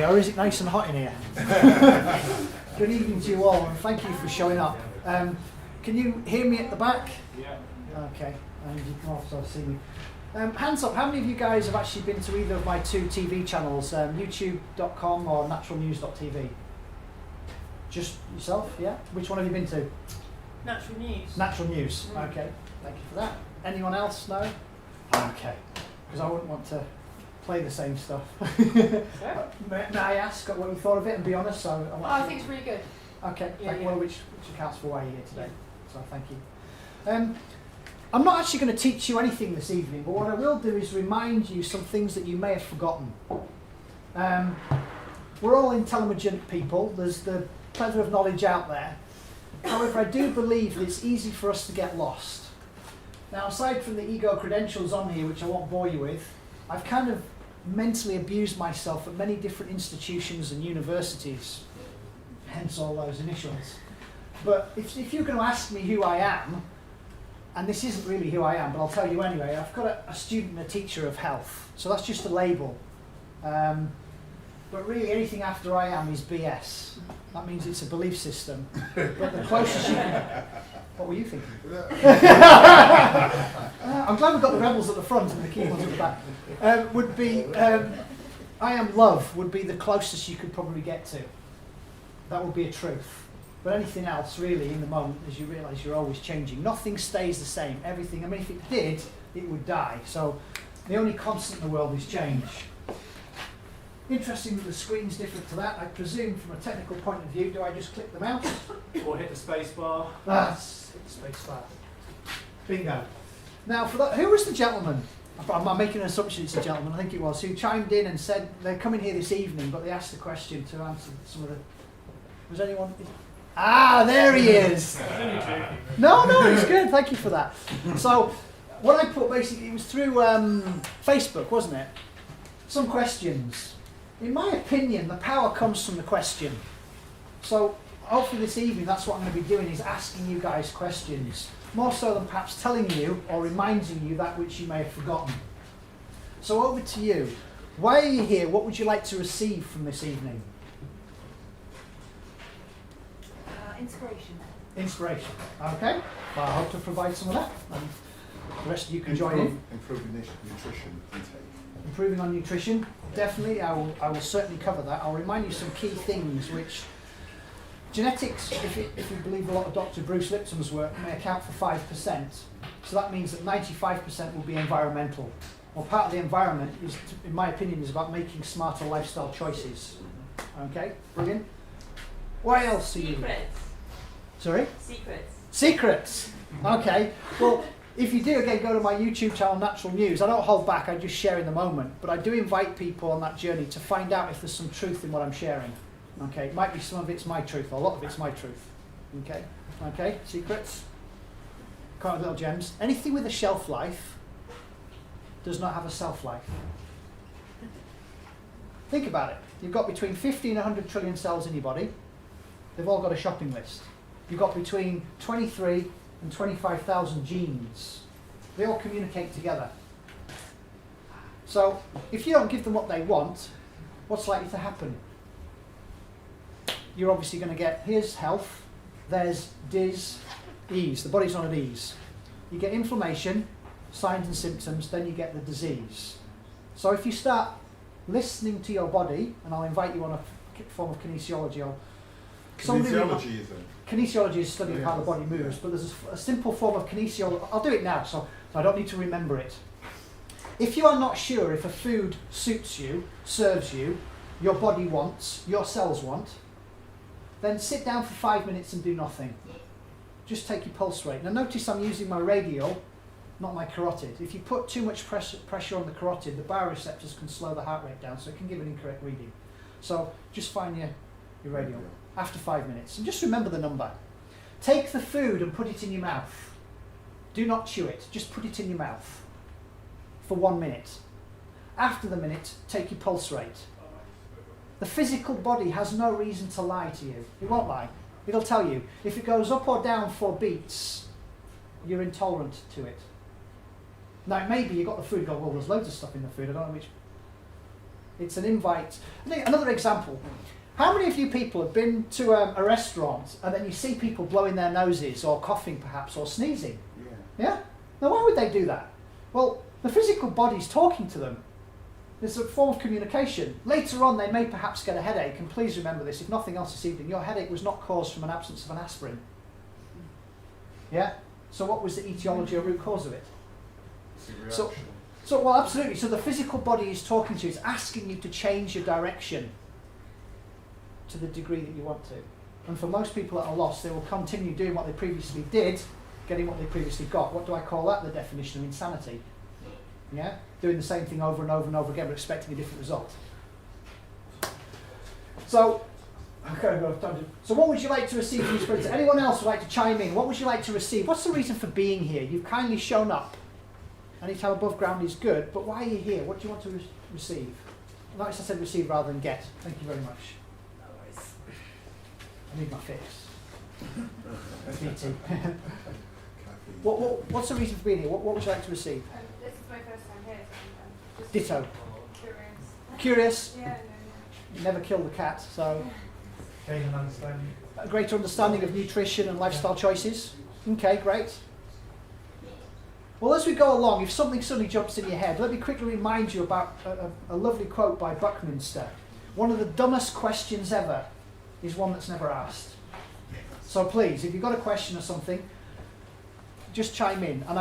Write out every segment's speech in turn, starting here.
or is it nice and hot in here? Good evening to you all, and thank you for showing up. Can you hear me at the back? Yeah. Okay, and you can also see me. Hands up, how many of you guys have actually been to either of my two TV channels, youtube.com or naturalnews.tv? Just yourself, yeah? Which one have you been to? Natural News. Natural News, okay, thank you for that. Anyone else? No? Okay, because I wouldn't want to play the same stuff. May I ask what you thought of it and be honest? I think it's really good. Okay, Yeah, well, which accounts for why you're here today, so thank you. I'm not actually going to teach you anything this evening, but what I will do is remind you some things that you may have forgotten. We're all intelligent people, there's the plethora of knowledge out there. However, I do believe that it's easy for us to get lost. Now, aside from the ego credentials on here, which I won't bore you with, I've kind of mentally abused myself at many different institutions and universities, hence all those initials. But if you're going to ask me who I am, and this isn't really who I am, but I'll tell you anyway, I've got a student and a teacher of health, so that's just a label. But really anything after I am is BS. That means it's a belief system. But the closest you can... What were you thinking? I'm glad we've got the rebels at the front and the key ones at the back. Would be, I am love would be the closest you could probably get to. That would be a truth. But anything else, really, in the moment, as you realise you're always changing. Nothing stays the same. Everything, I mean, if it did, it would die. So the only constant in the world is change. Interesting that the screen's different to that. I presume from a technical point of view, do I just click them out? Or hit the space bar. That's hit the space bar. Bingo. Now, for that, who was the gentleman? I'm making an assumption it's a gentleman, I think it was, who chimed in and said they're coming here this evening, but they asked the question to answer some of the... Was anyone... Ah, there he is! No, he's good, thank you for that. So, what I put basically, it was through Facebook, wasn't it? Some questions. In my opinion, the power comes from the question. So, hopefully this evening, that's what I'm going to be doing, is asking you guys questions. More so than perhaps telling you or reminding you that which you may have forgotten. So over to you. Why are you here? What would you like to receive from this evening? Inspiration. Inspiration. Okay. Well, I hope to provide some of that. And the rest of you can join in. Improving nutrition intake. Improving on nutrition. Definitely. I will certainly cover that. I'll remind you some key things which... Genetics, if you believe a lot of Dr. Bruce Lipton's work, may account for 5%. So that means that 95% will be environmental. Well, part of the environment is, in my opinion, is about making smarter lifestyle choices. Okay, brilliant. What else are you? Secrets. Sorry? Secrets. Secrets. Okay. Well, if you do, again, go to my YouTube channel, Natural News. I don't hold back, I just share in the moment. But I do invite people on that journey to find out if there's some truth in what I'm sharing. Okay, it might be some of it's my truth, or a lot of it's my truth. Okay, okay, secrets. Quite little gems. Anything with a shelf life does not have a self life. Think about it. You've got between 50 and 100 trillion cells in your body. They've all got a shopping list. You've got between 23 and 25,000 genes. They all communicate together. So, if you don't give them what they want, what's likely to happen? You're obviously going to get, here's health, there's ease. The body's on at ease. You get inflammation, signs and symptoms, then you get the disease. So if you start listening to your body, and I'll invite you on a form of kinesiology. Kinesiology is it? Kinesiology is studying how the body moves, but there's a simple form of kinesiology. I'll do it now, so I don't need to remember it. If you are not sure if a food suits you, serves you, your body wants, your cells want, then sit down for 5 minutes and do nothing. Just take your pulse rate. Now notice I'm using my radial, not my carotid. If you put too much pressure on the carotid, the bioreceptors can slow the heart rate down, so it can give an incorrect reading. So just find your radial after 5 minutes. And just remember the number. Take the food and put it in your mouth. Do not chew it, just put it in your mouth for 1 minute. After the minute, take your pulse rate. The physical body has no reason to lie to you. It won't lie. It'll tell you. If it goes up or down 4 beats, you're intolerant to it. Now, maybe you got the food, go, well, there's loads of stuff in the food, I don't know which. It's an invite. I think another example. How many of you people have been to a restaurant and then you see people blowing their noses or coughing perhaps or sneezing? Yeah? Now why would they do that? Well, the physical body's talking to them. There's a form of communication. Later on they may perhaps get a headache, and please remember this, if nothing else this evening, your headache was not caused from an absence of an aspirin. Yeah? So what was the etiology or root cause of it? So, well, absolutely. So the physical body is talking to you, it's asking you to change your direction to the degree that you want to. And for most people that are lost, they will continue doing what they previously did, getting what they previously got. What do I call that? The definition of insanity. Yeah? Doing the same thing over and over and over again, but expecting a different result. So, so what would you like to receive from your spirit? Anyone else would like to chime in? What would you like to receive? What's the reason for being here? You've kindly shown up. Anytime above ground is good, but why are you here? What do you want to receive? Notice I said receive rather than get. Thank you very much. I need my fix. BT. What's the reason for being here? What would you like to receive? This is my first time here, so I'm just Ditto. curious. Curious? Yeah, You never kill the cat, so Gain an understanding. a greater understanding of nutrition and lifestyle choices. Okay, great. Well, as we go along, if something suddenly jumps in your head, let me quickly remind you about a lovely quote by Buckminster. One of the dumbest questions ever is one that's never asked. So please, if you've got a question or something, just chime in. And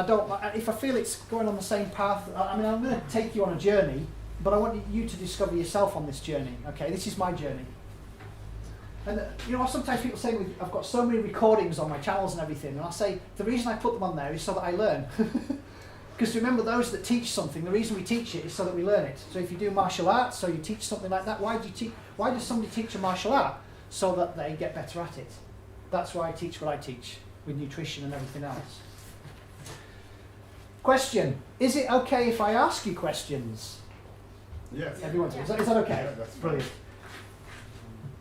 if I feel it's going on the same path, I'm going to take you on a journey, but I want you to discover yourself on this journey. Okay, this is my journey. And sometimes people say, I've got so many recordings on my channels and everything, and I say, the reason I put them on there is so that I learn. Because remember, those that teach something, the reason we teach it is so that we learn it. So if you do martial arts, so you teach something like that, why does somebody teach a martial art? So that they get better at it. That's why I teach what I teach, with nutrition and everything else. Question, is it okay if I ask you questions? Yes. Everyone, is that okay? Yeah, that's brilliant.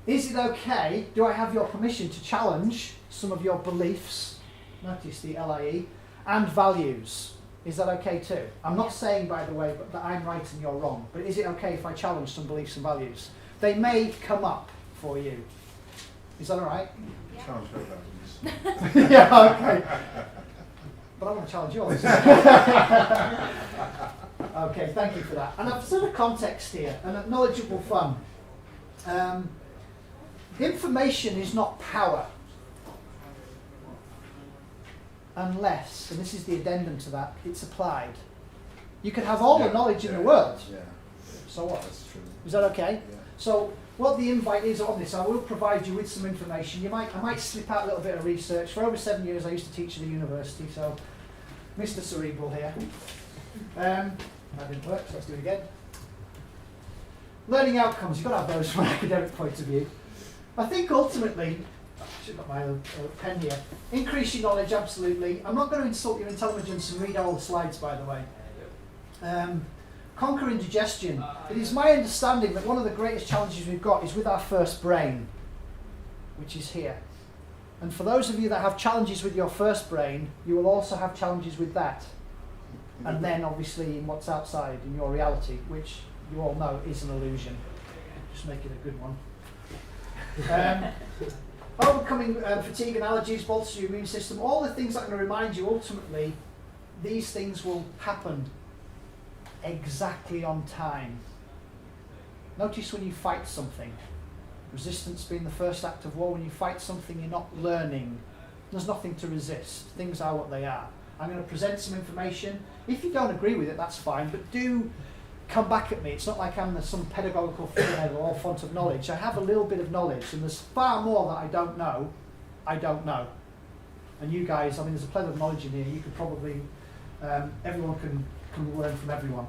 Is it okay, do I have your permission to challenge some of your beliefs, notice the LIE, and values? Is that okay too? I'm not saying, by the way, that I'm right and you're wrong, but is it okay if I challenge some beliefs and values? They may come up for you. Is that all right? Challenge her values. Yeah, okay. But I want to challenge yours. Okay, thank you for that. And I've set a context here, and a knowledgeable fun. Information is not power. Unless, and this is the addendum to that, it's applied. You can have all the knowledge in the world. Yeah. So what? That's true. Is that okay? Yeah. So what the invite is on this, I will provide you with some information. I might slip out a little bit of research. For over 7 years I used to teach at the university, so Mr. Cerebral here. That didn't work, so let's do it again. Learning outcomes, you've got to have those from an academic point of view. I think ultimately, I should have got my pen here, increase your knowledge, absolutely. I'm not going to insult your intelligence and read all the slides, by the way. Conquer indigestion. It is my understanding that one of the greatest challenges we've got is with our first brain, which is here. And for those of you that have challenges with your first brain, you will also have challenges with that. And then obviously in what's outside, in your reality, which you all know is an illusion. Just make it a good one. Overcoming fatigue and allergies, bolsters your immune system, all the things that I'm going to remind you, ultimately, these things will happen exactly on time. Notice when you fight something, resistance being the first act of war, when you fight something you're not learning, there's nothing to resist. Things are what they are. I'm going to present some information. If you don't agree with it, that's fine, but do come back at me. It's not like I'm some pedagogical figurehead or all font of knowledge. I have a little bit of knowledge, and there's far more that I don't know. And you guys, there's a plethora of knowledge in here. You could probably, everyone can learn from everyone.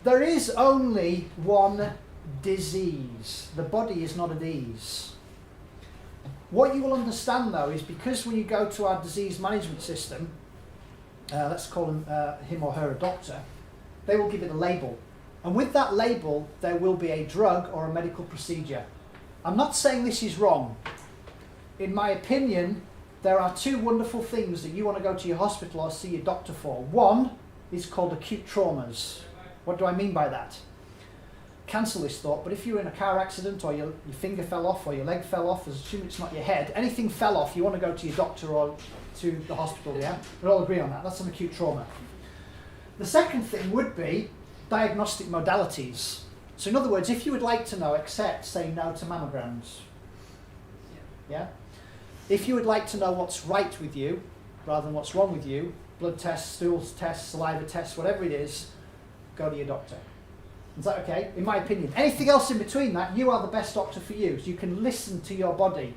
There is only one disease. The body is not at ease. What you will understand, though, is because when you go to our disease management system, let's call him or her a doctor, they will give it a label. And with that label, there will be a drug or a medical procedure. I'm not saying this is wrong. In my opinion, there are two wonderful things that you want to go to your hospital or see your doctor for. One is called acute traumas. What do I mean by that? Cancel this thought, but if you're in a car accident or your finger fell off or your leg fell off, assume it's not your head, anything fell off, you want to go to your doctor or to the hospital, yeah? We all agree on that. That's an acute trauma. The second thing would be diagnostic modalities. So in other words, if you would like to know, accept, say no to mammograms. Yeah? If you would like to know what's right with you, rather than what's wrong with you, blood tests, stools tests, saliva tests, whatever it is, go to your doctor. Is that okay? In my opinion. Anything else in between that, you are the best doctor for you. So you can listen to your body.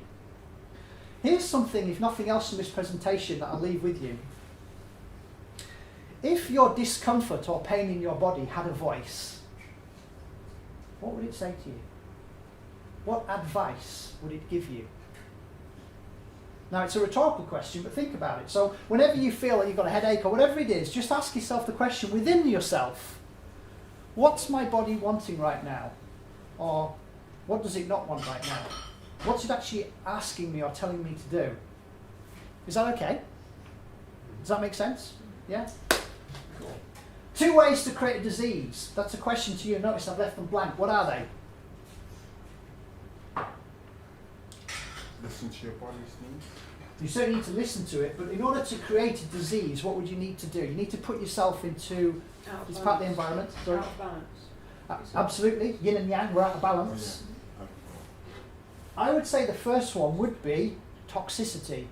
Here's something, if nothing else from this presentation, that I'll leave with you. If your discomfort or pain in your body had a voice, what would it say to you? What advice would it give you? Now, it's a rhetorical question, but think about it. So whenever you feel that you've got a headache or whatever it is, just ask yourself the question within yourself. What's my body wanting right now? Or what does it not want right now? What's it actually asking me or telling me to do? Is that okay? Does that make sense? Yeah? Cool. 2 ways to create a disease. That's a question to you. Notice I've left them blank. What are they? Listen to your body's needs. You certainly need to listen to it, but in order to create a disease, what would you need to do? You need to put yourself into, it's part of the environment. Sorry. Out of balance. Absolutely, yin and yang, we're out of balance. Oh, I would say the first one would be toxicity.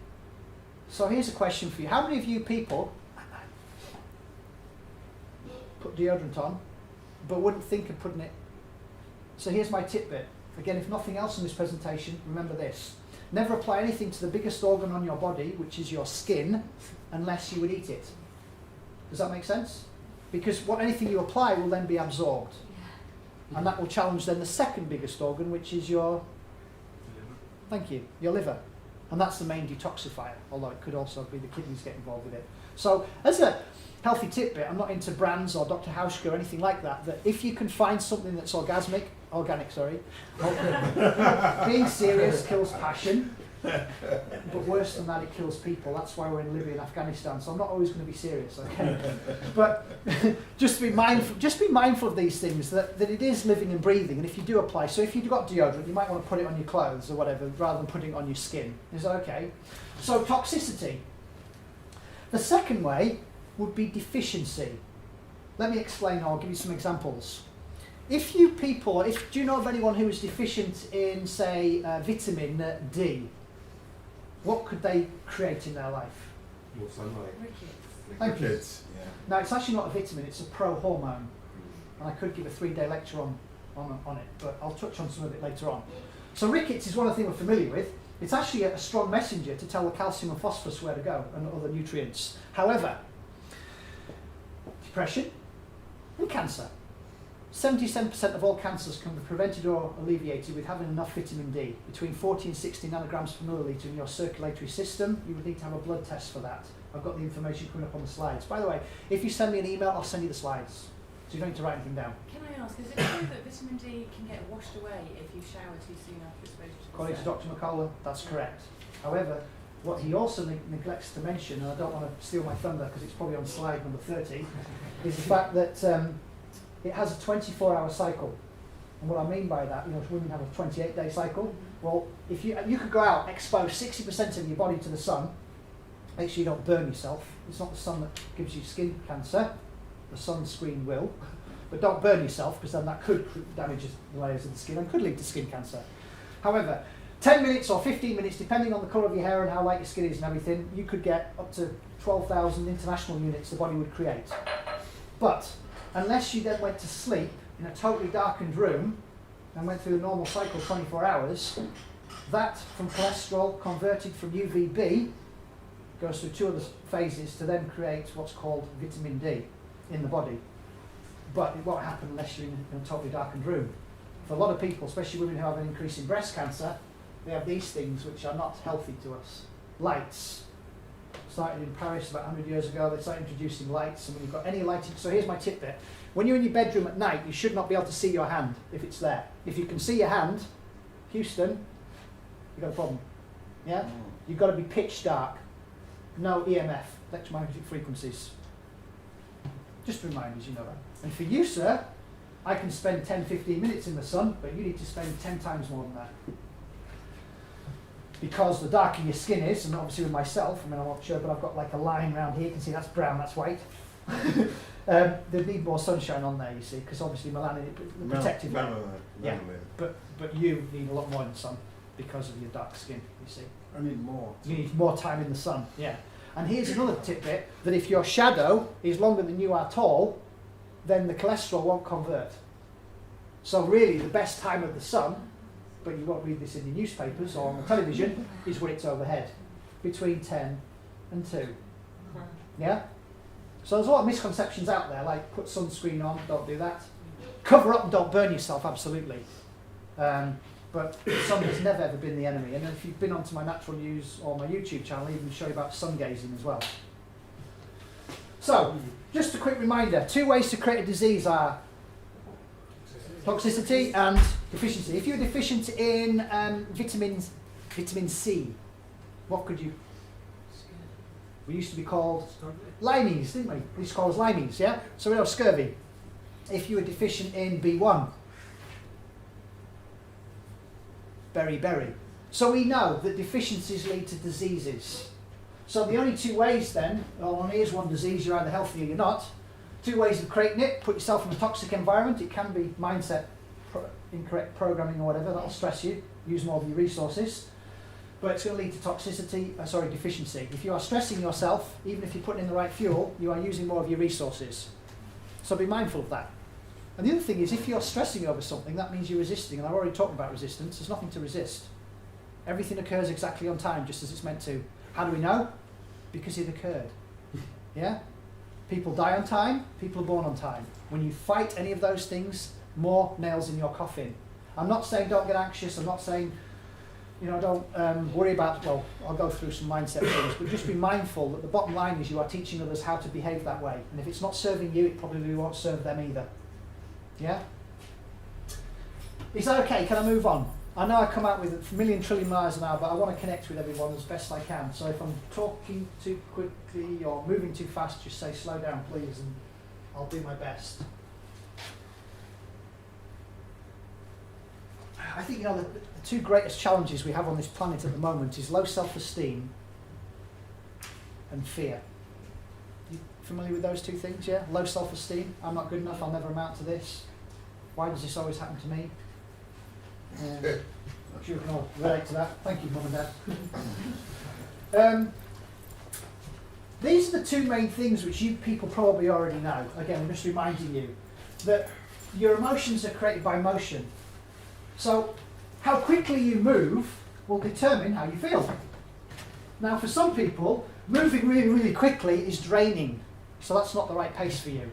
So here's a question for you. How many of you people put deodorant on, but wouldn't think of putting it? So here's my tidbit. Again, if nothing else in this presentation, remember this. Never apply anything to the biggest organ on your body, which is your skin, unless you would eat it. Does that make sense? Because anything you apply will then be absorbed. And that will challenge then the second biggest organ, which is your, thank you, your liver. And that's the main detoxifier, although it could also be the kidneys get involved with it. So as a healthy tidbit, I'm not into brands or Dr. Hauschka or anything like that, that if you can find something that's organic, being serious kills passion, but worse than that, it kills people. That's why we're in Libya and Afghanistan, so I'm not always going to be serious, okay? But just be mindful of these things, that it is living and breathing, and if you do apply, so if you've got deodorant, you might want to put it on your clothes or whatever, rather than putting it on your skin. Is that okay? So toxicity. The second way would be deficiency. Let me explain, I'll give you some examples. If you people, do you know of anyone who is deficient in, say, vitamin D? What could they create in their life? More sunlight. Thank you. Kids, yeah. Now, it's actually not a vitamin, it's a pro-hormone. And I could give a 3-day lecture on it, but I'll touch on some of it later on. So rickets is one of the things we're familiar with. It's actually a strong messenger to tell the calcium and phosphorus where to go and other nutrients. However, depression and cancer. 77% of all cancers can be prevented or alleviated with having enough vitamin D. Between 40 and 60 nanograms per milliliter in your circulatory system, you would need to have a blood test for that. I've got the information coming up on the slides. By the way, if you send me an email, I'll send you the slides. So you don't need to write anything down. Can I ask, is it true that vitamin D can get washed away if you shower too soon after exposure to the According to sun? Dr. McCullough, that's correct. However, what he also neglects to mention, and I don't want to steal my thunder because it's probably on slide number 30, is the fact that it has a 24-hour cycle. And what I mean by that, women have a 28-day cycle. Well, if you could go out, expose 60% of your body to the sun, make sure you don't burn yourself. It's not the sun that gives you skin cancer. The sunscreen will. But don't burn yourself, because then that could damage the layers of the skin and could lead to skin cancer. However, 10 minutes or 15 minutes, depending on the colour of your hair and how light your skin is and everything, you could get up to 12,000 international units the body would create. But unless you then went to sleep in a totally darkened room and went through the normal cycle 24 hours, that from cholesterol converted from UVB goes through 2 other phases to then create what's called vitamin D in the body. But it won't happen unless you're in a totally darkened room. For a lot of people, especially women who have an increase in breast cancer, they have these things which are not healthy to us. Lights. Started in Paris about 100 years ago, they started introducing lights, and when you've got any lighting, so here's my tip there. When you're in your bedroom at night, you should not be able to see your hand if it's there. If you can see your hand, Houston, you've got a problem. Yeah? You've got to be pitch dark. No EMF, electromagnetic frequencies. Just to remind us, you know that. And for you, sir, I can spend 10, 15 minutes in the sun, but you need to spend 10 times more than that. Because the darker your skin is, and obviously with myself, I mean, I'm not sure, but I've got like a line around here. You can see that's brown, that's white. They need more sunshine on there, you see, because obviously melanin, the protective layer. Yeah, but you need a lot more in the sun because of your dark skin, you see. I need more. You need more time in the sun, yeah. And here's another tidbit, that if your shadow is longer than you are tall, then the cholesterol won't convert. So really the best time of the sun, but you won't read this in the newspapers or on the television, is when it's overhead, between 10 and 2. Yeah? So there's a lot of misconceptions out there, like put sunscreen on, don't do that. Cover up and don't burn yourself, absolutely. But the sun has never ever been the enemy. And if you've been onto my Natural News or my YouTube channel, I even show you about sun gazing as well. So, just a quick reminder, 2 ways to create a disease are toxicity and deficiency. If you're deficient in vitamin C, what could you? We used to be called limeys, didn't we? We used to call us limeys, yeah? So we know scurvy. If you were deficient in B1, beriberi. So we know that deficiencies lead to diseases. So the only 2 ways then, well, here's one disease, you're either healthy or you're not. 2 ways of creating it: put yourself in a toxic environment. It can be mindset, incorrect programming or whatever, that'll stress you, use more of your resources. But it's going to lead to toxicity, deficiency. If you are stressing yourself, even if you're putting in the right fuel, you are using more of your resources. So be mindful of that. And the other thing is, if you're stressing over something, that means you're resisting. And I've already talked about resistance. There's nothing to resist. Everything occurs exactly on time, just as it's meant to. How do we know? Because it occurred. Yeah? People die on time, people are born on time. When you fight any of those things, more nails in your coffin. I'm not saying don't get anxious. I'm not saying, don't worry about, well, I'll go through some mindset things, but just be mindful that the bottom line is you are teaching others how to behave that way. And if it's not serving you, it probably won't serve them either. Yeah? Is that okay? Can I move on? I know I come out with a million trillion miles an hour, but I want to connect with everyone as best I can. So if I'm talking too quickly or moving too fast, just say slow down, please, and I'll do my best. I think the 2 greatest challenges we have on this planet at the moment is low self-esteem and fear. You familiar with those 2 things, yeah? Low self-esteem, I'm not good enough, I'll never amount to this. Why does this always happen to me? I'm sure you can all relate to that. Thank you, Mum and Dad. These are the 2 main things which you people probably already know. Again, I'm just reminding you that your emotions are created by motion. So, how quickly you move will determine how you feel. Now, for some people, moving really, really quickly is draining. So that's not the right pace for you.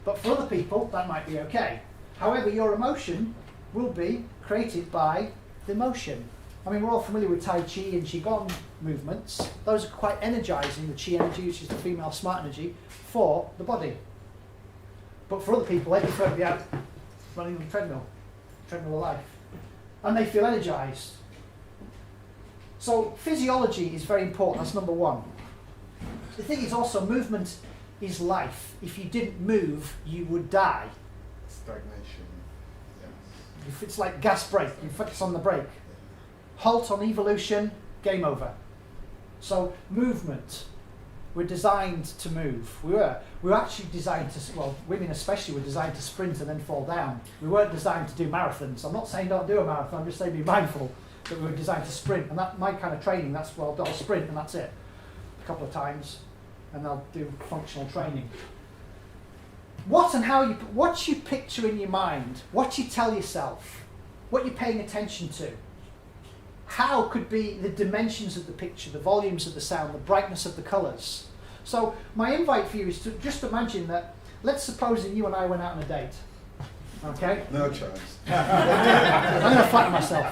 But for other people, that might be okay. However, your emotion will be created by the motion. I mean, we're all familiar with Tai Chi and Qigong movements. Those are quite energizing, the Qi energy, which is the female smart energy, for the body. But for other people, they prefer to be out running on the treadmill of life. And they feel energized. So physiology is very important, that's number 1. The thing is also, movement is life. If you didn't move, you would die. Stagnation. Yes. If it's like gas brake, you focus on the brake. Halt on evolution, game over. So movement, we're designed to move. We were actually designed to, well, women especially were designed to sprint and then fall down. We weren't designed to do marathons. I'm not saying don't do a marathon, I'm just saying be mindful that we were designed to sprint. And that, my kind of training, that's, well, I'll sprint and that's it. A couple of times, and I'll do functional training. What you picture in your mind, what you tell yourself, what you're paying attention to, how could be the dimensions of the picture, the volumes of the sound, the brightness of the colours. So my invite for you is to just imagine that, let's suppose that you and I went out on a date. Okay? No chance. I'm going to flatter myself.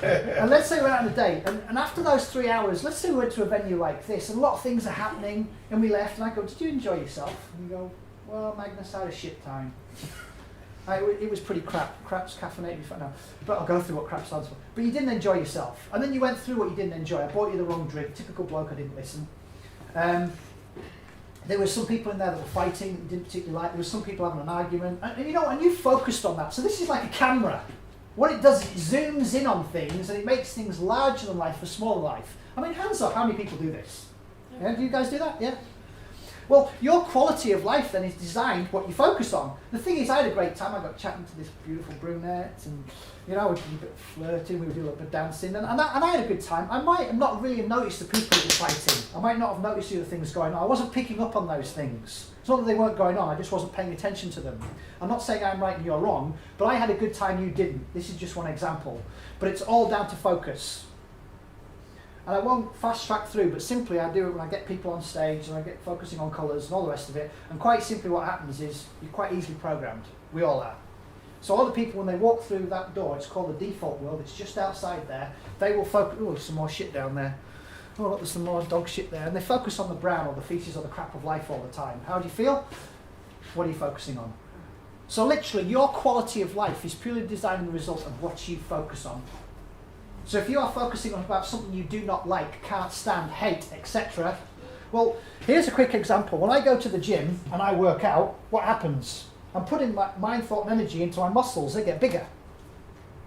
And let's say we're out on a date, and after those 3 hours, let's say we went to a venue like this, and a lot of things are happening, and we left, and I go, did you enjoy yourself? And you go, well, Magnus, I had a shit time. It was pretty crap. Crap's caffeinated. No, but I'll go through what crap stands for. But you didn't enjoy yourself. And then you went through what you didn't enjoy. I bought you the wrong drink. Typical bloke, I didn't listen. There were some people in there that were fighting that you didn't particularly like. There were some people having an argument. And you know, and you focused on that. So this is like a camera. What it does is it zooms in on things and it makes things larger than life for smaller life. I mean, hands up, how many people do this? Yeah, do you guys do that? Yeah? Well, your quality of life then is designed what you focus on. The thing is, I had a great time. I got chatting to this beautiful brunette and, you know, we did a bit of flirting, we would do a little bit of dancing, and I had a good time. I might have not really noticed the people that were fighting. I might not have noticed the other things going on. I wasn't picking up on those things. It's not that they weren't going on, I just wasn't paying attention to them. I'm not saying I'm right and you're wrong, but I had a good time, you didn't. This is just one example. But it's all down to focus. And I won't fast track through, but simply I do it when I get people on stage and I get focusing on colours and all the rest of it. And quite simply what happens is you're quite easily programmed. We all are. So all the people, when they walk through that door, it's called the default world, it's just outside there, they will focus, oh, there's some more shit down there. Oh, look, there's some more dog shit there. And they focus on the brown or the feces or the crap of life all the time. How do you feel? What are you focusing on? So literally, your quality of life is purely designed the result of what you focus on. So if you are focusing on about something you do not like, can't stand, hate, etc. Well, here's a quick example. When I go to the gym and I work out, what happens? I'm putting my mind, thought and energy into my muscles, they get bigger.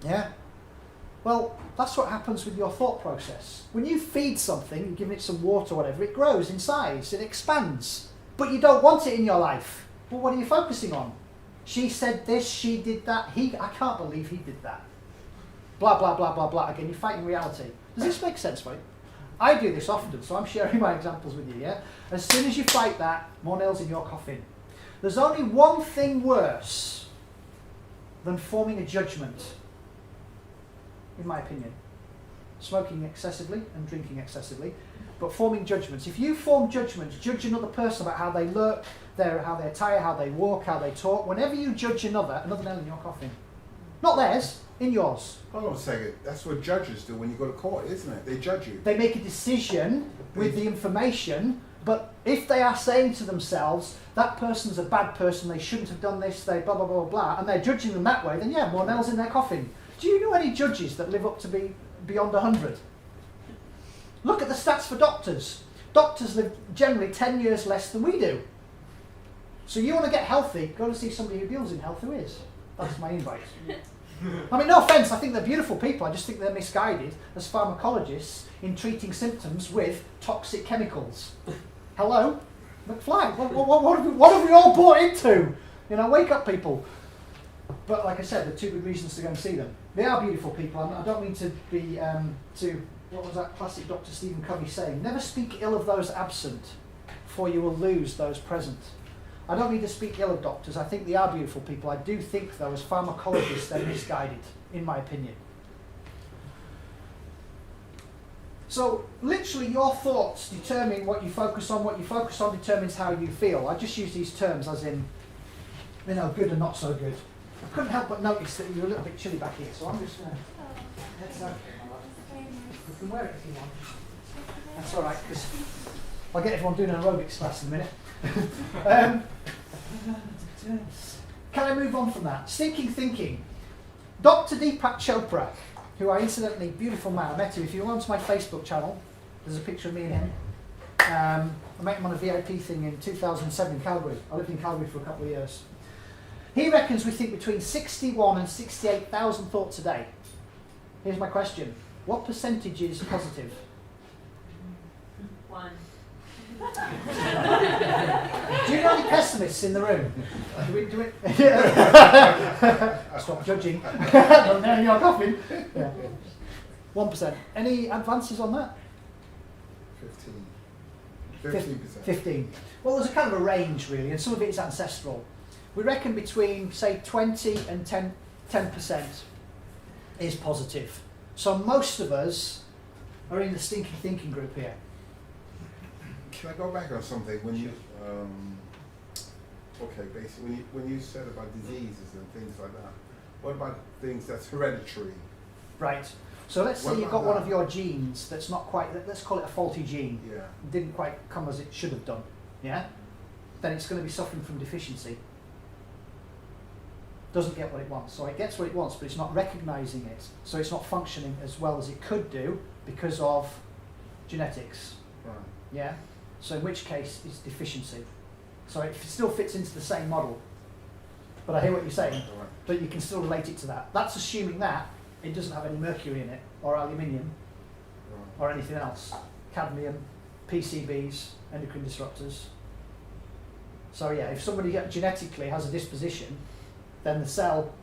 Yeah? Well, that's what happens with your thought process. When you feed something, you're giving it some water or whatever, it grows in size, it expands. But you don't want it in your life. Well, what are you focusing on? She said this, she did that, I can't believe he did that. Blah, blah, blah, blah, blah. Again, you're fighting reality. Does this make sense, mate? I do this often, so I'm sharing my examples with you, yeah? As soon as you fight that, more nails in your coffin. There's only one thing worse than forming a judgment, in my opinion. Smoking excessively and drinking excessively, but forming judgments. If you form judgments, judge another person about how they look, how they attire, how they walk, how they talk, whenever you judge another nail in your coffin. Not theirs, in yours. Hold on a second. That's what judges do when you go to court, isn't it? They judge you. They make a decision with the information, but if they are saying to themselves, that person's a bad person, they shouldn't have done this, they blah, blah, blah, blah, and they're judging them that way, then yeah, more nails in their coffin. Do you know any judges that live up to be beyond 100? Look at the stats for doctors. Doctors live generally 10 years less than we do. So you want to get healthy, go to see somebody who deals in health who is. That's my invite. I mean, no offence, I think they're beautiful people, I just think they're misguided as pharmacologists in treating symptoms with toxic chemicals. Hello? McFly, what have we all bought into? You know, wake up, people. But like I said, there are two good reasons to go and see them. They are beautiful people, I don't mean to be, what was that classic Dr. Stephen Covey saying? Never speak ill of those absent, for you will lose those present. I don't mean to speak ill of doctors, I think they are beautiful people. I do think, though, as pharmacologists, they're misguided, in my opinion. So, literally, your thoughts determine what you focus on. What you focus on determines how you feel. I just use these terms as in, you know, good and not so good. I couldn't help but notice that you're a little bit chilly back here, so I'm just going to head out. You can wear it if you want. That's all right, because I'll get everyone doing an aerobics class in a minute. Can I move on from that? Stinking thinking. Dr. Deepak Chopra, who I incidentally, beautiful man, I met him. If you go onto my Facebook channel, there's a picture of me and him. I met him on a VIP thing in 2007 in Calgary. I lived in Calgary for a couple of years. He reckons we think between 61 and 68,000 thoughts a day. Here's my question. What percentage is positive? 1. Do you know any pessimists in the room? Do it. Stop judging. Don't nail your coffin. Yeah. 1%. Any advances on that? 15%. 15. Well, there's a kind of a range really, and some of it is ancestral. We reckon between, say, 20 and 10% is positive. So most of us are in the stinky thinking group here. Can I go back on something? When you, okay, basically, when you said about diseases and things like that, what about things that's hereditary? Right. So let's say you've got one of your genes that's not quite, let's call it a faulty gene. Yeah. Didn't quite come as it should have done. Yeah? Then it's going to be suffering from deficiency. doesn't get what it wants. So it gets what it wants, but it's not recognising it. So it's not functioning as well as it could do because of genetics. Right. Yeah? So in which case it's deficiency. So it still fits into the same model. But I hear what you're saying, Right. but you can still relate it to that. That's assuming that it doesn't have any mercury in it, or aluminium, Right. or anything else. Cadmium, PCBs, endocrine disruptors. So yeah, if somebody genetically has a disposition, then the cell,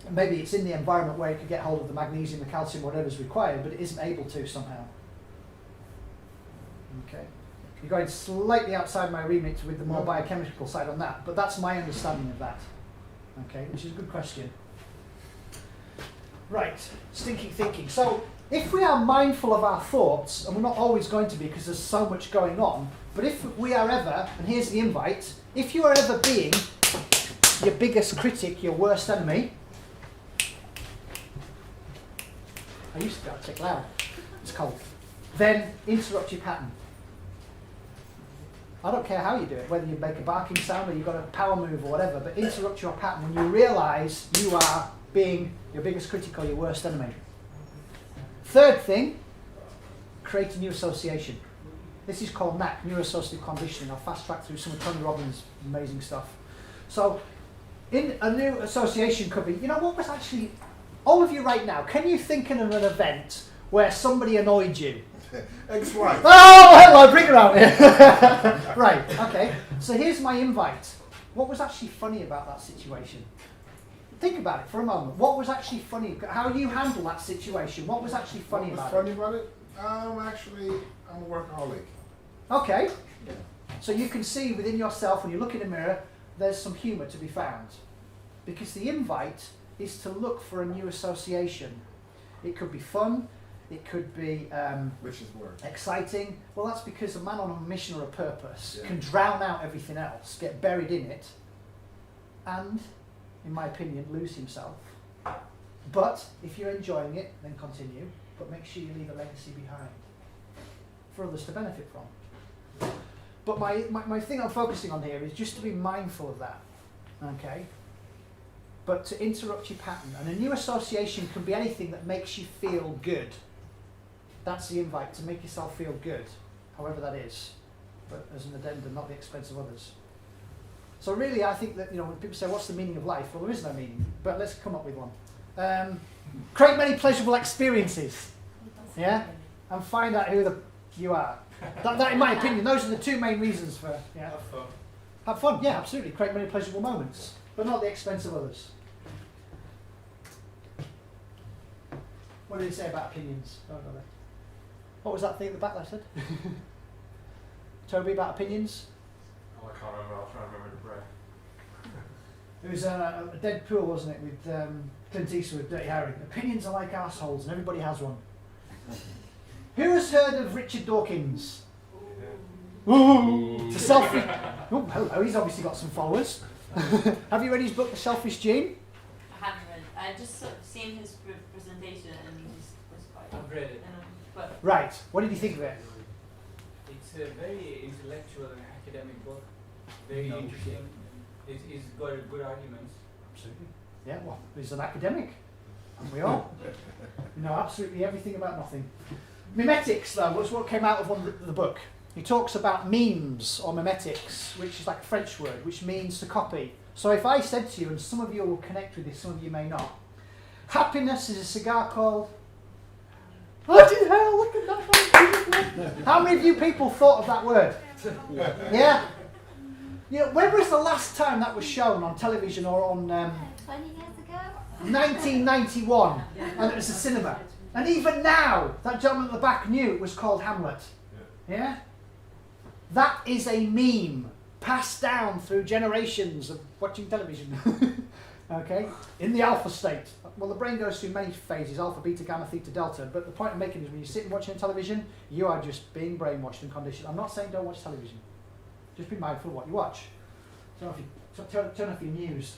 maybe it's in the environment where it could get hold of the magnesium, the calcium, whatever's required, but it isn't able to somehow. Okay. You're going slightly outside my remit with the more biochemical side on that, but that's my understanding of that. Okay, which is a good question. Right, stinking thinking. So if we are mindful of our thoughts, and we're not always going to be because there's so much going on, but if we are ever, and here's the invite, if you are ever being your biggest critic, your worst enemy, I used to be able to take loud, it's cold, then interrupt your pattern. I don't care how you do it, whether you make a barking sound or you've got a power move or whatever, but interrupt your pattern when you realise you are being your biggest critic or your worst enemy. Third thing, create a new association. This is called NAC, Neuroassociative Conditioning. I'll fast track through some of Tony Robbins' amazing stuff. So, in a new association could be, you know, what was actually, all of you right now, can you think of an event where somebody annoyed you? Ex-wife. Oh, hello, bring her out here. Right, okay. So here's my invite. What was actually funny about that situation? Think about it for a moment. What was actually funny? How you handle that situation? What was actually funny about it? Funny about it? Actually, I'm a workaholic. Okay. So you can see within yourself, when you look in the mirror, there's some humour to be found. Because the invite is to look for a new association. It could be fun. It could be Which is work. exciting. Well, that's because a man on a mission or a purpose Yeah. can drown out everything else, get buried in it, and, in my opinion, lose himself. But if you're enjoying it, then continue. But make sure you leave a legacy behind for others to benefit from. But my thing I'm focusing on here is just to be mindful of that. Okay? But to interrupt your pattern. And a new association can be anything that makes you feel good. That's the invite, to make yourself feel good, however that is. But as an addendum, not the expense of others. So really, I think that, you know, when people say, what's the meaning of life? Well, there is no meaning, but let's come up with one. Create many pleasurable experiences. Yeah? And find out who you are. That, in my opinion, those are the two main reasons for, yeah. Have fun. Have fun, yeah, absolutely. Create many pleasurable moments, but not at the expense of others. What did he say about opinions? Oh, no, no. What was that thing at the back that I said? Toby, about opinions? Oh, I can't remember. I'll try and remember the break. It was a dead pool, wasn't it, with Clint Eastwood, Dirty Harry. Opinions are like arseholes, and everybody has one. Who has heard of Richard Dawkins? It's a selfish... Oh, hello, he's obviously got some followers. Have you read his book, The Selfish Gene? I haven't read it. I just sort of seen his presentation and it just was quite... I've read it. But Right, what did you think of it? It's a very intellectual and academic book. Very No interesting. It's got good arguments. Absolutely. Yeah, well, he's an academic. And we all. You know absolutely everything about nothing. Mimetics, though, was what came out of the book. He talks about memes or mimetics, which is like a French word, which means to copy. So if I said to you, and some of you will connect with this, some of you may not, happiness is a cigar called... Bloody hell, look at that. How many of you people thought of that word? Yeah? You know, when was the last time that was shown on television or on 20 years ago? 1991, and it was a cinema. And even now, that gentleman at the back knew it was called Hamlet. Yeah? That is a meme passed down through generations of watching television. Okay? In the alpha state. Well, the brain goes through many phases, alpha, beta, gamma, theta, delta, but the point I'm making is when you sit and watching television, you are just being brainwashed and conditioned. I'm not saying don't watch television. Just be mindful of what you watch. Turn off your news.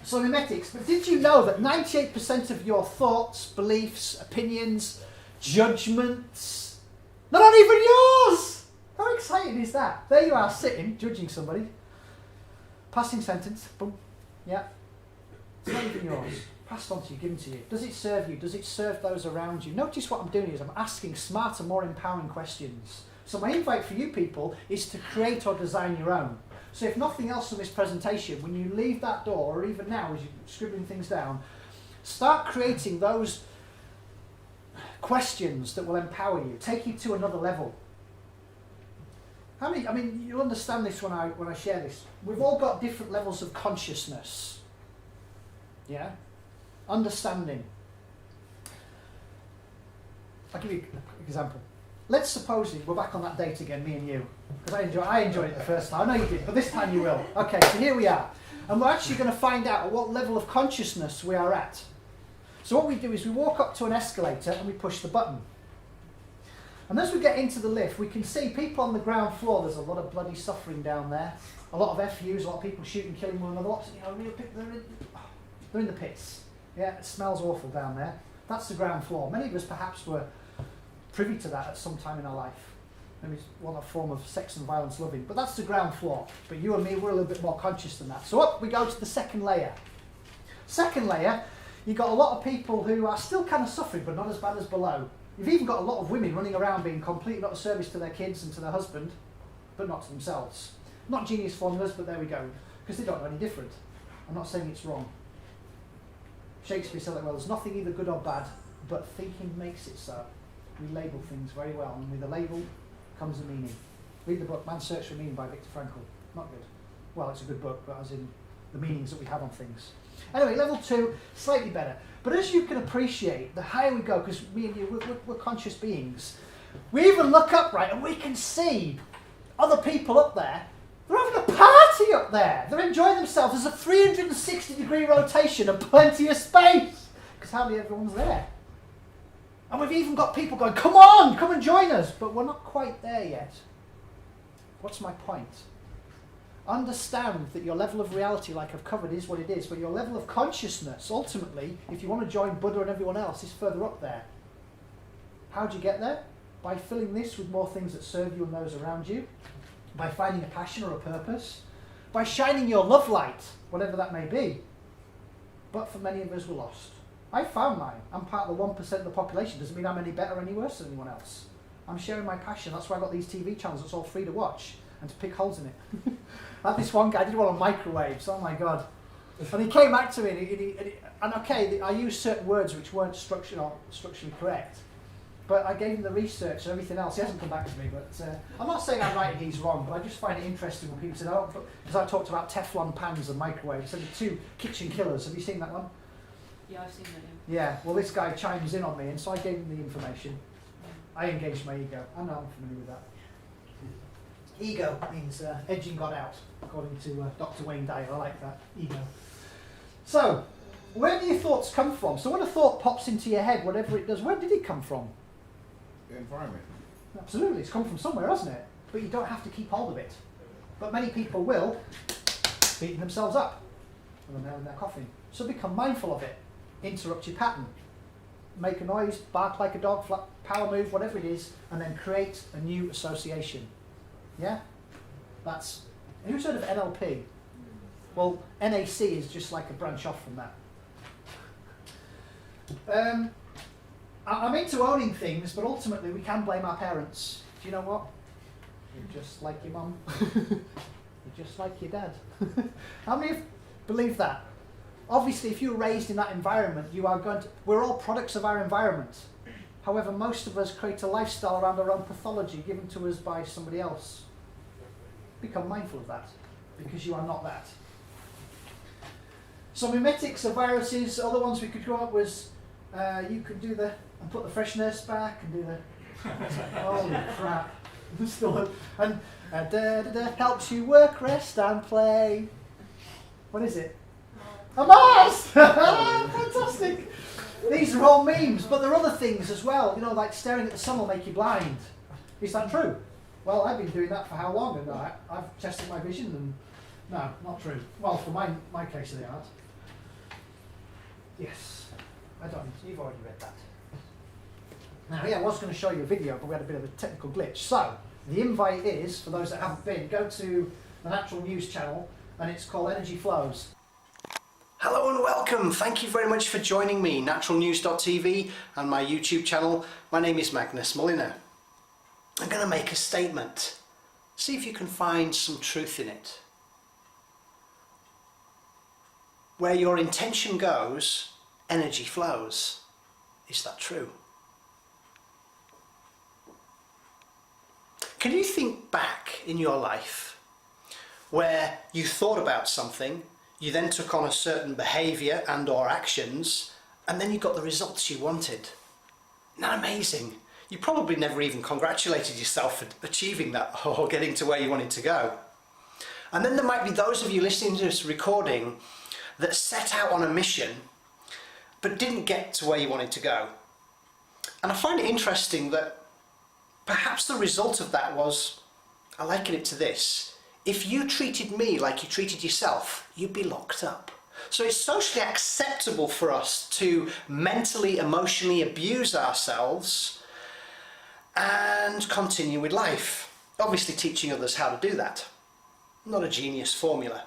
So mimetics, but did you know that 98% of your thoughts, beliefs, opinions, judgments, they're not even yours? How exciting is that? There you are sitting, judging somebody. Passing sentence, boom, yeah. It's not even yours. Passed on to you, given to you. Does it serve you? Does it serve those around you? Notice what I'm doing is I'm asking smarter, more empowering questions. So my invite for you people is to create or design your own. So if nothing else from this presentation, when you leave that door, or even now as you're scribbling things down, start creating those questions that will empower you, take you to another level. How many, I mean, you'll understand this when I share this. We've all got different levels of consciousness. Yeah? Understanding. I'll give you an example. Let's suppose we're back on that date again, me and you. Because I enjoyed it the first time. I know you did, but this time you will. Okay, so here we are. And we're actually going to find out at what level of consciousness we are at. So what we do is we walk up to an escalator and we push the button. And as we get into the lift, we can see people on the ground floor. There's a lot of bloody suffering down there. A lot of FUs, a lot of people shooting, killing one another. Lots, they're in the pits. Yeah, it smells awful down there. That's the ground floor. Many of us perhaps were privy to that at some time in our life. Maybe it's one form of sex and violence loving. But that's the ground floor. But you and me, we're a little bit more conscious than that. So up we go to the second layer. Second layer, you've got a lot of people who are still kind of suffering, but not as bad as below. You've even got a lot of women running around being completely not of service to their kids and to their husband, but not to themselves. Not genius formulas, but there we go. Because they don't know any different. I'm not saying it's wrong. Shakespeare said it well, there's nothing either good or bad, but thinking makes it so. We label things very well, and with a label comes a meaning. Read the book, Man's Search for Meaning by Viktor Frankl. Not good. Well, it's a good book, but as in the meanings that we have on things. Anyway, level 2, slightly better. But as you can appreciate, the higher we go, because me and you, we're conscious beings, we even look up, right, and we can see other people up there. They're having a party up there. They're enjoying themselves. There's a 360-degree rotation and plenty of space, because hardly everyone's there. And we've even got people going, come on, come and join us. But we're not quite there yet. What's my point? Understand that your level of reality, like I've covered, is what it is. But your level of consciousness, ultimately, if you want to join Buddha and everyone else, is further up there. How do you get there? By filling this with more things that serve you and those around you. By finding a passion or a purpose. By shining your love light, whatever that may be. But for many of us, we're lost. I found mine. I'm part of the 1% of the population. Doesn't mean I'm any better or any worse than anyone else. I'm sharing my passion. That's why I've got these TV channels that's all free to watch and to pick holes in it. I had this one guy, I did one on microwaves. Oh my God. And he came back to me and okay, I used certain words which weren't structurally correct. But I gave him the research and everything else. He hasn't come back to me, but I'm not saying I'm right and he's wrong, but I just find it interesting when people say, oh, because I talked about Teflon pans and microwaves. So the 2 kitchen killers. Have you seen that one? Yeah, I've seen that. Yeah, well this guy chimes in on me and so I gave him the information. I engaged my ego. I'm not familiar with that. Ego means edging God out, according to Dr. Wayne Dyer. I like that, ego. So, where do your thoughts come from? So when a thought pops into your head, whatever it does, where did it come from? The environment. Absolutely, it's come from somewhere, hasn't it? But you don't have to keep hold of it. But many people will, beating themselves up when they're in their coffin. So become mindful of it. Interrupt your pattern. Make a noise, bark like a dog, power move, whatever it is, and then create a new association. Yeah? That's... Who's heard of NLP? Well, NAC is just like a branch off from that. I'm into owning things, but ultimately we can blame our parents. Do you know what? You're just like your mum. You're just like your dad. How many of you believe that? Obviously, if you were raised in that environment, you are going to... We're all products of our environment. However, most of us create a lifestyle around our own pathology given to us by somebody else. Become mindful of that, because you are not that. So mimetics are viruses. Other ones we could come up with, you could do the... and put the freshness back and do the... Holy crap. And helps you work, rest and play. What is it? A Mars! Fantastic! These are all memes, but there are other things as well. You know, like staring at the sun will make you blind. Is that true? Well, I've been doing that for how long? And I've tested my vision and... No, not true. Well, for my case of the art. Yes. I don't need to. You've already read that. Now, yeah, I was going to show you a video, but we had a bit of a technical glitch. So, the invite is, for those that haven't been, go to the Natural News channel, and it's called Energy Flows. Hello and welcome. Thank you very much for joining me, naturalnews.tv and my YouTube channel. My name is Magnus Mulliner. I'm going to make a statement. See if you can find some truth in it. Where your intention goes, energy flows. Is that true? Can you think back in your life where you thought about something, you then took on a certain behaviour and or actions, and then you got the results you wanted? Isn't that amazing? You probably never even congratulated yourself for achieving that or getting to where you wanted to go. And then there might be those of you listening to this recording that set out on a mission but didn't get to where you wanted to go. And I find it interesting that perhaps the result of that was, I liken it to this: if you treated me like you treated yourself, you'd be locked up. So it's socially acceptable for us to mentally, emotionally abuse ourselves and continue with life. Obviously teaching others how to do that. Not a genius formula.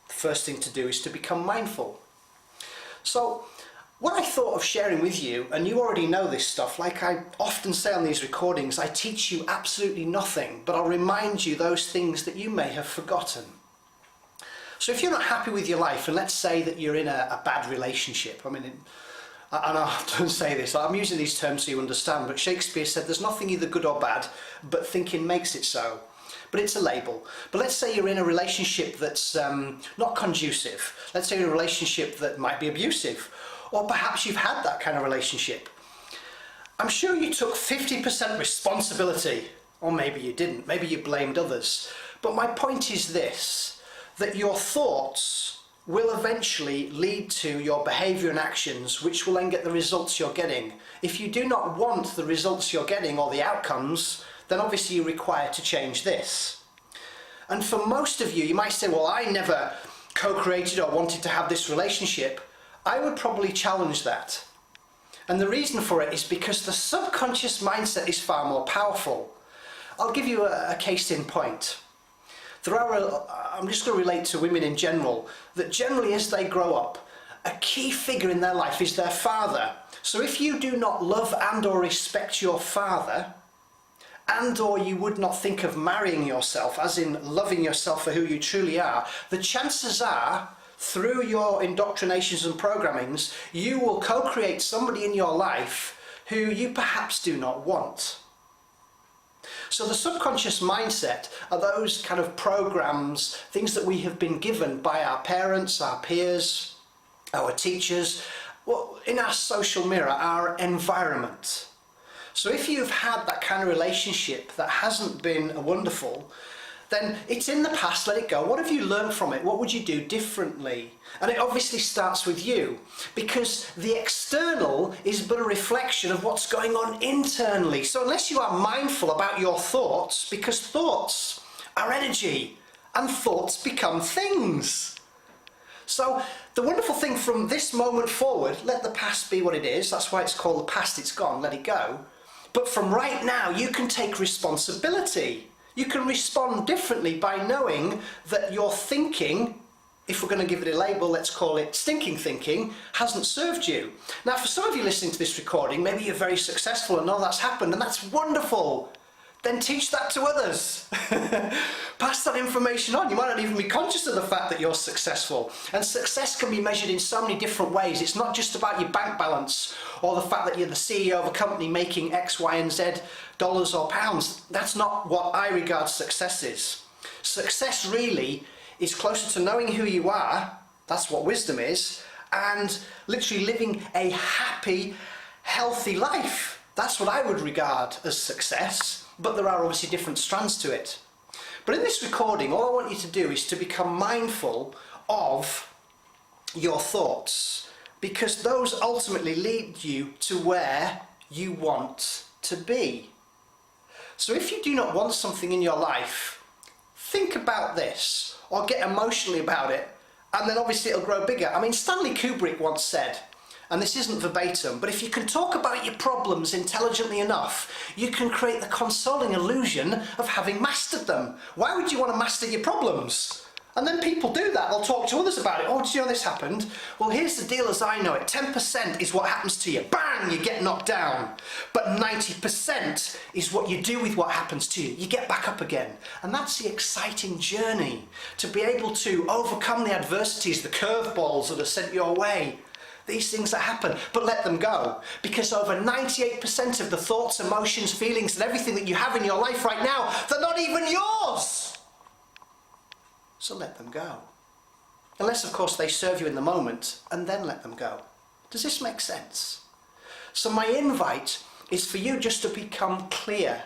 The first thing to do is to become mindful. So what I thought of sharing with you, and you already know this stuff, like I often say on these recordings, I teach you absolutely nothing, but I'll remind you those things that you may have forgotten. So if you're not happy with your life, and let's say that you're in a bad relationship, I mean, and I often say this, I'm using these terms so you understand, but Shakespeare said there's nothing either good or bad, but thinking makes it so. But it's a label. But let's say you're in a relationship that's not conducive. Let's say you're in a relationship that might be abusive. Or perhaps you've had that kind of relationship. I'm sure you took 50% responsibility, or maybe you didn't, maybe you blamed others. But my point is this, that your thoughts will eventually lead to your behaviour and actions, which will then get the results you're getting. If you do not want the results you're getting or the outcomes, then obviously you're required to change this. And for most of you, you might say, well, I never co-created or wanted to have this relationship. I would probably challenge that. And the reason for it is because the subconscious mindset is far more powerful. I'll give you a case in point. I'm just going to relate to women in general, that generally as they grow up, a key figure in their life is their father. So if you do not love and or respect your father, and or you would not think of marrying yourself, as in loving yourself for who you truly are, the chances are, through your indoctrinations and programmings, you will co-create somebody in your life who you perhaps do not want. So the subconscious mindset are those kind of programs, things that we have been given by our parents, our peers, our teachers, well, in our social mirror, our environment. So if you've had that kind of relationship that hasn't been wonderful, then it's in the past, let it go. What have you learned from it? What would you do differently? And it obviously starts with you, because the external is but a reflection of what's going on internally. So unless you are mindful about your thoughts, because thoughts are energy and thoughts become things. So the wonderful thing from this moment forward, let the past be what it is. That's why it's called the past, it's gone, let it go. But from right now, you can take responsibility. You can respond differently by knowing that your thinking, if we're going to give it a label, let's call it stinking thinking, hasn't served you. Now, for some of you listening to this recording, maybe you're very successful and know that's happened, and that's wonderful. Then teach that to others. Pass that information on. You might not even be conscious of the fact that you're successful. And success can be measured in so many different ways. It's not just about your bank balance or the fact that you're the CEO of a company making X, Y, and Z dollars or pounds. That's not what I regard success is. Success really is closer to knowing who you are, that's what wisdom is, and literally living a happy, healthy life. That's what I would regard as success. But there are obviously different strands to it. But in this recording, all I want you to do is to become mindful of your thoughts, because those ultimately lead you to where you want to be. So if you do not want something in your life, think about this, or get emotionally about it, and then obviously it'll grow bigger. I mean, Stanley Kubrick once said, and this isn't verbatim, but if you can talk about your problems intelligently enough, you can create the consoling illusion of having mastered them. Why would you want to master your problems? And then people do that. They'll talk to others about it. Oh, did you know this happened? Well, here's the deal as I know it. 10% is what happens to you. Bang, you get knocked down. But 90% is what you do with what happens to you. You get back up again. And that's the exciting journey, to be able to overcome the adversities, the curveballs that are sent your way. These things that happen, but let them go. Because over 98% of the thoughts, emotions, feelings, and everything that you have in your life right now, they're not even yours. So let them go. Unless, of course, they serve you in the moment, and then let them go. Does this make sense? So my invite is for you just to become clear,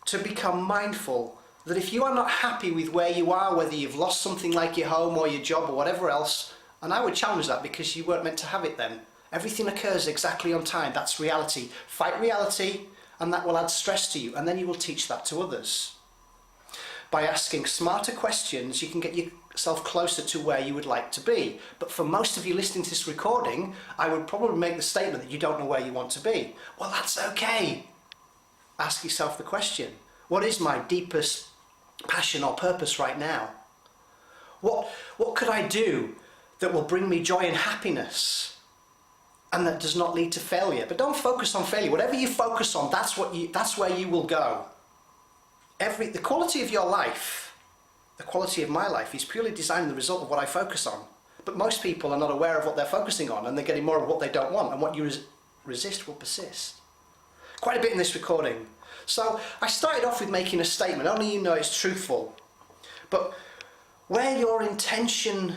to become mindful that if you are not happy with where you are, whether you've lost something like your home or your job or whatever else, and I would challenge that because you weren't meant to have it then. Everything occurs exactly on time. That's reality. Fight reality, and that will add stress to you, and then you will teach that to others. By asking smarter questions, you can get yourself closer to where you would like to be. But for most of you listening to this recording, I would probably make the statement that you don't know where you want to be. Well, that's okay. Ask yourself the question, what is my deepest passion or purpose right now? What could I do that will bring me joy and happiness and that does not lead to failure? But don't focus on failure. Whatever you focus on, that's where you will go. The quality of your life, the quality of my life, is purely designed as the result of what I focus on. But most people are not aware of what they're focusing on, and they're getting more of what they don't want, and what you resist will persist. Quite a bit in this recording. So I started off with making a statement, only you know it's truthful. But where your intention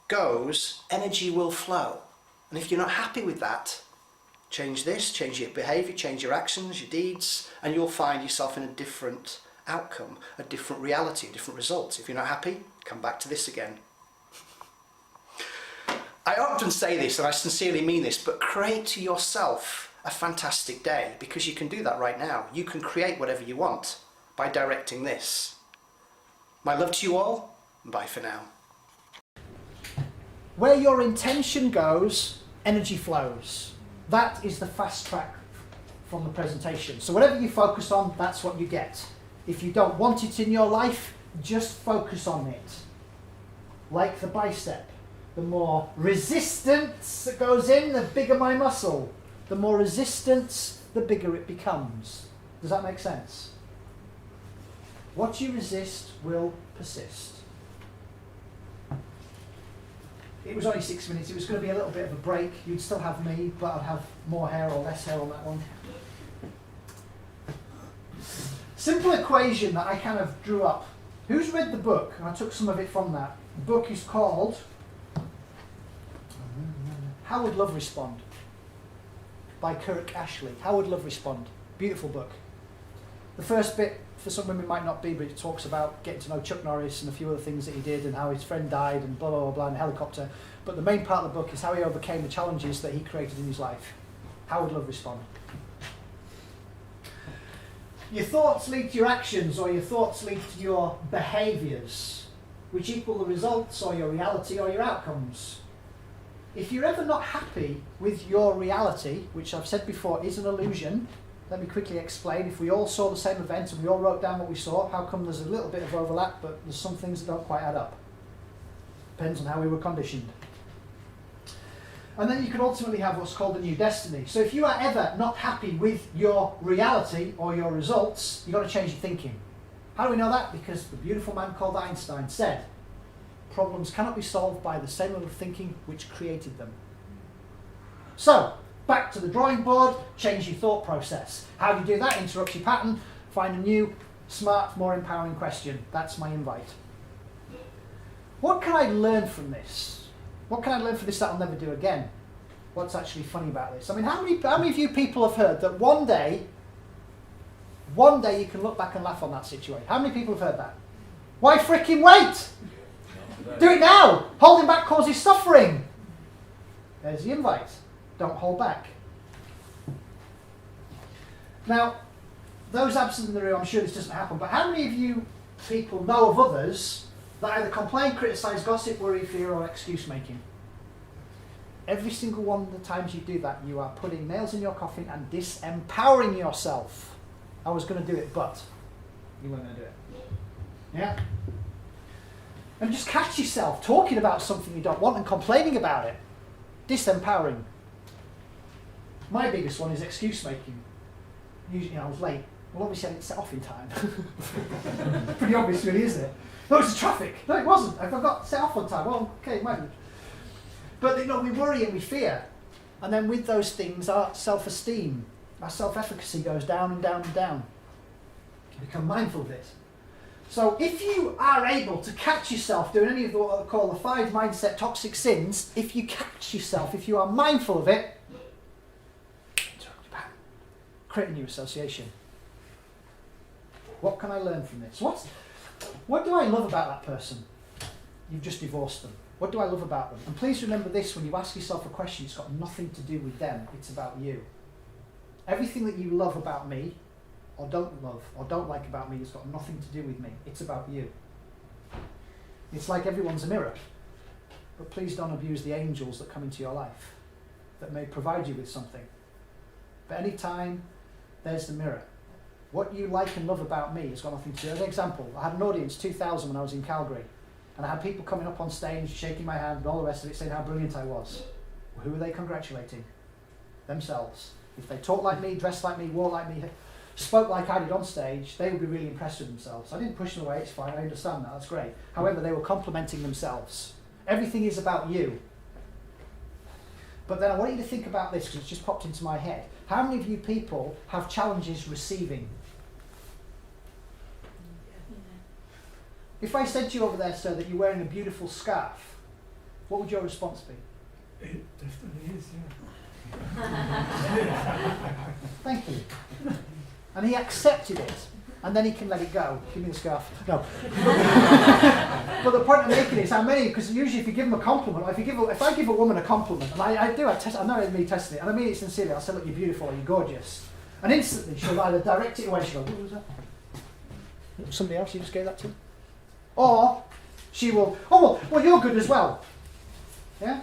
goes, energy will flow. And if you're not happy with that, change this, change your behaviour, change your actions, your deeds, and you'll find yourself in a different outcome, a different reality, a different result. If you're not happy, come back to this again. I often say this, and I sincerely mean this, but create to yourself a fantastic day, because you can do that right now. You can create whatever you want by directing this. My love to you all, and bye for now. Where your intention goes, energy flows. That is the fast track from the presentation. So whatever you focus on, that's what you get. If you don't want it in your life, just focus on it. Like the bicep. The more resistance that goes in, the bigger my muscle. The more resistance, the bigger it becomes. Does that make sense? What you resist will persist. It was only 6 minutes. It was going to be a little bit of a break. You'd still have me, but I'd have more hair or less hair on that one. Simple equation that I kind of drew up. Who's read the book? And I took some of it from that. The book is called How Would Love Respond? By Kirk Ashley. How Would Love Respond? Beautiful book. The first bit, for some women, might not be, but it talks about getting to know Chuck Norris and a few other things that he did and how his friend died and blah, blah, blah, blah, in a helicopter. But the main part of the book is how he overcame the challenges that he created in his life. How would love respond? Your thoughts lead to your actions, or your thoughts lead to your behaviours, which equal the results or your reality or your outcomes. If you're ever not happy with your reality, which I've said before is an illusion, let me quickly explain. If we all saw the same event and we all wrote down what we saw, how come there's a little bit of overlap, but there's some things that don't quite add up? Depends on how we were conditioned. And then you can ultimately have what's called a new destiny. So if you are ever not happy with your reality or your results, you've got to change your thinking. How do we know that? Because the beautiful man called Einstein said, problems cannot be solved by the same level of thinking which created them. So, back to the drawing board, change your thought process. How do you do that? Interrupt your pattern, find a new, smart, more empowering question. That's my invite. What can I learn from this? What can I learn from this that I'll never do again? What's actually funny about this? I mean, how many of you people have heard that one day you can look back and laugh on that situation? How many people have heard that? Why frickin' wait? Do it now! Holding back causes suffering. There's the invite. Don't hold back. Now, those absent in the room, I'm sure this doesn't happen, but how many of you people know of others that either complain, criticise, gossip, worry, fear, or excuse making? Every single one of the times you do that, you are putting nails in your coffin and disempowering yourself. I was going to do it, but you weren't going to do it. Yeah? And just catch yourself talking about something you don't want and complaining about it. Disempowering. My biggest one is excuse making. Usually I was late. Well, obviously I didn't set off in time. Pretty obvious really, isn't it? No, it's traffic. No, it wasn't. I forgot to set off on time. Well, okay, it might be. But we worry and we fear. And then with those things, our self-esteem, our self-efficacy goes down and down and down. You become mindful of it. So if you are able to catch yourself doing any of what I call the 5 mindset toxic sins, if you catch yourself, if you are mindful of it, create a new association. What can I learn from this? What do I love about that person? You've just divorced them. What do I love about them? And please remember this, when you ask yourself a question, it's got nothing to do with them, it's about you. Everything that you love about me, or don't love, or don't like about me, has got nothing to do with me. It's about you. It's like everyone's a mirror. But please don't abuse the angels that come into your life, that may provide you with something. But any time, there's the mirror. What you like and love about me has got nothing to do. As an example, I had an audience, 2000, when I was in Calgary. And I had people coming up on stage, shaking my hand and all the rest of it, saying how brilliant I was. Well, who are they congratulating? Themselves. If they talk like me, dress like me, walk like me, spoke like I did on stage, they would be really impressed with themselves. I didn't push them away, it's fine, I understand that, that's great. However, they were complimenting themselves. Everything is about you. But then I want you to think about this, because it's just popped into my head. How many of you people have challenges receiving? If I said to you over there, sir, that you're wearing a beautiful scarf, what would your response be? It definitely is, Thank you. And he accepted it, and then he can let it go. Give me the scarf. No. But the point I'm making is how many, because usually if you give them a compliment, or if I give a woman a compliment, and I know it's me testing it, and I mean it sincerely, I'll say, look, you're beautiful, or you're gorgeous. And instantly she'll either direct it away, she'll go, what was that? Somebody else you just gave that to? Or she will, oh, well, you're good as well. Yeah?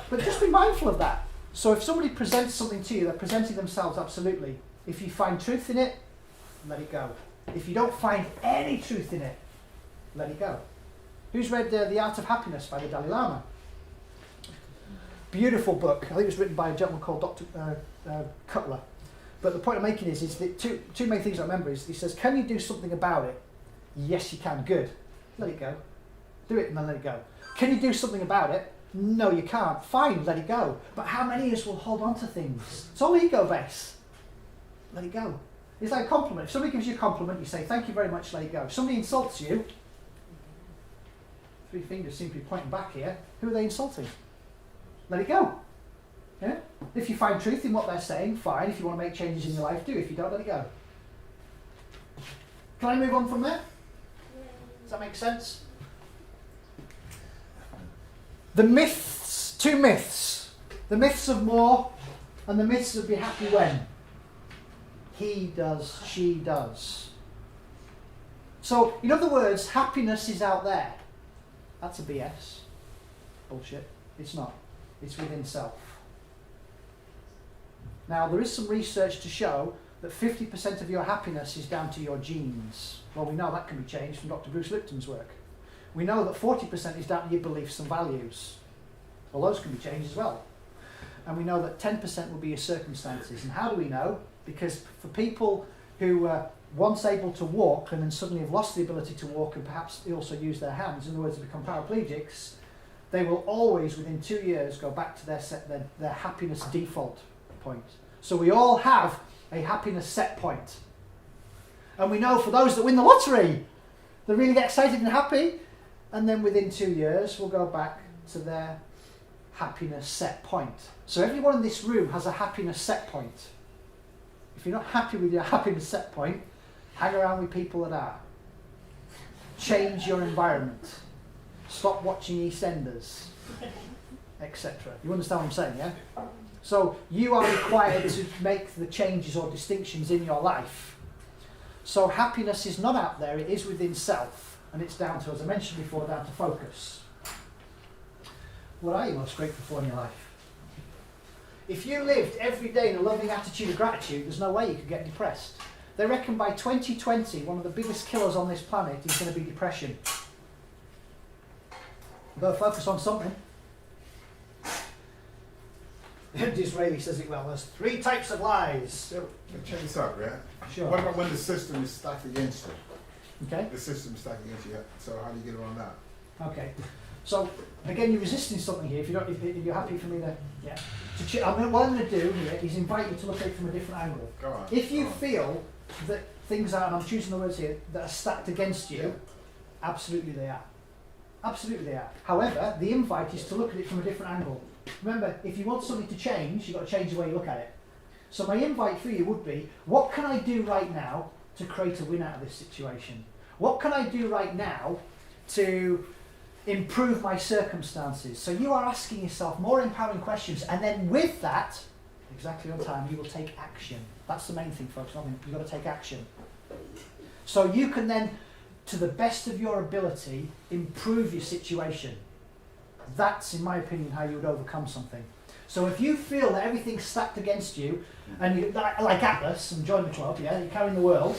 But just be mindful of that. So if somebody presents something to you, they're presenting themselves absolutely. If you find truth in it, let it go. If you don't find any truth in it, let it go. Who's read The Art of Happiness by the Dalai Lama? Beautiful book. I think it was written by a gentleman called Dr. Cutler. But the point I'm making is that two main things I remember is he says, can you do something about it? Yes, you can. Good. Let it go. Do it and then let it go. Can you do something about it? No, you can't. Fine, let it go. But how many of us will hold on to things? It's all ego-based. Let it go. It's like a compliment. If somebody gives you a compliment, you say, thank you very much, let it go. If somebody insults you, 3 fingers seem to be pointing back here, who are they insulting? Let it go. Yeah? If you find truth in what they're saying, fine. If you want to make changes in your life, do. If you don't, let it go. Can I move on from there? Does that make sense? The myths, 2 myths. The myths of more and the myths of be happy when. He does, she does. So, in other words, happiness is out there. That's a BS. Bullshit. It's not. It's within self. Now, there is some research to show that 50% of your happiness is down to your genes. Well, we know that can be changed from Dr. Bruce Lipton's work. We know that 40% is down to your beliefs and values. Well, those can be changed as well. And we know that 10% will be your circumstances. And how do we know? Because for people who were once able to walk and then suddenly have lost the ability to walk and perhaps they also use their hands, in other words, they become paraplegics, they will always, within 2 years, go back to their happiness default point. So we all have a happiness set point. And we know for those that win the lottery, they really get excited and happy, and then within 2 years, we'll go back to their happiness set point. So everyone in this room has a happiness set point. If you're not happy with your happiness set point, hang around with people that are. Change your environment. Stop watching EastEnders, etc. You understand what I'm saying, yeah? So you are required to make the changes or distinctions in your life. So happiness is not out there, it is within self. And it's down to, as I mentioned before, down to focus. What are you most grateful for in your life? If you lived every day in a loving attitude of gratitude, there's no way you could get depressed. They reckon by 2020, one of the biggest killers on this planet is going to be depression. We've got to focus on something. Disraeli says it well. There's 3 types of lies. So, check this out, yeah? Sure. What about when the system is stacked against you? Okay. The system is stacked against you, so how do you get around that? Okay. So again, you're resisting something here. If you're happy for me to, yeah. What I'm going to do here is invite you to look at it from a different angle. Go on. If you go on. feel that things are, and I'm choosing the words here, that are stacked against you, Yeah. absolutely they are. Absolutely they are. However, the invite is to look at it from a different angle. Remember, if you want something to change, you've got to change the way you look at it. So my invite for you would be, what can I do right now to create a win out of this situation? What can I do right now to improve my circumstances? So you are asking yourself more empowering questions, and then with that, exactly on time, you will take action. That's the main thing, folks. You've got to take action. So you can then, to the best of your ability, improve your situation. That's, in my opinion, how you would overcome something. So if you feel that everything's stacked against you, and you, like Atlas, and join the club, yeah, you're carrying the world,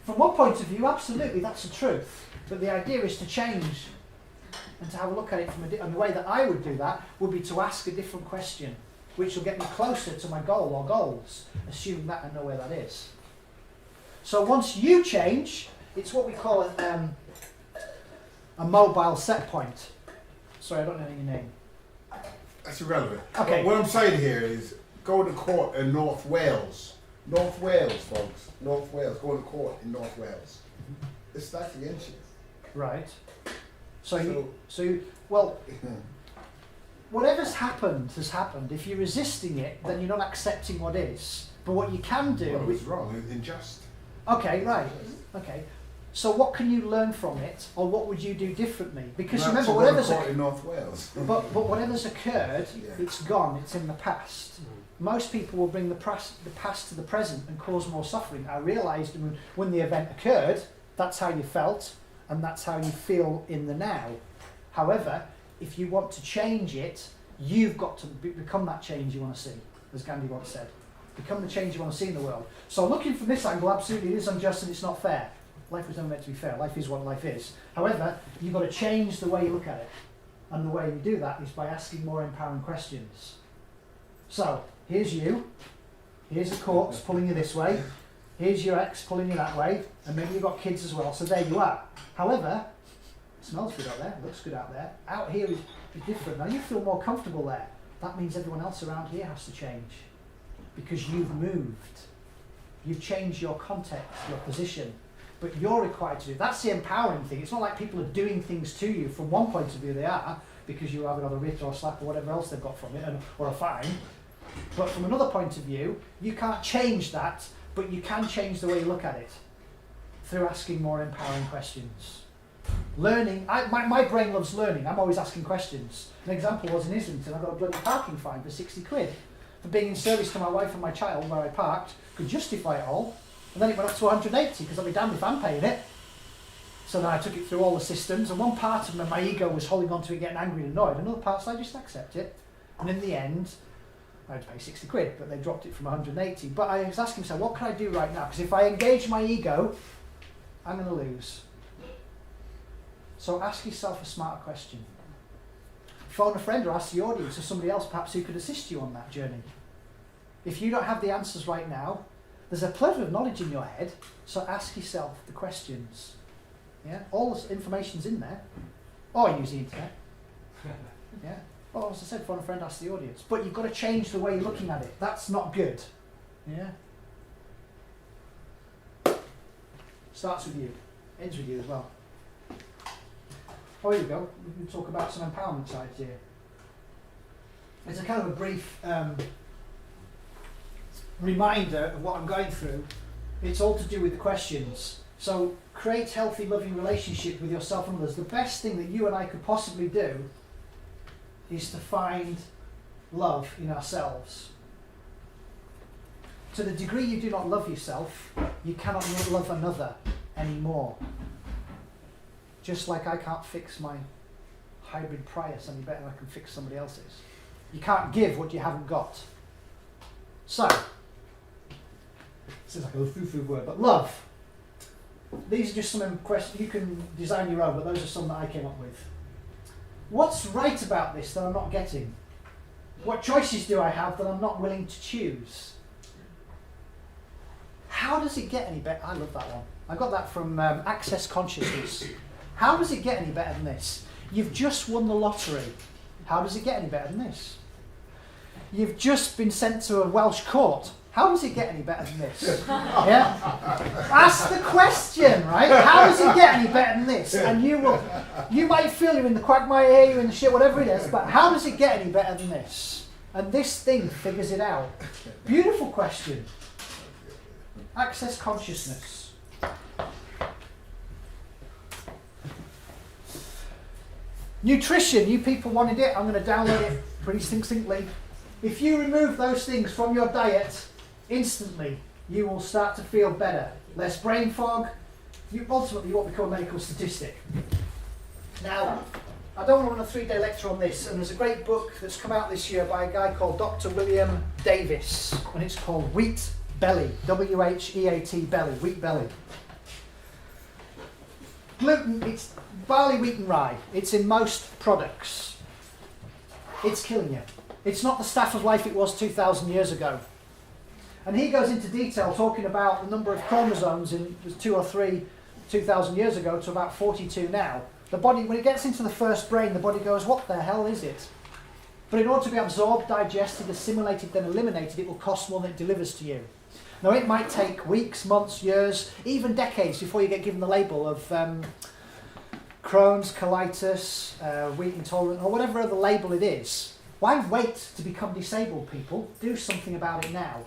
from one point of view, absolutely, that's the truth. But the idea is to change and to have a look at it from and the way that I would do that would be to ask a different question, which will get me closer to my goal or goals, assuming that I know where that is. So once you change, it's what we call a mobile set point. Sorry, I don't know your name. That's irrelevant. Okay. But what I'm saying here is go to court in North Wales. North Wales, folks. North Wales. Go to court in North Wales. It's stacked against you. Right. Well, whatever's happened has happened. If you're resisting it, then you're not accepting what is. But what you can do... Well, it was wrong. It was unjust. Okay, right. Okay. So what can you learn from it, or what would you do differently? Because remember, whatever's in North Wales. but whatever's occurred, Yeah. it's gone. It's in the past. Most people will bring the past to the present and cause more suffering. I realised when the event occurred, that's how you felt, and that's how you feel in the now. However, if you want to change it, you've got to become that change you want to see, as Gandhi once said. Become the change you want to see in the world. So looking from this angle, absolutely, it is unjust and it's not fair. Life was never meant to be fair. Life is what life is. However, you've got to change the way you look at it. And the way you do that is by asking more empowering questions. So, here's you. Here's a corpse pulling you this way. Here's your ex pulling you that way. And maybe you've got kids as well. So there you are. However, it smells good out there. It looks good out there. Out here is different. Now you feel more comfortable there. That means everyone else around here has to change. Because you've moved. You've changed your context, your position. But you're required to do. That's the empowering thing. It's not like people are doing things to you. From one point of view they are, because you have another writ or a slap or whatever else they've got from it, or a fine. But from another point of view, you can't change that, but you can change the way you look at it through asking more empowering questions. Learning, my brain loves learning. I'm always asking questions. An example was in Islington, I got a bloody parking fine for 60 quid for being in service to my wife and my child where I parked, could justify it all. And then it went up to 180 because I'll be damned if I'm paying it. So then I took it through all the systems, and one part of my ego was holding on to it, getting angry and annoyed. Another part said I just accept it. And in the end, I had to pay 60 quid, but they dropped it from 180. But I was asking myself, what can I do right now? Because if I engage my ego, I'm going to lose. So ask yourself a smarter question. Phone a friend or ask the audience or somebody else perhaps who could assist you on that journey. If you don't have the answers right now, there's a plethora of knowledge in your head, so ask yourself the questions. Yeah, all this information's in there. Or use the internet. Yeah. Well, as I said, phone a friend, ask the audience. But you've got to change the way you're looking at it. That's not good. Yeah. Starts with you, ends with you as well. Oh, here we go. We can talk about some empowerment sides here. It's a kind of a brief reminder of what I'm going through. It's all to do with the questions. So create healthy, loving relationship with yourself and others. The best thing that you and I could possibly do is to find love in ourselves. To the degree you do not love yourself, you cannot love another anymore. Just like I can't fix my hybrid Prius any better than I can fix somebody else's. You can't give what you haven't got. So, this is like a foo-foo word, but love. These are just some questions. You can design your own, but those are some that I came up with. What's right about this that I'm not getting? What choices do I have that I'm not willing to choose? How does it get any better? I love that one. I got that from Access Consciousness. How does it get any better than this? You've just won the lottery. How does it get any better than this? You've just been sent to a Welsh court. How does it get any better than this? Yeah? Ask the question, right? How does it get any better than this? And you might feel you're in the quagmire, you're in the shit, whatever it is, but how does it get any better than this? And this thing figures it out. Beautiful question. Access consciousness. Nutrition, you people wanted it, I'm going to download it pretty succinctly. If you remove those things from your diet, instantly you will start to feel better. Less brain fog, ultimately you won't become a medical statistic. Now, I don't want to run a 3-day lecture on this, and there's a great book that's come out this year by a guy called Dr. William Davis, and it's called Wheat Belly, W-H-E-A-T belly, wheat belly. Gluten, it's barley, wheat and rye. It's in most products. It's killing you. It's not the staff of life it was 2,000 years ago. And he goes into detail talking about the number of chromosomes in 2 or 3 2,000 years ago to about 42 now. The body, when it gets into the first brain, the body goes, what the hell is it? But in order to be absorbed, digested, assimilated, then eliminated, it will cost more than it delivers to you. Now it might take weeks, months, years, even decades before you get given the label of Crohn's, colitis, wheat intolerant, or whatever other label it is. Why wait to become disabled, people? Do something about it now.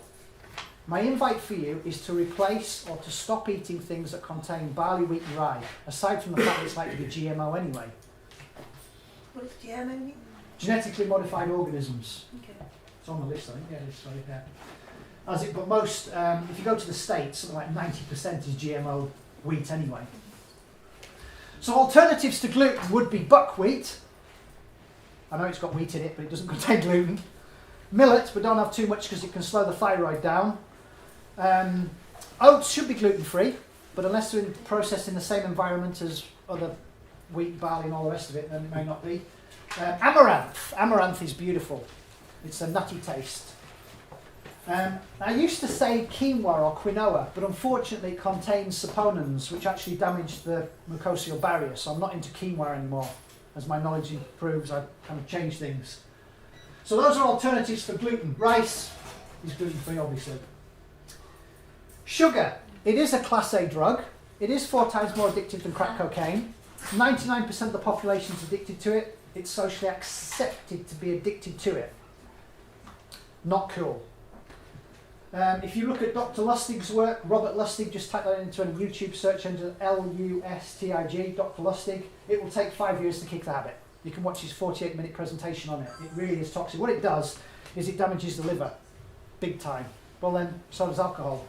My invite for you is to replace or to stop eating things that contain barley, wheat and rye, aside from the fact that it's likely to be GMO anyway. What is GMO mean? Genetically modified organisms. Okay. It's on the list, I think. Yeah, it's right there. But most, if you go to the States, something like 90% is GMO wheat anyway. So alternatives to gluten would be buckwheat. I know it's got wheat in it, but it doesn't contain gluten. Millet, but don't have too much because it can slow the thyroid down. Oats should be gluten-free, but unless they're processed in the same environment as other wheat, barley and all the rest of it, then it may not be. Amaranth. Amaranth is beautiful. It's a nutty taste. I used to say quinoa or quinoa, but unfortunately it contains saponins, which actually damage the mucosal barrier, so I'm not into quinoa anymore. As my knowledge improves, I kind of change things. So those are alternatives for gluten. Rice is gluten-free, obviously. Sugar. It is a Class A drug. It is 4 times more addictive than crack cocaine. 99% of the population is addicted to it. It's socially accepted to be addicted to it. Not cool. If you look at Dr. Lustig's work, Robert Lustig, just type that into a YouTube search engine, L-U-S-T-I-G, Dr. Lustig, it will take 5 years to kick the habit. You can watch his 48-minute presentation on it. It really is toxic. What it does is it damages the liver, big time. Well then, so does alcohol.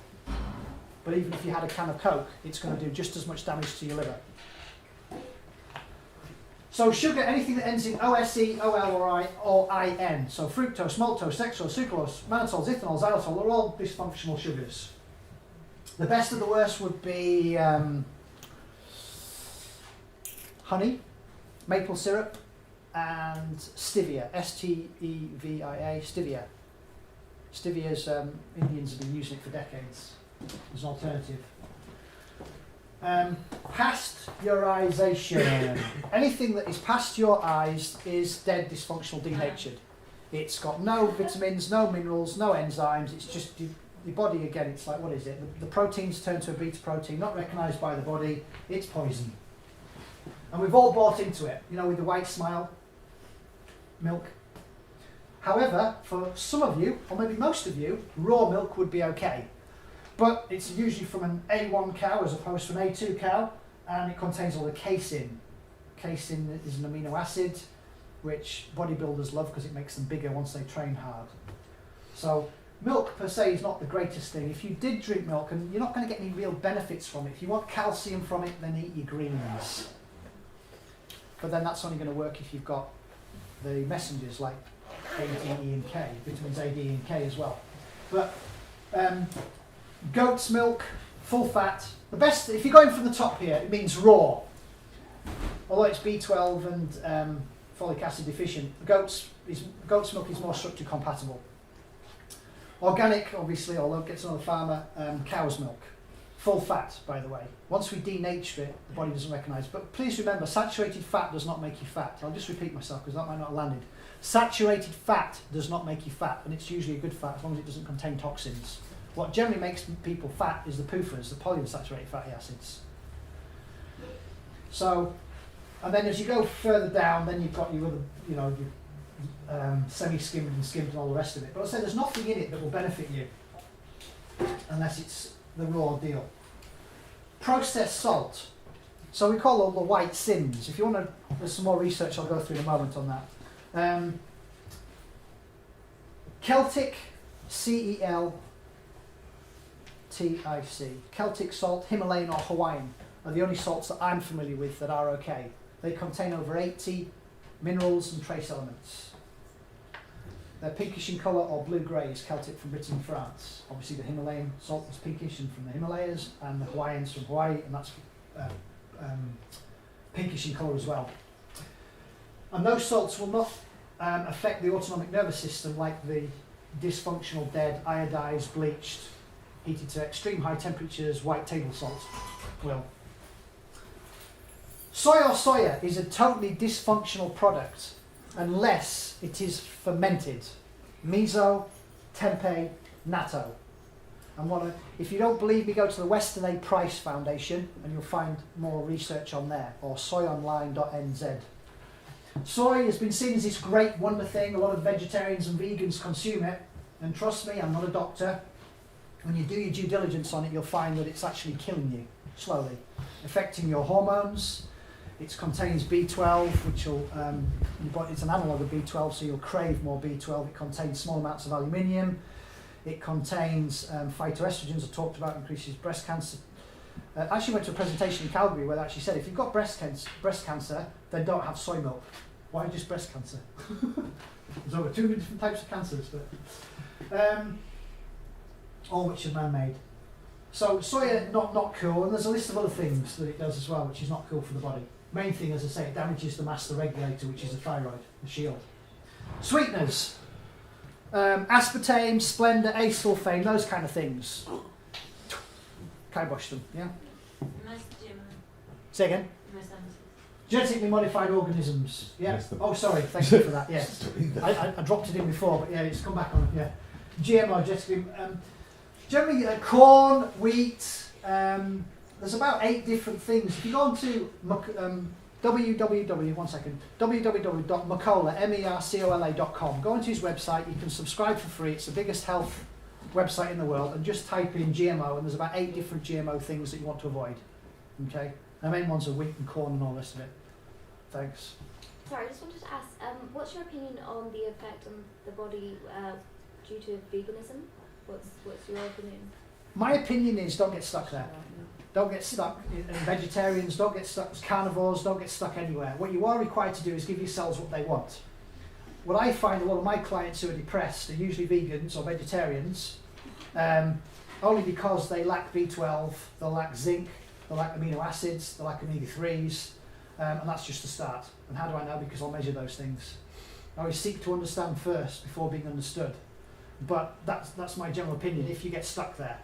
But even if you had a can of Coke, it's going to do just as much damage to your liver. So sugar, anything that ends in OSE, OL or IN. So fructose, maltose, dextrose, sucrose, mannitol, ethanol, xylitol are all dysfunctional sugars. The best of the worst would be honey, maple syrup, and stevia, S-T-E-V-I-A, stevia. Stevia's, Indians have been using it for decades as an alternative. Pasteurization. Anything that is past your eyes is dead, dysfunctional, denatured. It's got no vitamins, no minerals, no enzymes. It's just your body, again, it's like, what is it? The proteins turn to a beta protein, not recognised by the body. It's poison. And we've all bought into it, you know, with the white smile, milk. However, for some of you, or maybe most of you, raw milk would be okay. But it's usually from an A1 cow as opposed to an A2 cow, and it contains all the casein. Casein is an amino acid, which bodybuilders love because it makes them bigger once they train hard. So milk per se is not the greatest thing. If you did drink milk, and you're not going to get any real benefits from it, if you want calcium from it, then eat your greens. But then that's only going to work if you've got the messengers like A, D, E and K, vitamins A, D and K as well. But goat's milk, full fat. The best, if you're going from the top here, it means raw. Although it's B12 and folic acid deficient. Goat's milk is more structure compatible. Organic, obviously, although it gets another farmer, cow's milk. Full fat, by the way. Once we denature it, the body doesn't recognise. But please remember, saturated fat does not make you fat. I'll just repeat myself because that might not have landed. Saturated fat does not make you fat, and it's usually a good fat as long as it doesn't contain toxins. What generally makes people fat is the PUFAs, the polyunsaturated fatty acids. So, and then as you go further down, then you've got your other, your semi-skimmed and skimmed and all the rest of it. But I say there's nothing in it that will benefit you unless it's the raw deal. Processed salt. So we call all the white sins. If you want to, there's some more research I'll go through in a moment on that. Celtic, CELTIC, Celtic salt, Himalayan or Hawaiian are the only salts that I'm familiar with that are okay. They contain over 80 minerals and trace elements. They're pinkish in colour or blue-grey, is Celtic from Britain and France. Obviously the Himalayan salt is pinkish and from the Himalayas, and the Hawaiians from Hawaii, and that's pinkish in colour as well. And those salts will not affect the autonomic nervous system like the dysfunctional, dead, iodized, bleached, heated to extreme high temperatures white table salt will. Soy or soya is a totally dysfunctional product unless it is fermented. Miso, tempeh, natto. And if you don't believe me, go to the Western A Price Foundation and you'll find more research on there, or soyonline.nz. Soy has been seen as this great wonder thing. A lot of vegetarians and vegans consume it, and trust me, I'm not a doctor. When you do your due diligence on it, you'll find that it's actually killing you slowly, affecting your hormones. It contains B12, which will, it's an analogue of B12, so you'll crave more B12. It contains small amounts of aluminium. It contains phytoestrogens, I talked about, increases breast cancer. I actually went to a presentation in Calgary where they actually said if you've got breast cancer, then don't have soy milk. Why just breast cancer? There's over 200 different types of cancers, but all which are man-made. So soya, not cool, and there's a list of other things that it does as well, which is not cool for the body. Main thing, as I say, it damages the master regulator, which is the thyroid, the shield. Sweeteners. Aspartame, Splenda, acesulfame, those kind of things. Kibosh them, yeah? Say again? Genetically modified organisms, yeah? Oh, sorry, thank you for that, yes. I dropped it in before, but yeah, it's come back on, yeah. GMO, genetically... generally, corn, wheat, there's about 8 different things. If you go on to www.mercola.com, go onto his website, you can subscribe for free. It's the biggest health website in the world, and just type in GMO, and there's about 8 different GMO things that you want to avoid. Okay? The main ones are wheat and corn and all the rest of it. Thanks. Sorry, I just wanted to ask, what's your opinion on the effect on the body due to veganism? What's your opinion? My opinion is don't get stuck there. Don't get stuck in vegetarians, don't get stuck as carnivores, don't get stuck anywhere. What you are required to do is give yourselves what they want. What I find a lot of my clients who are depressed are usually vegans or vegetarians, only because they lack B12, they lack zinc, they lack amino acids, they lack omega-3s, and that's just the start. And how do I know? Because I'll measure those things. I always seek to understand first before being understood. But that's my general opinion if you get stuck there.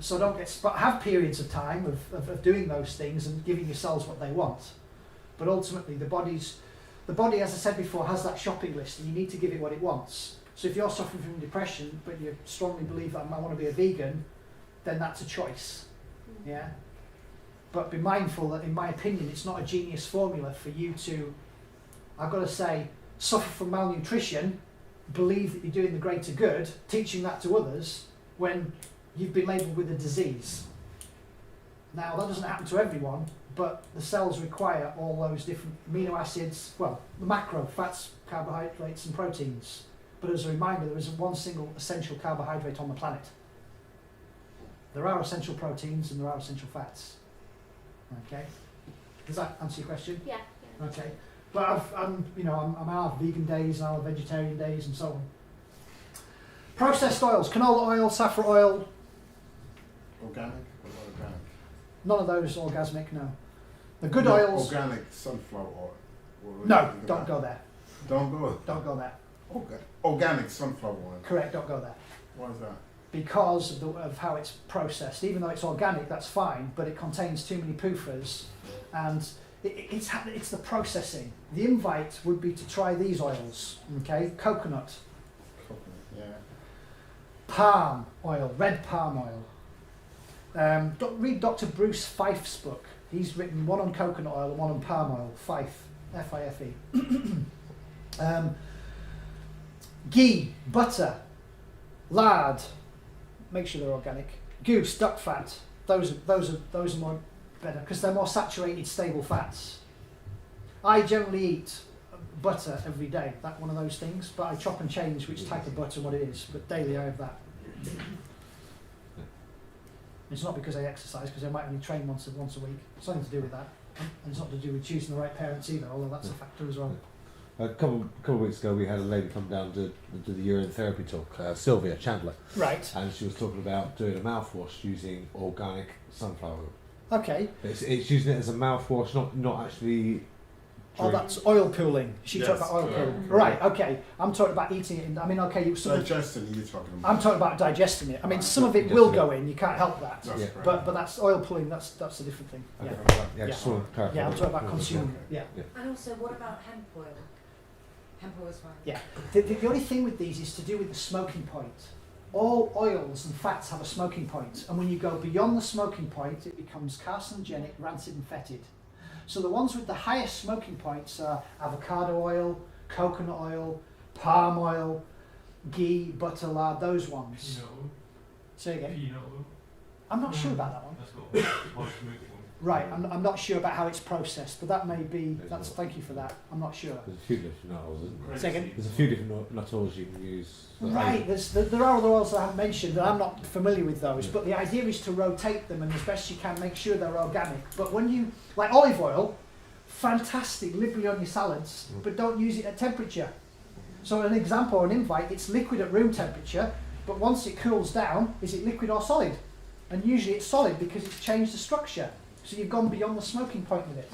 So don't get stuck. Have periods of time of doing those things and giving yourselves what they want. But ultimately the body, as I said before, has that shopping list and you need to give it what it wants. So if you're suffering from depression but you strongly believe that I want to be a vegan, then that's a choice. Yeah? But be mindful that in my opinion it's not a genius formula for you to, I've got to say, suffer from malnutrition, believe that you're doing the greater good, teaching that to others when you've been labelled with a disease. Now that doesn't happen to everyone, but the cells require all those different amino acids, well, the macro, fats, carbohydrates and proteins. But as a reminder, there isn't one single essential carbohydrate on the planet. There are essential proteins and there are essential fats. Okay? Does that answer your question? Yeah. Okay. But I'm out vegan days and I'll have vegetarian days and so on. Processed oils, canola oil, saffron oil. Organic? What about organic? None of those orgasmic, no. The good oils. Organic sunflower oil. What do No, you think don't about go there. Don't go. Don't go there. Organic sunflower oil. Correct, don't go there. Why is that? Because of how it's processed. Even though it's organic, that's fine, but it contains too many PUFAs, and it's the processing. The invite would be to try these oils, okay? Coconut, Yeah. palm oil, red palm oil. Read Dr. Bruce Fife's book. He's written one on coconut oil and one on palm oil. Fife, F-I-F-E. Ghee, butter, lard. Make sure they're organic. Goose, duck fat. Those are more better because they're more saturated, stable fats. I generally eat butter every day. That one of those things, but I chop and change which type of butter and what it is. But daily I have that. It's not because I exercise, because I might only train once a week. It's nothing to do with that, and it's not to do with choosing the right parents either. Although that's a factor as well. A couple of weeks ago, we had a lady come down to do the urine therapy talk, Sylvia Chandler, Right. and she was talking about doing a mouthwash using organic sunflower oil. Okay. It's using it as a mouthwash, not actually. Oh, that's oil pooling. She Yes, talked about oil correct, pooling. correct. Right. Okay. I'm talking about eating it. Okay. Digestion, you're talking about. I'm talking about digesting it. I mean, Right. some of it will go in. You can't help that. That's Yeah. correct. But that's oil pulling. That's a different thing. Yeah. Okay. Yeah, Yeah. just want to clarify. Yeah. I'm talking about consuming. Yeah. And also, what about hemp oil? Hemp oil is fine. Yeah. The only thing with these is to do with the smoking point. All oils and fats have a smoking point, and when you go beyond the smoking point, it becomes carcinogenic, rancid, and fetid. So the ones with the highest smoking points are avocado oil, coconut oil, palm oil, ghee, butter, lard. Those ones. Peanut Say again. oil. Peanut oil. I'm not sure about that one. That's got one smooth one. Right, I'm not sure about how it's processed, but that may be. That's thank you for that. I'm not sure. There's a few different nut oils, isn't there? Say again? There's a few different nut oils you can use. Right, there are other oils that I haven't mentioned, and I'm not familiar with those, but the idea is to rotate them and as best you can make sure they're organic. But when you, like olive oil, fantastic, liberally on your salads, but don't use it at temperature. So an example or an invite, it's liquid at room temperature, but once it cools down, is it liquid or solid? And usually it's solid because it's changed the structure. So you've gone beyond the smoking point with it.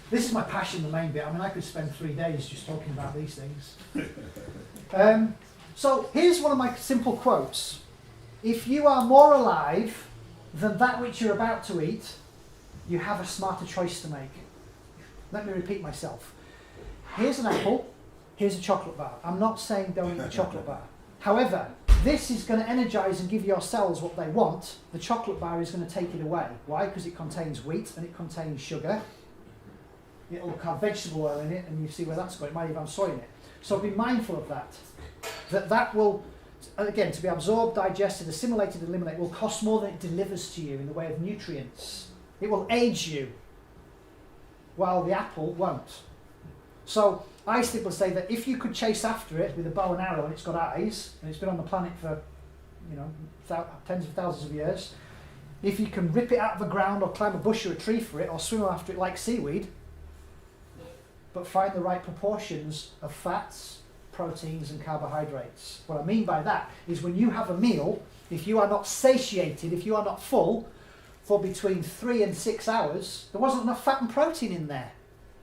This is my passion, the main bit. I mean, I could spend 3 days just talking about these things. So here's one of my simple quotes. If you are more alive than that which you're about to eat, you have a smarter choice to make. Let me repeat myself. Here's an apple, here's a chocolate bar. I'm not saying don't eat the chocolate bar. However, this is going to energise and give your cells what they want. The chocolate bar is going to take it away. Why? Because it contains wheat and it contains sugar. It'll have vegetable oil in it, and you see where that's going. It might even have soy in it. So be mindful of that. That will, again, to be absorbed, digested, assimilated, eliminated, will cost more than it delivers to you in the way of nutrients. It will age you, while the apple won't. So I simply say that if you could chase after it with a bow and arrow and it's got eyes, and it's been on the planet for, tens of thousands of years, if you can rip it out of the ground or climb a bush or a tree for it or swim after it like seaweed, but find the right proportions of fats, proteins and carbohydrates. What I mean by that is when you have a meal, if you are not satiated, if you are not full for between 3 and 6 hours, there wasn't enough fat and protein in there.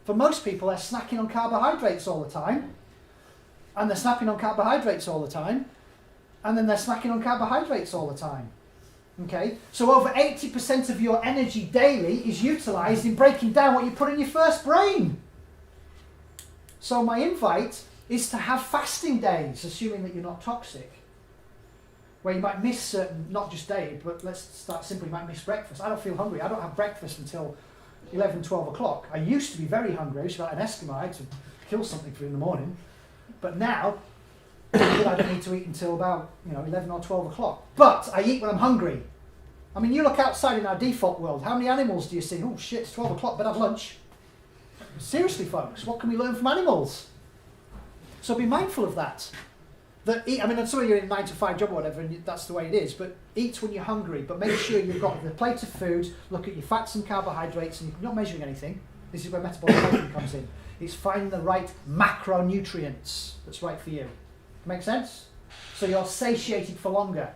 For most people, they're snacking on carbohydrates all the time, and they're snacking on carbohydrates all the time, and then they're snacking on carbohydrates all the time. Okay? So over 80% of your energy daily is utilised in breaking down what you put in your first brain. So my invite is to have fasting days, assuming that you're not toxic, where you might miss certain, not just day, but let's start simply, you might miss breakfast. I don't feel hungry. I don't have breakfast until 11, 12 o'clock. I used to be very hungry. I used to be like an Eskimo. I had to kill something for in the morning. But now, I don't need to eat until about 11 or 12 o'clock. But I eat when I'm hungry. I mean, you look outside in our default world. How many animals do you see? Oh shit, it's 12 o'clock, better have lunch. Seriously, folks, what can we learn from animals? So be mindful of that. I'm sorry you're in a 9 to 5 job or whatever, and that's the way it is, but eat when you're hungry, but make sure you've got the plate of food, look at your fats and carbohydrates, and you're not measuring anything. This is where metabolic health comes in. It's finding the right macronutrients that's right for you. Make sense? So you're satiated for longer.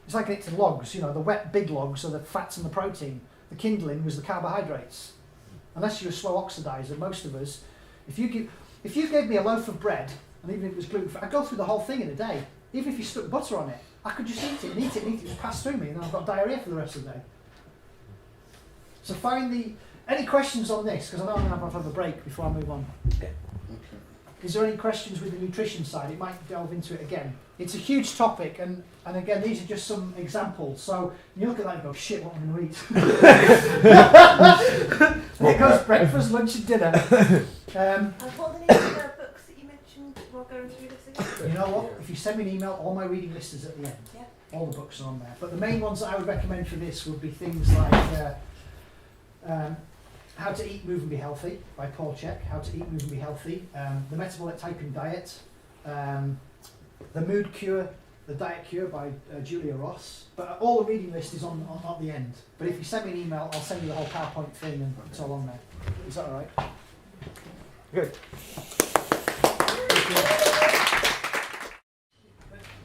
It's like it's logs, the wet big logs are the fats and the protein. the kindling was the carbohydrates. Unless you're a slow oxidizer, most of us, if you gave me a loaf of bread, and even if it was gluten-free, I'd go through the whole thing in a day. Even if you stuck butter on it, I could just eat it and eat it and eat it, just pass through me, and then I've got diarrhea for the rest of the day. So any questions on this? Because I know I'm going to have a break before I move on. Okay. Is there any questions with the nutrition side? It might delve into it again. It's a huge topic, and again, these are just some examples. So you look at that and go, shit, what am I going to eat? There goes breakfast, lunch and dinner. And what are the names of the books that you mentioned while going through this again? You know what? If you send me an email, all my reading list is at the end. Yeah. All the books are on there. But the main ones that I would recommend for this would be things like How to Eat, Move and Be Healthy by Paul Check. How to Eat, Move and Be Healthy. The Metabolic Typing Diet. The Mood Cure, The Diet Cure by Julia Ross. But all the reading list is on at the end. But if you send me an email, I'll send you the whole PowerPoint thing and it's all on there. Is that all right? Good.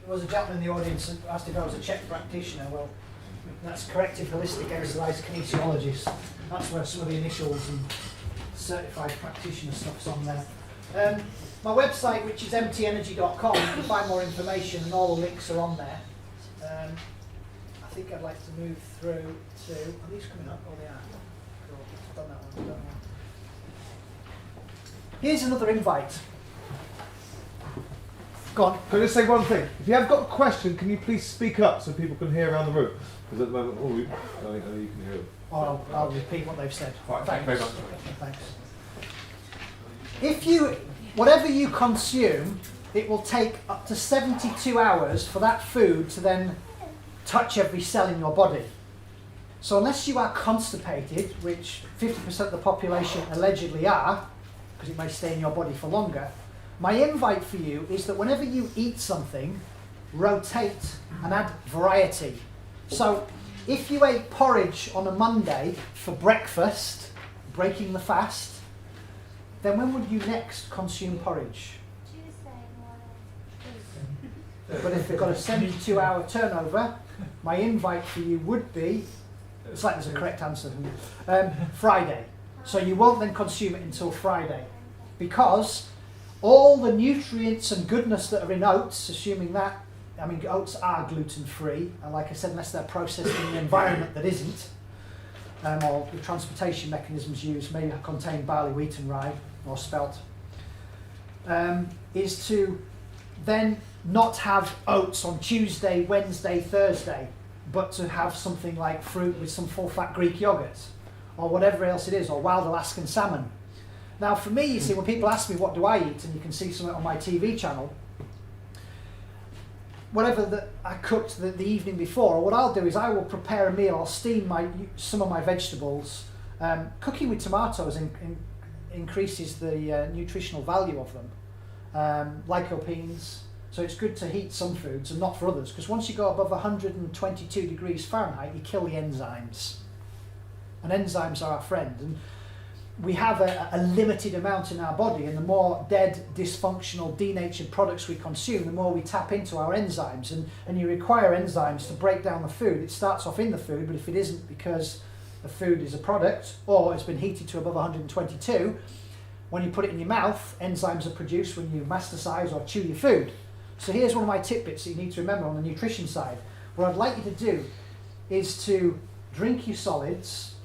There was a gentleman in the audience who asked if I was a Czech practitioner. Well, that's corrective holistic exercise kinesiologist. That's where some of the initials and certified practitioner stuff's on there. My website, which is mtenergy.com, you can find more information and all the links are on there. I think I'd like to move through to, are these coming up? Oh, they are. Cool. Done that one, done one. Here's another invite. Go on. Can I just say one thing? If you have got a question, can you please speak up so people can hear around the room? Because at the moment, I think only you can hear them. Or I'll repeat what they've said. Right, thank you very much. Thanks. Whatever you consume, it will take up to 72 hours for that food to then touch every cell in your body. So unless you are constipated, which 50% of the population allegedly are, because it may stay in your body for longer, my invite for you is that whenever you eat something, rotate and add variety. So if you ate porridge on a Monday for breakfast, breaking the fast, then when would you next consume porridge? But if you've got a 72-hour turnover, my invite for you would be, it's like there's a correct answer, Friday. So you won't then consume it until Friday. Because all the nutrients and goodness that are in oats, assuming that, I mean, oats are gluten-free, and like I said, unless they're processed in an environment that isn't, or the transportation mechanisms used may contain barley, wheat and rye, or spelt, is to then not have oats on Tuesday, Wednesday, Thursday, but to have something like fruit with some full-fat Greek yogurt, or whatever else it is, or wild Alaskan salmon. Now for me, you see, when people ask me what do I eat, and you can see something on my TV channel, whatever that I cooked the evening before, or what I'll do is I will prepare a meal, I'll steam some of my vegetables. Cooking with tomatoes increases the nutritional value of them. Lycopenes, so it's good to heat some foods and not for others, because once you go above 122 degrees Fahrenheit, you kill the enzymes. And enzymes are our friend. And we have a limited amount in our body, and the more dead, dysfunctional, denatured products we consume, the more we tap into our enzymes. And you require enzymes to break down the food. It starts off in the food, but if it isn't because the food is a product or it's been heated to above 122, when you put it in your mouth, enzymes are produced when you masticize or chew your food. So here's one of my tidbits that you need to remember on the nutrition side. What I'd like you to do is to drink your solids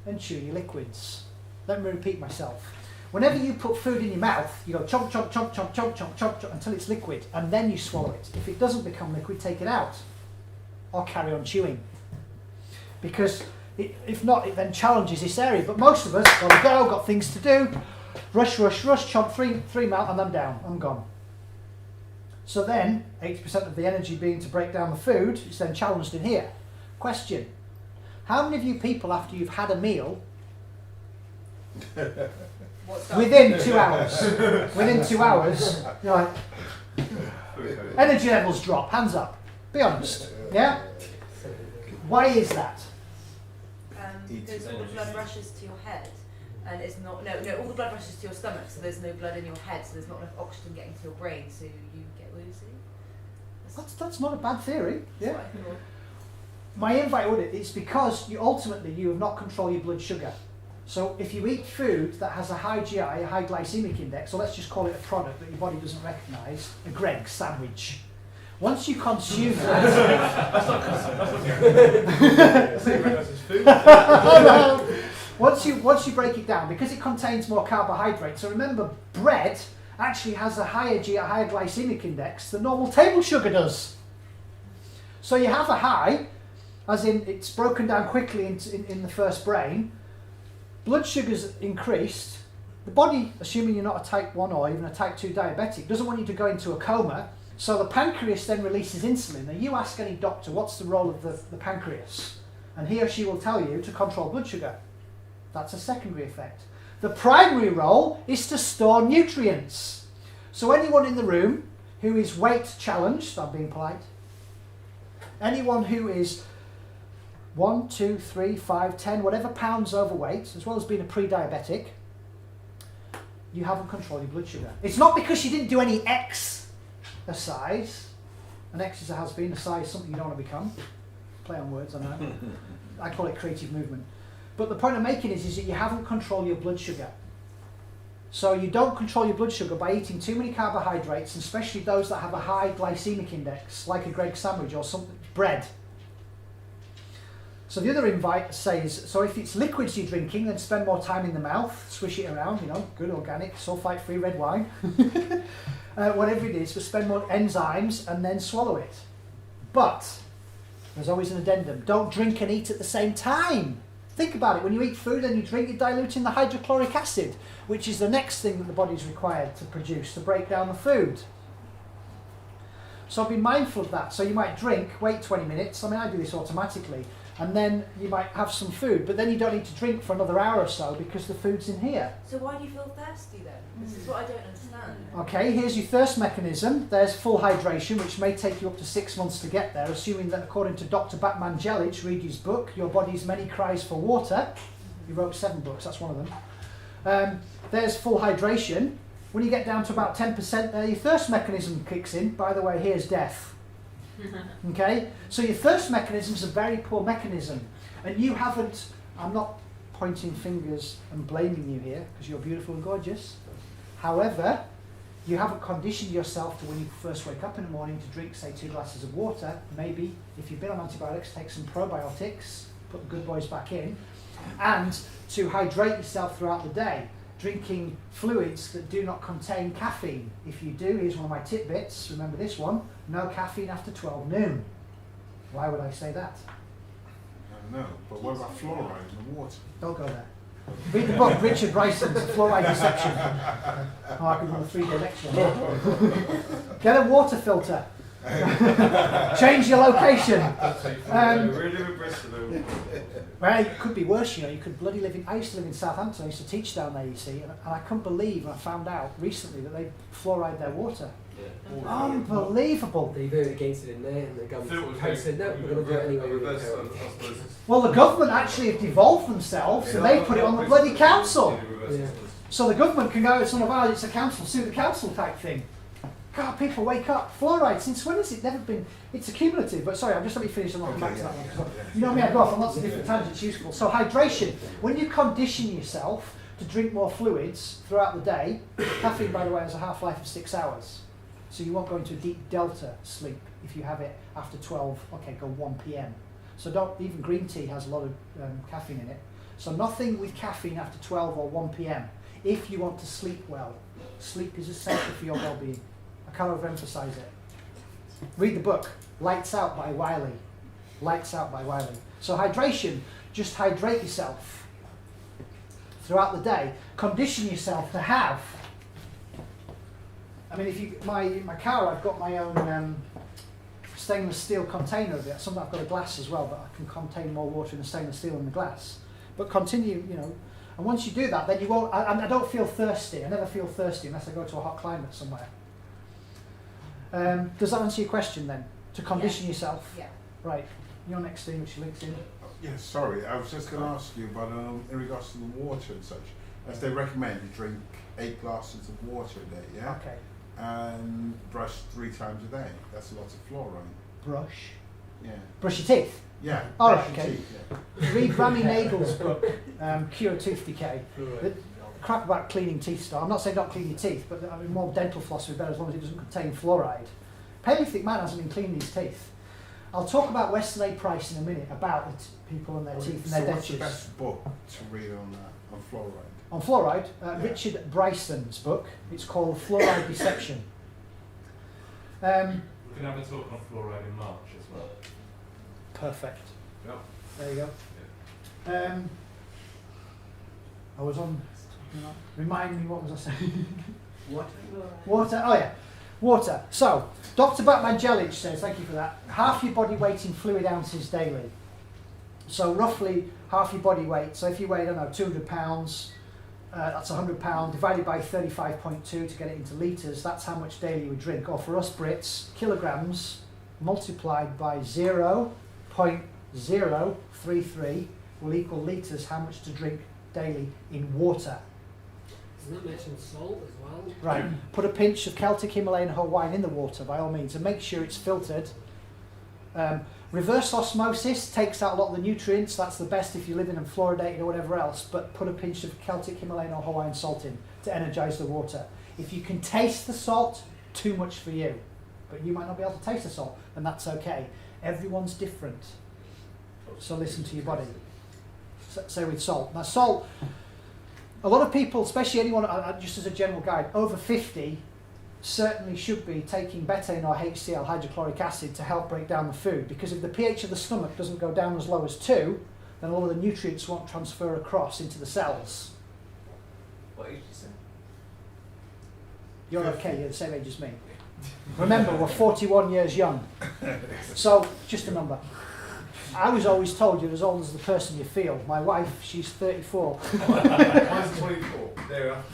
and chew your liquids. Let me repeat myself. Whenever you put food in your mouth, you go chomp, chomp, chomp, chomp, chomp, chomp, chomp, chomp until it's liquid, and then you swallow it. If it doesn't become liquid, take it out, or carry on chewing. Because if not, it then challenges this area. But most of us got to go, got things to do, rush, rush, rush, chomp, three mouth, and I'm down, I'm gone. So then, 80% of the energy being to break down the food is then challenged in here. Question: how many of you people, after you've had a meal, within 2 hours, you're like, energy levels drop, hands up, be honest, yeah? Why is that? Because all the blood rushes to your head, and it's not, no, all the blood rushes to your stomach, so there's no blood in your head, so there's not enough oxygen getting to your brain, so you get woozy. That's not a bad theory, yeah? My invite would it's because you ultimately you have not controlled your blood sugar. So if you eat food that has a high GI, a high glycemic index, so let's just call it a product that your body doesn't recognise, a Greggs sandwich. Once you consume that, once you break it down, because it contains more carbohydrates. So remember, bread actually has a higher glycemic index than normal table sugar does. So you have a high, as in it's broken down quickly in the first brain. Blood sugar's increased. The body, assuming you're not a type 1 or even a type 2 diabetic, doesn't want you to go into a coma. So the pancreas then releases insulin. Now you ask any doctor, what's the role of the pancreas? And he or she will tell you to control blood sugar. That's a secondary effect. The primary role is to store nutrients. So anyone in the room who is weight challenged, I'm being polite, anyone who is 1, 2, 3, 5, 10, whatever pounds overweight, as well as being a pre-diabetic, you haven't controlled your blood sugar. It's not because you didn't do any exercise. An exercise has been, a size is something you don't want to become. Play on words, I know. I call it creative movement. But the point I'm making is that you haven't controlled your blood sugar. So you don't control your blood sugar by eating too many carbohydrates, and especially those that have a high glycemic index, like a Greggs sandwich or something, bread. So the other invite says, so if it's liquids you're drinking, then spend more time in the mouth, swish it around, good organic, sulfite-free red wine, whatever it is, but spend more enzymes and then swallow it. But there's always an addendum. Don't drink and eat at the same time. Think about it. When you eat food and you drink, you're diluting the hydrochloric acid, which is the next thing that the body's required to produce to break down the food. So be mindful of that. So you might drink, wait 20 minutes. I do this automatically. And then you might have some food, but then you don't need to drink for another hour or so because the food's in here. So why do you feel thirsty then? This is what I don't understand. Okay, here's your thirst mechanism. There's full hydration, which may take you up to 6 months to get there, assuming that according to Dr. Batman Jelic, read his book, Your Body's Many Cries for Water. He wrote 7 books, that's one of them. There's full hydration. When you get down to about 10% there, your thirst mechanism kicks in. By the way, here's death. Okay, so your thirst mechanism is a very poor mechanism, and you haven't, I'm not pointing fingers and blaming you here because you're beautiful and gorgeous. However, you haven't conditioned yourself to, when you first wake up in the morning, to drink, say, 2 glasses of water. Maybe, if you've been on antibiotics, take some probiotics, put the good boys back in, and to hydrate yourself throughout the day, drinking fluids that do not contain caffeine. If you do, here's one of my tidbits, remember this one, no caffeine after 12 noon. Why would I say that? I don't know, but what about fluoride in the water? Don't go there. Read the book, Richard Bryson's Fluoride Deception. Oh, I could run a 3-day lecture. Get a water filter. Change your location. We live in Bristol. Well, it could be worse, you could bloody live in... I used to live in Southampton, I used to teach down there, you see, and I couldn't believe when I found out recently that they fluoride their water. Yeah. Unbelievable. They voted against it in there, and the government said, no, we're going to do it anyway. Well, the government actually have devolved themselves, and they put it on the bloody council. Yeah. So the government can go, it's one of ours, it's a council, sue the council type thing. God, people wake up. Fluoride, since when has it never been... It's accumulative, but sorry, just let me finish and I'll come back to that one. You know me, I go off on lots of different tangents, useful. So hydration, when you condition yourself to drink more fluids throughout the day, caffeine, by the way, has a half-life of 6 hours. So you won't go into a deep delta sleep if you have it after 12, okay, go 1 p.m. So even green tea has a lot of caffeine in it. So nothing with caffeine after 12 or 1 p.m. if you want to sleep well. Sleep is essential for your well-being. I can't overemphasize it. Read the book, Lights Out by Wiley. Lights Out by Wiley. So hydration, just hydrate yourself throughout the day. Condition yourself to have. If you my car, I've got my own stainless steel container of it. Sometimes I've got a glass as well, but I can contain more water in the stainless steel than the glass. But continue, and once you do that, then you won't. I don't feel thirsty. I never feel thirsty unless I go to a hot climate somewhere. Does that answer your question then? To condition yourself? Yeah. Right. Your next thing, which links in. Yeah, sorry, I was just going to ask you about in regards to the water and such. As they recommend, you drink 8 glasses of water a day, yeah? Okay. And brush 3 times a day. That's a lot of fluoride. Brush? Yeah. Brush your teeth? Yeah. All right, brush your okay. teeth, yeah. Read Rami Nagel's book, Cure Tooth Decay. The crap about cleaning teeth stuff. I'm not saying don't clean your teeth, but I mean, more dental floss would be better as long as it doesn't contain fluoride. Paleolithic man hasn't been cleaning his teeth. I'll talk about Weston A. Price in a minute, about the people and their teeth and their So what's the dentures. best book to read on fluoride? On fluoride, Richard Bryson's book. It's called Fluoride Deception. We can have a talk on fluoride in March as well. Perfect. Yep. There you go. I was on. Remind me, what was I saying? Water. Oh yeah, water. So, Dr. Batman Jelic says, thank you for that. Half your body weight in fluid ounces daily. So roughly half your body weight. So if you weigh, I don't know, 200 pounds, that's 100 pounds divided by 35.2 to get it into litres. That's how much daily you would drink. Or for us Brits, kilograms multiplied by 0.033 will equal litres, how much to drink daily in water. Doesn't that mention salt as well? Right. Put a pinch of Celtic Himalayan Hawaiian in the water by all means and make sure it's filtered. Reverse osmosis takes out a lot of the nutrients. That's the best if you're living in fluoridated or whatever else, but put a pinch of Celtic Himalayan or Hawaiian salt in to energise the water. If you can taste the salt, too much for you. But you might not be able to taste the salt, and that's okay. Everyone's different. So listen to your body. Say with salt. Now salt, a lot of people, especially anyone, just as a general guide, over 50 certainly should be taking betaine or HCl, hydrochloric acid, to help break down the food, because if the pH of the stomach doesn't go down as low as 2, then all of the nutrients won't transfer across into the cells. What age did you say? You're okay, you're the same age as me. Remember, we're 41 years young. So, just a number. I was always told you're as old as the person you feel. My wife, she's 34. Mine's 24. There you are.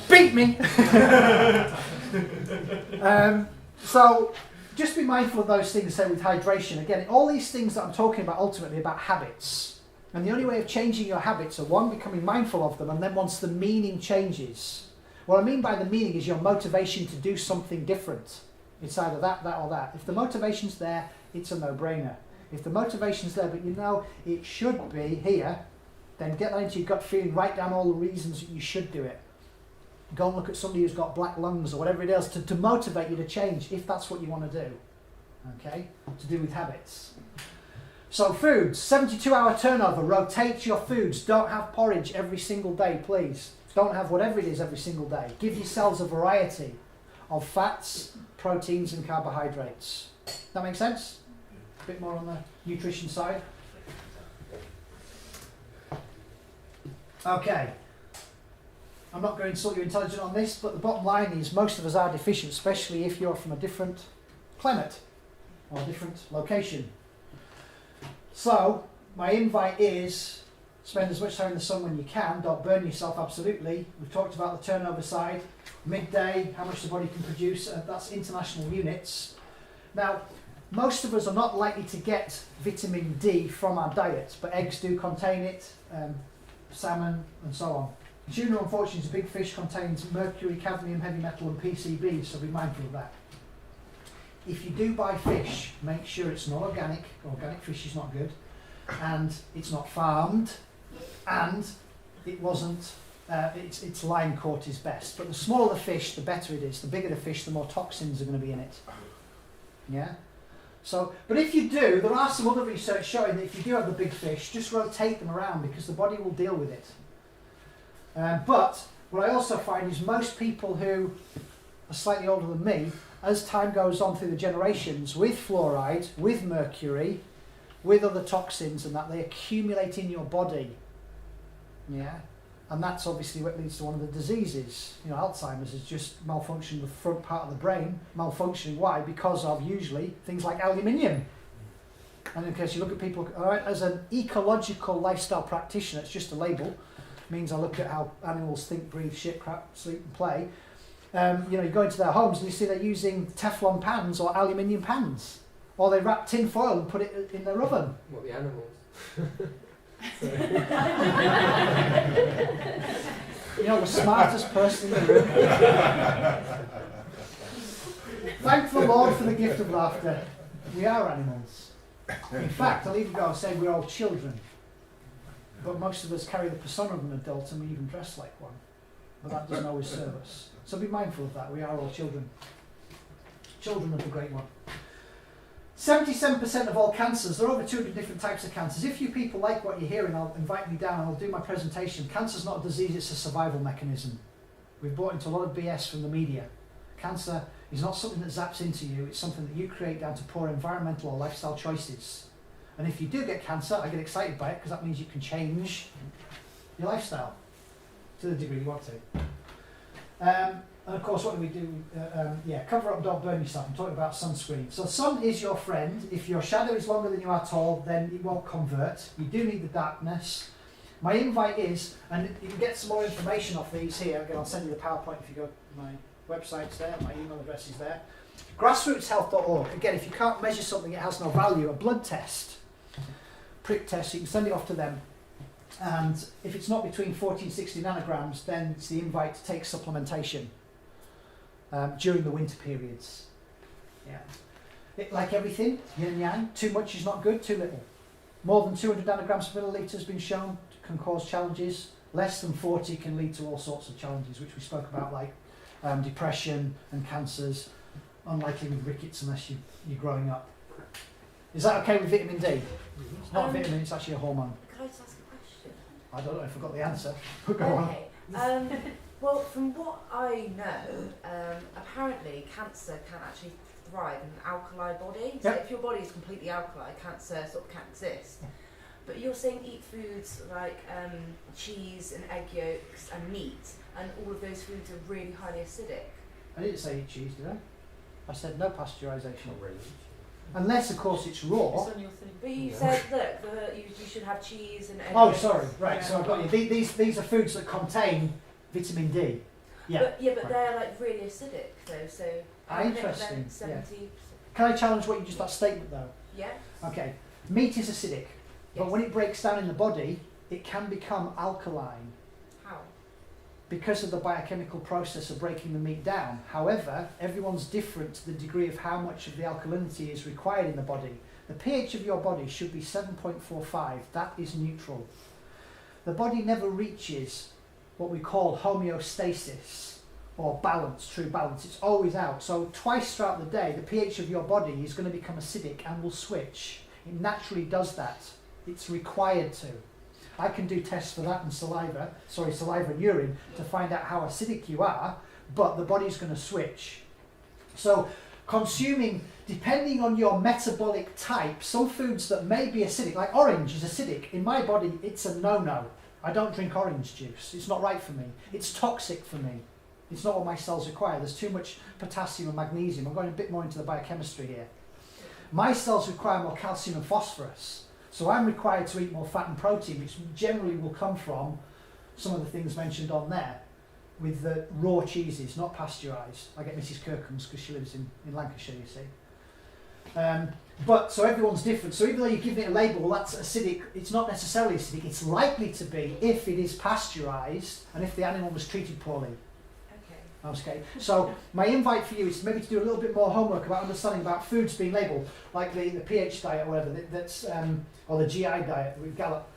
Beat me! So, just be mindful of those things, say with hydration. Again, all these things that I'm talking about ultimately about habits. And the only way of changing your habits are, one, becoming mindful of them, and then once the meaning changes. What I mean by the meaning is your motivation to do something different. It's either that or that. If the motivation's there, it's a no-brainer. If the motivation's there, but you know it should be here, then get that into your gut feeling, write down all the reasons that you should do it. Go and look at somebody who's got black lungs or whatever it is to motivate you to change, if that's what you want to do. Okay? To do with habits. So foods, 72-hour turnover, rotate your foods. Don't have porridge every single day, please. Don't have whatever it is every single day. Give yourselves a variety of fats, proteins and carbohydrates. That make sense? A bit more on the nutrition side. Okay. I'm not going to insult your intelligence on this, but the bottom line is most of us are deficient, especially if you're from a different climate or a different location. So, my invite is spend as much time in the sun when you can. Don't burn yourself, absolutely. We've talked about the turnover side. Midday, how much the body can produce. That's international units. Now, most of us are not likely to get vitamin D from our diet, but eggs do contain it, salmon and so on. Tuna, unfortunately, is a big fish, contains mercury, cadmium, heavy metal and PCBs, so be mindful of that. If you do buy fish, make sure it's not organic. Organic fish is not good. And it's not farmed. And it wasn't, it's line caught is best. But the smaller the fish, the better it is. The bigger the fish, the more toxins are going to be in it. Yeah? So, but if you do, there are some other research showing that if you do have the big fish, just rotate them around because the body will deal with it. But what I also find is most people who are slightly older than me, as time goes on through the generations, with fluoride, with mercury, with other toxins and that, they accumulate in your body. Yeah? And that's obviously what leads to one of the diseases. You know, Alzheimer's is just malfunction of the front part of the brain. Malfunctioning, why? Because of usually things like aluminium. And in case you look at people, as an ecological lifestyle practitioner, it's just a label. It means I look at how animals think, breathe, shit, crap, sleep and play. You know, you go into their homes and you see they're using Teflon pans or aluminium pans. Or they wrap tin foil and put it in their oven. What, the animals? You know, the smartest person in the room. Thank the Lord for the gift of laughter. We are animals. In fact, I'll even go and say we're all children. But most of us carry the persona of an adult and we even dress like one. But that doesn't always serve us. So be mindful of that. We are all children. Children of the Great One. 77% of all cancers, there are over 200 different types of cancers. If you people like what you're hearing, I'll invite me down and I'll do my presentation. Cancer's not a disease, it's a survival mechanism. We've bought into a lot of BS from the media. Cancer is not something that zaps into you, it's something that you create down to poor environmental or lifestyle choices. And if you do get cancer, I get excited by it because that means you can change your lifestyle to the degree you want to. And of course, what do we do? Cover up, don't burn yourself. I'm talking about sunscreen. So sun is your friend. If your shadow is longer than you are tall, then it won't convert. You do need the darkness. My invite is, and you can get some more information off these here. Again, I'll send you the PowerPoint if you go to my website's there, my email address is there. Grassrootshealth.org. Again, if you can't measure something, it has no value. A blood test, prick test, you can send it off to them. And if it's not between 40 and 60 nanograms, then it's the invite to take supplementation during the winter periods. Yeah. Like everything, yin and yang, too much is not good, too little. More than 200 nanograms per milliliter has been shown can cause challenges. Less than 40 can lead to all sorts of challenges, which we spoke about, like depression and cancers, unlikely with rickets unless you're growing up. Is that okay with vitamin D? It's not a vitamin, it's actually a hormone. Could I just ask a question? I don't know if I got the answer. Go on. Well, from what I know, apparently cancer can actually thrive in an alkali body. So if your body is completely alkali, cancer sort of can't exist. But you're saying eat foods like cheese and egg yolks and meat, and all of those foods are really highly acidic. I didn't say eat cheese, did I? I said no pasteurisation. Unless, of course, it's raw. It's on your thing. But you said, look, you should have cheese and egg Oh, yolks. sorry. Right, so I've got you. These are foods that contain vitamin D. Yeah. But they're like really acidic though. So interesting. 70%. Yeah. Can I challenge what you just that statement though? Yeah. Okay. Meat is acidic, but when it breaks down in the body, it can become alkaline. How? Because of the biochemical process of breaking the meat down. However, everyone's different to the degree of how much of the alkalinity is required in the body. The pH of your body should be 7.45. That is neutral. The body never reaches what we call homeostasis or balance, true balance. It's always out. So twice throughout the day, the pH of your body is going to become acidic and will switch. It naturally does that. It's required to. I can do tests for that in saliva and urine to find out how acidic you are, but the body's going to switch. So consuming, depending on your metabolic type, some foods that may be acidic, like orange is acidic. In my body, it's a no-no. I don't drink orange juice. It's not right for me. It's toxic for me. It's not what my cells require. There's too much potassium and magnesium. I'm going a bit more into the biochemistry here. My cells require more calcium and phosphorus. So I'm required to eat more fat and protein, which generally will come from some of the things mentioned on there, with the raw cheeses, not pasteurised. I get Mrs. Kirkham's because she lives in Lancashire, you see. But so everyone's different. So even though you give it a label, well, that's acidic, it's not necessarily acidic. It's likely to be if it is pasteurised and if the animal was treated poorly. Okay. So my invite for you is maybe to do a little bit more homework about understanding about foods being labelled, like the pH diet or whatever, that's or the GI diet with Gallup.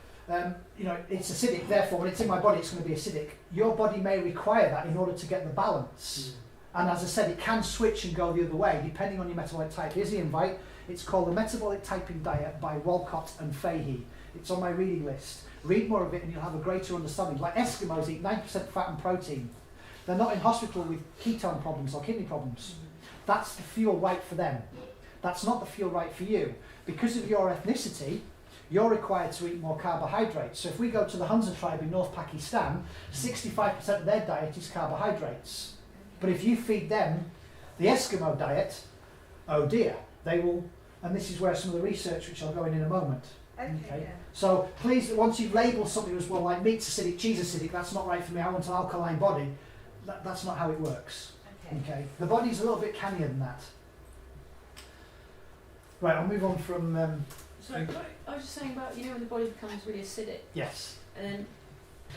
It's acidic, therefore when it's in my body it's going to be acidic. Your body may require that in order to get the balance. And as I said, it can switch and go the other way depending on your metabolic type. Here's the invite. It's called The Metabolic Typing Diet by Walcott and Fahey. It's on my reading list. Read more of it and you'll have a greater understanding. Like Eskimos eat 9% fat and protein. They're not in hospital with ketone problems or kidney problems. That's the fuel right for them. That's not the fuel right for you. Because of your ethnicity, you're required to eat more carbohydrates. So if we go to the Hunza tribe in North Pakistan, 65% of their diet is carbohydrates. But if you feed them the Eskimo diet, oh dear, they will, and this is where some of the research, which I'll go in a moment. Okay. Yeah. So please, once you've labelled something as well, like meat's acidic, cheese acidic, that's not right for me, I want an alkaline body. That's not how it works. Okay. The body's a little bit cannier than that. Right, I'll move on from... Sorry, I was just saying about, when the body becomes really acidic. Yes. And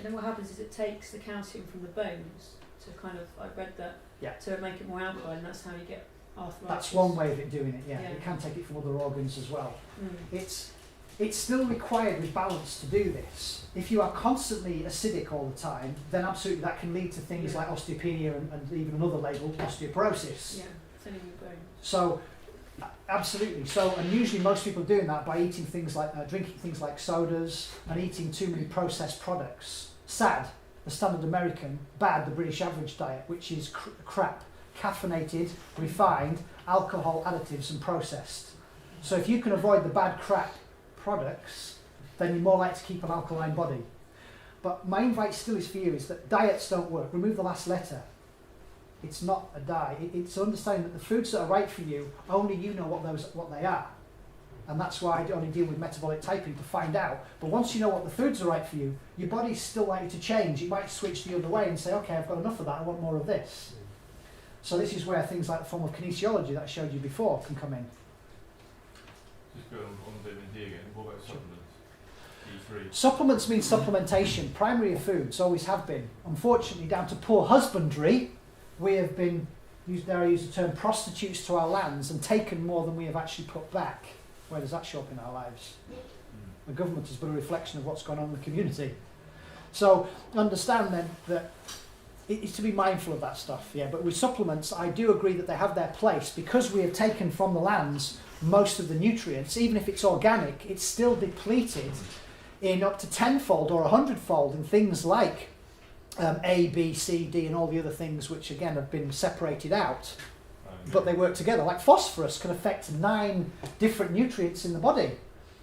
then what happens is it takes the calcium from the bones to kind of, I read that, to make it more alkaline, and that's how you get arthritis. That's one way of it doing it, yeah. It can take it from other organs as well. It's still required with balance to do this. If you are constantly acidic all the time, then absolutely that can lead to things like osteopenia and even another label, osteoporosis. Yeah, thinning your bones. So, absolutely. So, and usually most people are doing that by eating things like, drinking things like sodas and eating too many processed products. SAD, the standard American, BAD, the British average diet, which is crap, caffeinated, refined, alcohol additives and processed. So if you can avoid the bad crap products, then you're more likely to keep an alkaline body. But my invite still is for you is that diets don't work. Remove the last letter. It's not a diet. It's understanding that the foods that are right for you, only you know what they are. And that's why I only deal with metabolic typing to find out. But once you know what the foods are right for you, your body's still likely to change. It might switch the other way and say, okay, I've got enough of that, I want more of this. So this is where things like the form of kinesiology that I showed you before can come in. Just going on vitamin D again, what about supplements? D3? Supplements mean supplementation. Primary foods always have been. Unfortunately, down to poor husbandry, we have been, dare I use the term, prostitutes to our lands and taken more than we have actually put back. Where does that show up in our lives? The government is but a reflection of what's going on in the community. So understand then that it's to be mindful of that stuff, yeah. But with supplements, I do agree that they have their place because we have taken from the lands most of the nutrients. Even if it's organic, it's still depleted in up to 10-fold or 100-fold in things like A, B, C, D, and all the other things which again have been separated out. But they work together. Like phosphorus can affect 9 different nutrients in the body.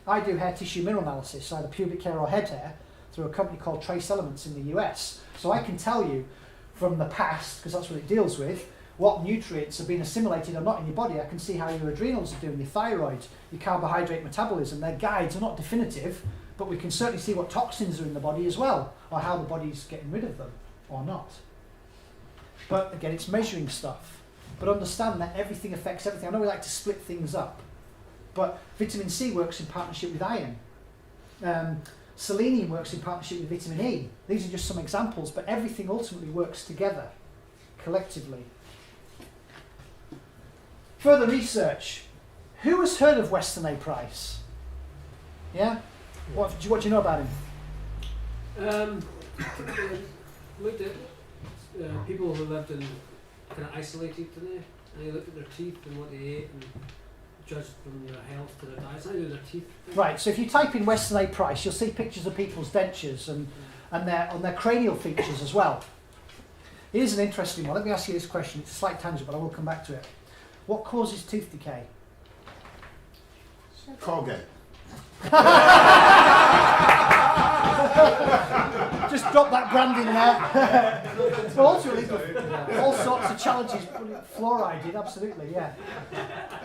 I do hair tissue mineral analysis, either pubic hair or head hair, through a company called Trace Elements in the US. So I can tell you from the past, because that's what it deals with, what nutrients have been assimilated or not in your body. I can see how your adrenals are doing, your thyroid, your carbohydrate metabolism. Their guides are not definitive, but we can certainly see what toxins are in the body as well, or how the body's getting rid of them, or not. But again, it's measuring stuff. But understand that everything affects everything. I know we like to split things up, but vitamin C works in partnership with iron. Selenium works in partnership with vitamin E. These are just some examples, but everything ultimately works together, collectively. Further research. Who has heard of Weston A. Price? Yeah? What do you know about him? Looked at people who lived in kind of isolated today, and you looked at their teeth and what they ate and judged from their health to their diet. It's not even their teeth. Right, so if you type in Weston A. Price, you'll see pictures of people's dentures and their cranial features as well. Here's an interesting one. Let me ask you this question. It's a slight tangent, but I will come back to it. What causes tooth decay? Colgate. Just drop that brand in there. Well, ultimately, all sorts of challenges. Fluoride did, absolutely, yeah.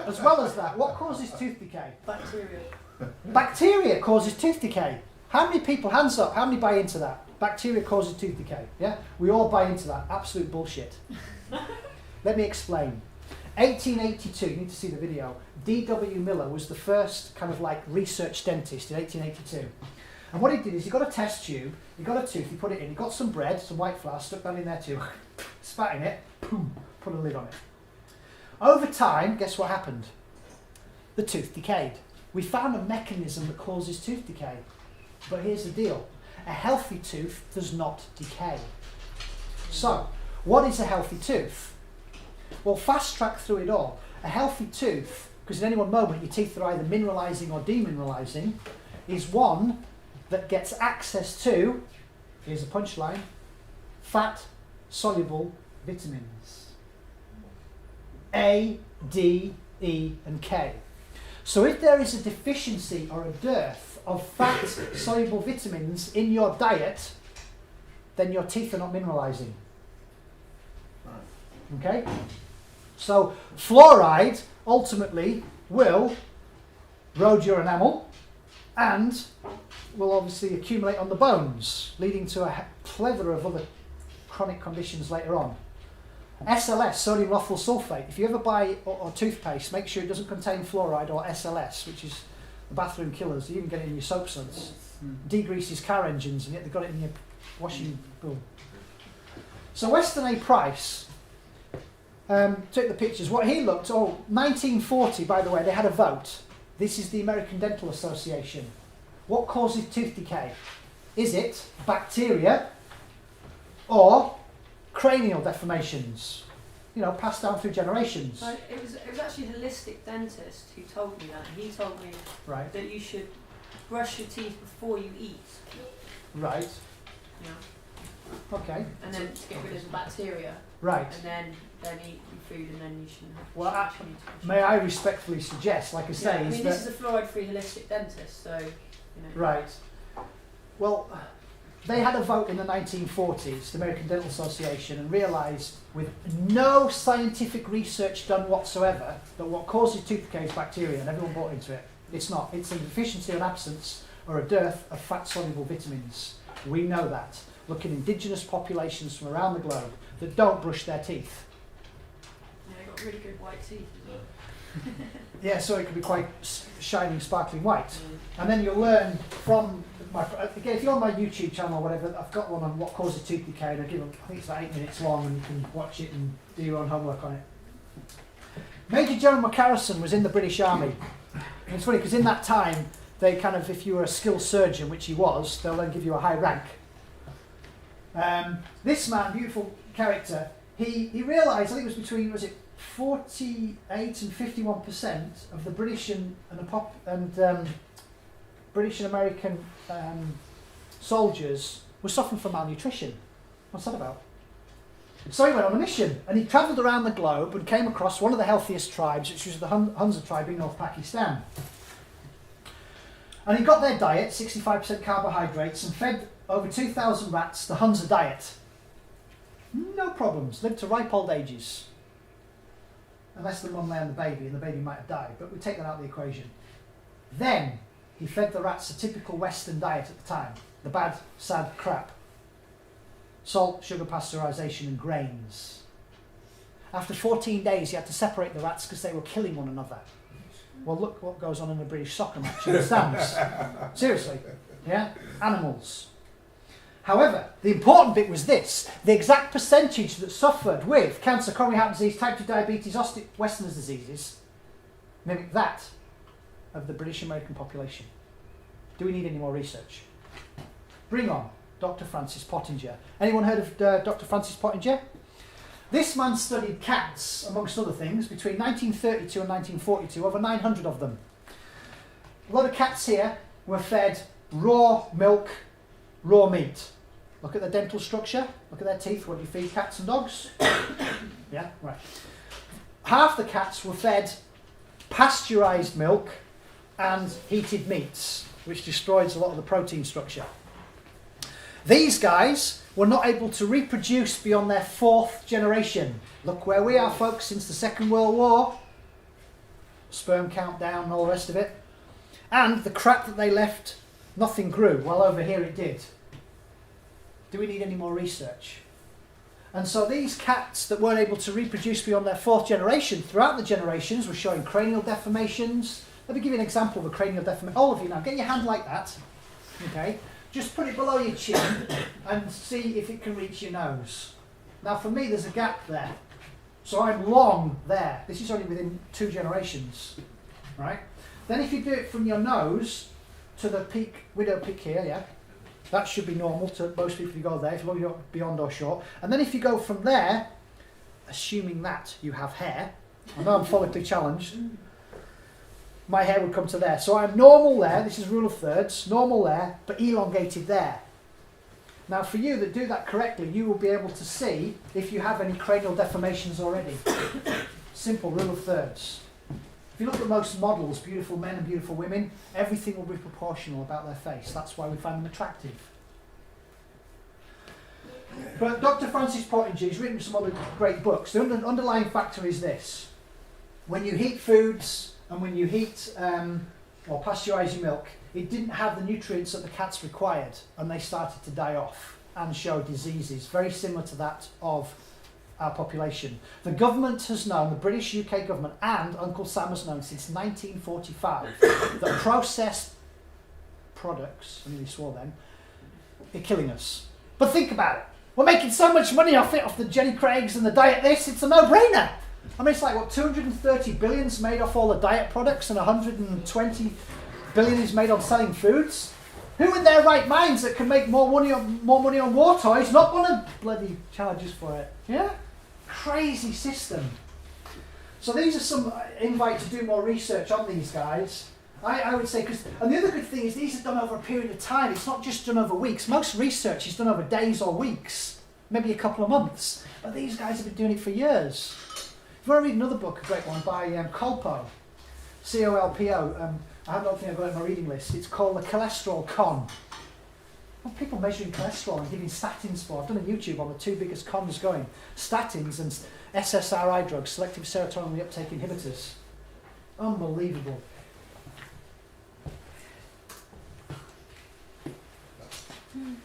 As well as that, what causes tooth decay? Bacteria. Bacteria causes tooth decay. How many people, hands up, how many buy into that? Bacteria causes tooth decay, yeah? We all buy into that. Absolute bullshit. Let me explain. 1882, you need to see the video. D.W. Miller was the first kind of like research dentist in 1882. And what he did is he got a test tube, he got a tooth, he put it in, he got some bread, some white flour, stuck that in there too, spat in it, boom, put a lid on it. Over time, guess what happened? The tooth decayed. We found a mechanism that causes tooth decay. But here's the deal. A healthy tooth does not decay. So, what is a healthy tooth? Well, fast track through it all. A healthy tooth, because in any one moment your teeth are either mineralising or demineralising, is one that gets access to, here's a punchline, fat-soluble vitamins. A, D, E, and K. So if there is a deficiency or a dearth of fat-soluble vitamins in your diet, then your teeth are not mineralising. Okay? So fluoride ultimately will erode your enamel and will obviously accumulate on the bones, leading to a plethora of other chronic conditions later on. SLS, sodium lauryl sulfate. If you ever buy a toothpaste, make sure it doesn't contain fluoride or SLS, which is the bathroom killers. You even get it in your soap suds. Degreases car engines, and yet they've got it in your washing bowl. So Weston A. Price took the pictures. What he looked, 1940, by the way, they had a vote. This is the American Dental Association. What causes tooth decay? Is it bacteria or cranial deformations? You know, passed down through generations. So it was actually a holistic dentist who told me that. He told me Right. that you should brush your teeth before you eat. Right. Yeah. Okay. And then to get rid of the bacteria. Right. And then eat your food, and then you shouldn't have. Well, shouldn't need to brush May your I teeth. respectfully suggest, like I say, Yeah, I is mean, that this is a fluoride-free holistic dentist, so you know. right. Well, they had a vote in the 1940s, the American Dental Association, and realised with no scientific research done whatsoever that what causes tooth decay is bacteria, and everyone bought into it. It's not. It's a deficiency or an absence or a dearth of fat-soluble vitamins. We know that. Look at indigenous populations from around the globe that don't brush their teeth. Yeah, they've got really good white teeth as well. Yeah, so it can be quite shining, sparkling white. And then you'll learn from again, if you're on my YouTube channel or whatever, I've got one on what causes tooth decay, and I think it's about 8 minutes long, and you can watch it and do your own homework on it. Major General McCarrison was in the British Army. And it's funny because in that time, they kind of, if you were a skilled surgeon, which he was, they'll then give you a high rank. This man, beautiful character, he realised, I think it was between, 48 and 51% of the British and British and American soldiers were suffering from malnutrition. What's that about? So he went on a mission, and he travelled around the globe and came across one of the healthiest tribes, which was the Hunza tribe in North Pakistan. And he got their diet, 65% carbohydrates, and fed over 2,000 rats the Hunza diet. No problems, lived to ripe old ages. Unless the mum lay on the baby, and the baby might have died, but we take that out of the equation. Then he fed the rats a typical Western diet at the time, the bad, sad crap. Salt, sugar, pasteurisation and grains. After 14 days he had to separate the rats because they were killing one another. Well, look what goes on in a British soccer match in the stands. Seriously, yeah? Animals. However, the important bit was this: the exact percentage that suffered with cancer, coronary heart disease, type 2 diabetes, Westerners' diseases, mimic that of the British American population. Do we need any more research? Bring on Dr. Francis Pottinger. Anyone heard of Dr. Francis Pottinger? This man studied cats, amongst other things, between 1932 and 1942, over 900 of them. A lot of cats here were fed raw milk, raw meat. Look at their dental structure, look at their teeth. What do you feed cats and dogs? Yeah, right. Half the cats were fed pasteurised milk and heated meats, which destroys a lot of the protein structure. These guys were not able to reproduce beyond their 4th generation. Look where we are, folks, since the Second World War. Sperm count down and all the rest of it. And the crap that they left, nothing grew. Well, over here it did. Do we need any more research? And so these cats that weren't able to reproduce beyond their 4th generation, throughout the generations, were showing cranial deformations. Let me give you an example of a cranial deformation. All of you now, get your hand like that. Okay. Just put it below your chin and see if it can reach your nose. Now for me there's a gap there. So I'm long there. This is only within 2 generations. Right? Then if you do it from your nose to the peak, widow peak here, yeah? That should be normal to most people who go there, if you're beyond or short. And then if you go from there, assuming that you have hair, I know I'm follically challenged, my hair would come to there. So I'm normal there, this is rule of thirds, normal there, but elongated there. Now for you that do that correctly, you will be able to see if you have any cranial deformations already. Simple rule of thirds. If you look at most models, beautiful men and beautiful women, everything will be proportional about their face. That's why we find them attractive. But Dr. Francis Pottinger has written some other great books. The underlying factor is this: when you heat foods, and when you heat or pasteurise your milk, it didn't have the nutrients that the cats required, and they started to die off and show diseases very similar to that of our population. The government has known, the British UK government and Uncle Sam has known since 1945 that processed products, I nearly swore then, are killing us. But think about it. We're making so much money off it, off the Jenny Craigs and the diet this, it's a no-brainer. I mean, it's like, what, 230 billion's made off all the diet products and 120 billion is made on selling foods. Who in their right minds that can make more money on war toys not want to bloody charge us for it? Yeah? Crazy system. So these are some invite to do more research on these guys. I would say, and the other good thing is these are done over a period of time. It's not just done over weeks. Most research is done over days or weeks, maybe a couple of months. But these guys have been doing it for years. If you want to read another book, a great one by Colpo, C-O-L-P-O. I don't think I've got it on my reading list. It's called The Cholesterol Con. Well, people measuring cholesterol and giving statins for. I've done a YouTube on the two biggest cons going. Statins and SSRI drugs, selective serotonin reuptake inhibitors. Unbelievable.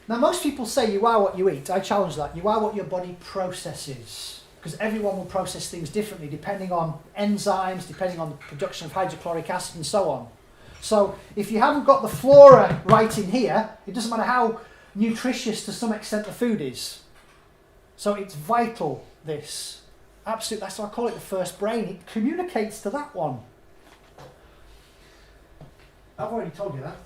Now, most people say you are what you eat. I challenge that. You are what your body processes. Because everyone will process things differently depending on enzymes, depending on the production of hydrochloric acid and so on. So if you haven't got the flora right in here, it doesn't matter how nutritious to some extent the food is. So it's vital, this. Absolutely, that's why I call it the first brain. It communicates to that one. I've already told you that.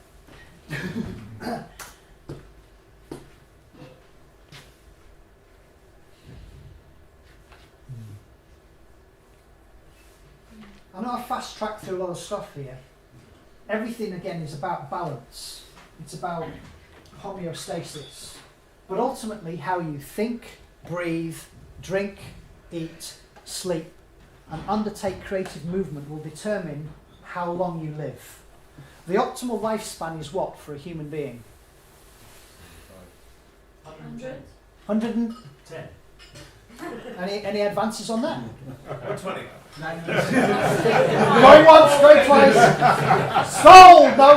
I know I fast track through a lot of stuff here. Everything again is about balance. It's about homeostasis. But ultimately how you think, breathe, drink, eat, sleep and undertake creative movement will determine how long you live. The optimal lifespan is what for a human being? 100? 110. Any advances on that? 20. Going once, going twice. Sold! No,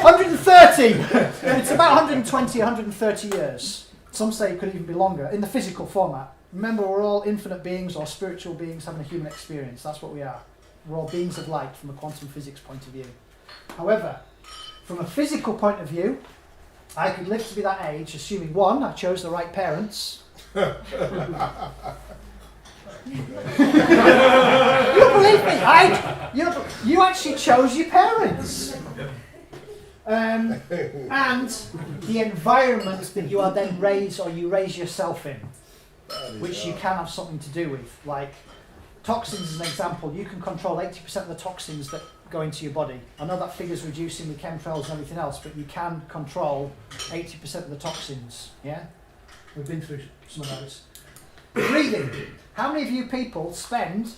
130. It's about 120, 130 years. Some say it could even be longer in the physical format. Remember, we're all infinite beings or spiritual beings having a human experience. That's what we are. We're all beings of light from a quantum physics point of view. However, from a physical point of view, I could live to be that age, assuming one, I chose the right parents. You don't believe me? You actually chose your parents. And the environment that you are then raised or you raise yourself in, which you can have something to do with. Like toxins as an example, you can control 80% of the toxins that go into your body. I know that figure's reducing with chemtrails and everything else, but you can control 80% of the toxins. Yeah? We've been through some of those. Breathing. How many of you people spend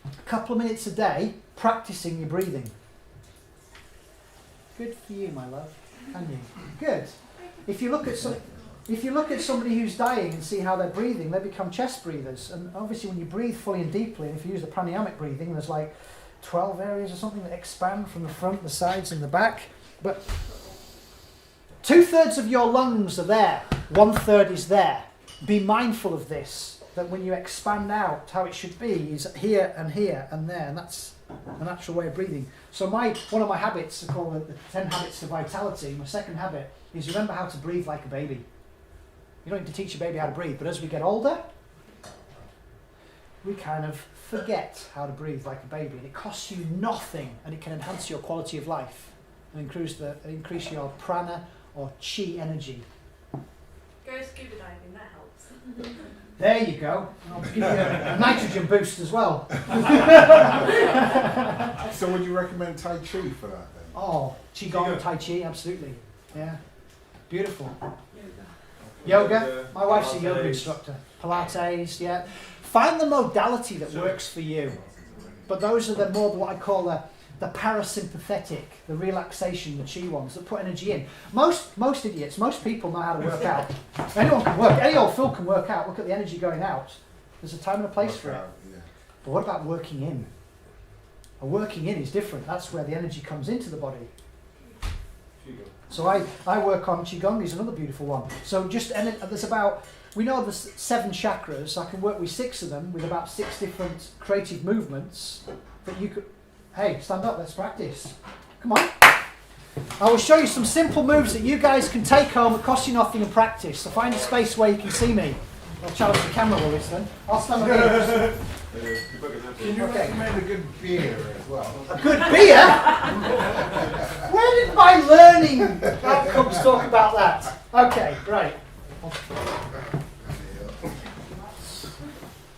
a couple of minutes a day practicing your breathing? Good for you, my love. Can you? Good. If you look at somebody who's dying and see how they're breathing, they become chest breathers. And obviously when you breathe fully and deeply, and if you use the pranayamic breathing, there's like 12 areas or something that expand from the front, the sides and the back. But 2/3 of your lungs are there, 1/3 is there. Be mindful of this, that when you expand out, how it should be is here and there, and that's a natural way of breathing. So one of my habits, I call it the 10 habits of vitality. My second habit is remember how to breathe like a baby. You don't need to teach a baby how to breathe, but as we get older, we kind of forget how to breathe like a baby. And it costs you nothing, and it can enhance your quality of life and increase your prana or chi energy. Go scuba diving, that helps. There you go. I'll give you a nitrogen boost as well. So would you recommend Tai Chi for that then? Oh, Qigong, Tai Chi, absolutely. Yeah. Beautiful. Yoga. My wife's a yoga instructor. Pilates, yeah. Find the modality that works for you. But those are more what I call the parasympathetic, the relaxation, the chi ones that put energy in. Most idiots, most people know how to work out. Anyone can work, any old fool can work out. Look at the energy going out. There's a time and a place for it. Yeah. But what about working in? A working in is different. That's where the energy comes into the body. So I work on Qigong, is another beautiful one. So there's about, we know there's 7 chakras. I can work with 6 of them with about 6 different creative movements that you could. Hey, stand up, let's practice. Come on. I will show you some simple moves that you guys can take home that cost you nothing and practice. So find a space where you can see me. I'll challenge the camera with this then. I'll stand up here. Can you recommend a good beer as well? A good beer? Where did my learning outcomes talk about that? Okay, right.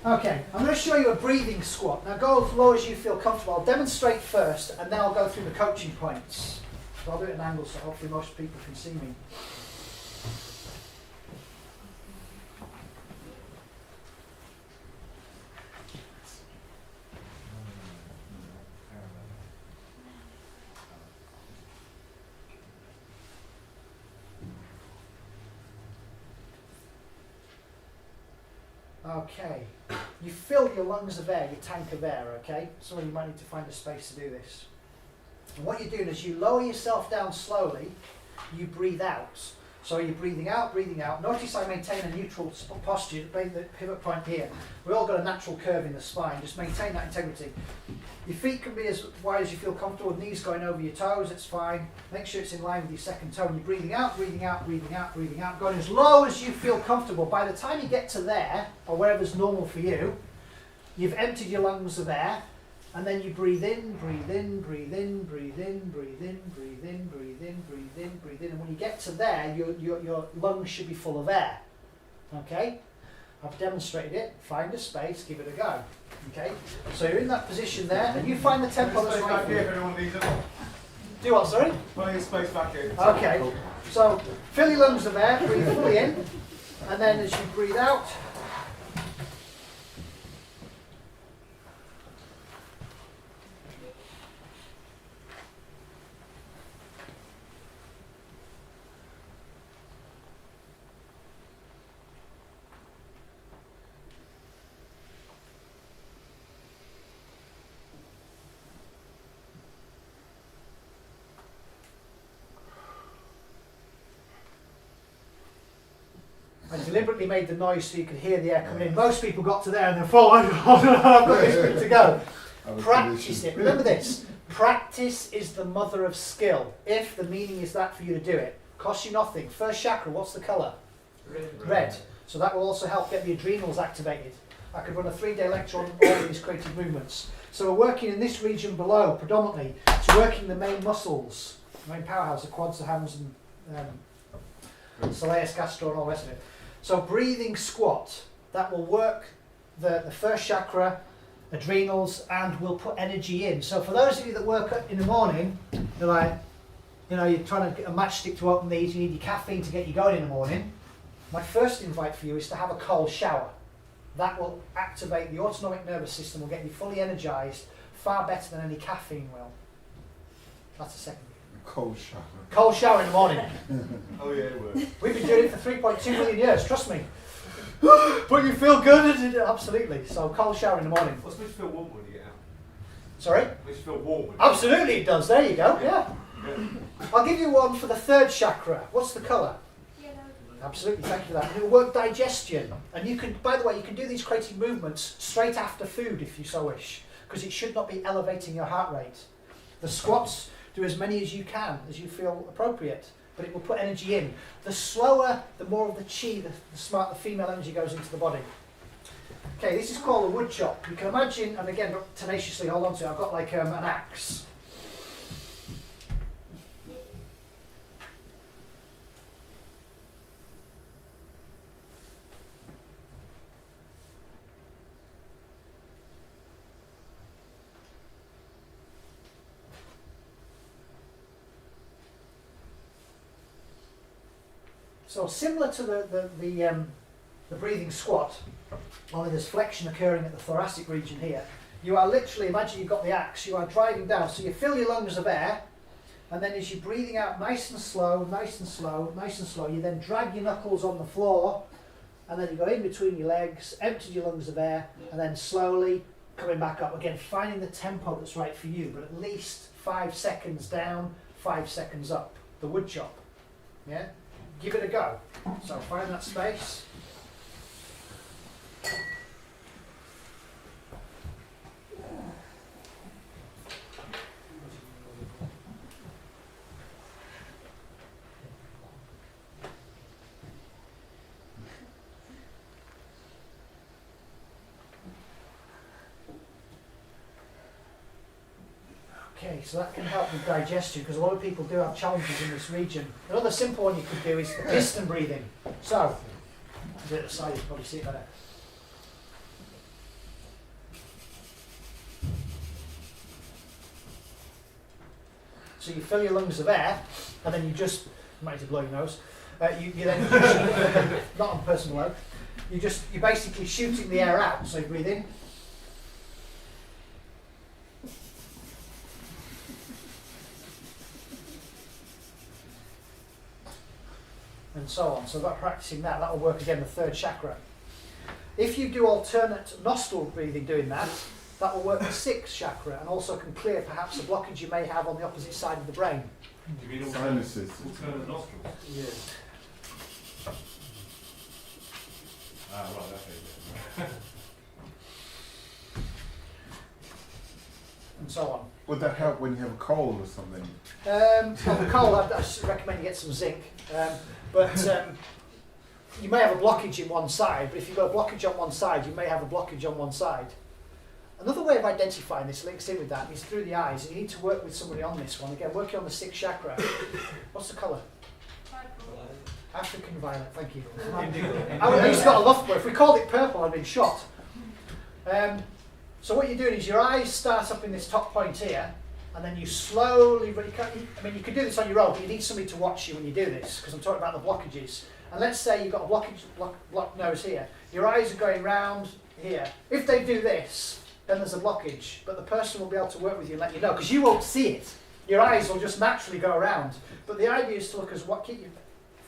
Okay, I'm going to show you a breathing squat. Now go as low as you feel comfortable. I'll demonstrate first and then I'll go through the coaching points. So I'll do it at an angle so hopefully most people can see me. Okay, you fill your lungs of air, your tank of air, okay? So you might need to find a space to do this. And what you're doing is you lower yourself down slowly, you breathe out. So you're breathing out, breathing out. Notice I maintain a neutral posture, the pivot point here. We've all got a natural curve in the spine, just maintain that integrity. Your feet can be as wide as you feel comfortable, knees going over your toes, it's fine. Make sure it's in line with your second toe. And you're breathing out, breathing out, breathing out, breathing out, going as low as you feel comfortable. By the time you get to there, or wherever's normal for you, you've emptied your lungs of air, and then you breathe in, breathe in, breathe in, breathe in, breathe in, breathe in, breathe in, breathe in, breathe in. And when you get to there, your lungs should be full of air. Okay? I've demonstrated it. Find a space, give it a go. Okay? So you're in that position there, and you find the tempo that's right for you. If anyone needs it. Do what, sorry? Plenty of space back here. Okay. So fill your lungs of air, breathe fully in, and then as you breathe out, I deliberately made the noise so you could hear the air coming in. Most people got to there and then thought, I've got this good to go. Practice it. Remember this. Practice is the mother of skill. If the meaning is that for you to do it. Costs you nothing. First chakra, what's the colour? Red. So that will also help get the adrenals activated. I could run a 3-day lecture on all these creative movements. So we're working in this region below, predominantly. It's working the main muscles, the main powerhouse, the quads, the hams, and soleus, gastro, and all the rest of it. So breathing squat, that will work the first chakra, adrenals, and will put energy in. So for those of you that work in the morning, they're like, you know, you're trying to get a matchstick to open these, you need your caffeine to get you going in the morning. My first invite for you is to have a cold shower. That will activate the autonomic nervous system, will get you fully energised, far better than any caffeine will. That's the second. Cold shower. Cold shower in the morning. Oh yeah, it works. We've been doing it for 3.2 million years, trust me. But you feel good? Absolutely. So cold shower in the morning. What's makes you feel warm when you get out? Sorry? Makes you feel warm. Absolutely it does. There you go. Yeah. I'll give you one for the third chakra. What's the colour? Yellow. Absolutely, thank you for that. And it'll work digestion. And you can, by the way, you can do these creative movements straight after food if you so wish, because it should not be elevating your heart rate. The squats, do as many as you can, as you feel appropriate, but it will put energy in. The slower, the more of the chi, the female energy goes into the body. Okay, this is called a wood chop. You can imagine, and again, tenaciously hold on to it, I've got like an axe. So similar to the breathing squat, only there's flexion occurring at the thoracic region here. You are literally, imagine you've got the axe, you are driving down, so you fill your lungs of air, and then as you're breathing out nice and slow, nice and slow, nice and slow, you then drag your knuckles on the floor, and then you go in between your legs, empty your lungs of air, and then slowly coming back up. Again, finding the tempo that's right for you, but at least 5 seconds down, 5 seconds up. The wood chop. Yeah? Give it a go. So find that space. Okay, so that can help with digestion because a lot of people do have challenges in this region. Another simple one you could do is piston breathing. So, is it the side? You can probably see it better. So you fill your lungs of air, and then you just, you might need to blow your nose. You then, not on personal load. You're basically shooting the air out. So you breathe in. And so on. So by practicing that, that will work again the third chakra. If you do alternate nostril breathing doing that, that will work the sixth chakra and also can clear perhaps a blockage you may have on the opposite side of the brain. Do you mean sinuses? Alternate nostrils? Yeah. Ah, right, okay. And so on. Would that help when you have a cold or something? Well, the cold, I recommend you get some zinc. But you may have a blockage in one side, but if you've got a blockage on one side, you may have a blockage on one side. Another way of identifying this links in with that is through the eyes, and you need to work with somebody on this one. Again, working on the sixth chakra. What's the colour? African violet, thank you. I used to got a love for it. If we called it purple, I'd been shot. So what you're doing is your eyes start up in this top point here, and then you slowly, but you can do this on your own, but you need somebody to watch you when you do this, because I'm talking about the blockages. And let's say you've got a blocked nose here. Your eyes are going round here. If they do this, then there's a blockage, but the person will be able to work with you and let you know, because you won't see it. Your eyes will just naturally go around. But the idea is to look as what, keep your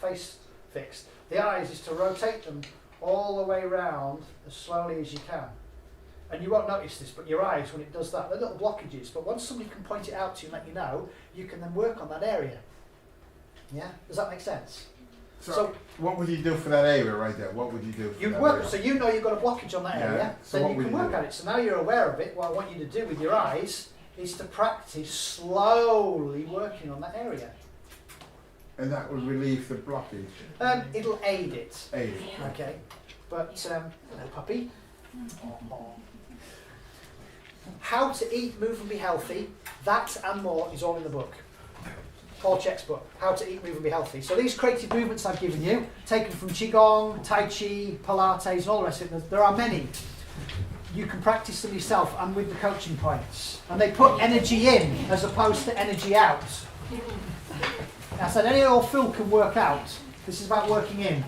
face fixed. The eyes is to rotate them all the way around as slowly as you can. And you won't notice this, but your eyes, when it does that, they're little blockages. But once somebody can point it out to you and let you know, you can then work on that area. Yeah? Does that make sense? So what would you do for that area right there? What would you do for you that work, area? so you know you've got a blockage on that area, So then what you can would you work do? at it. So now you're aware of it, what I want you to do with your eyes is to practice slowly working on that area. And that would relieve the blockage? It'll aid it. Aid it. Okay. But, hello puppy. How to eat, move and be healthy, that and more is all in the book. Paul Check's book, How to Eat, Move and Be Healthy. So these creative movements I've given you, taken from Qigong, Tai Chi, Pilates and all the rest of it, there are many. You can practice them yourself and with the coaching points. And they put energy in as opposed to energy out. I said any old Phil can work out. This is about working in.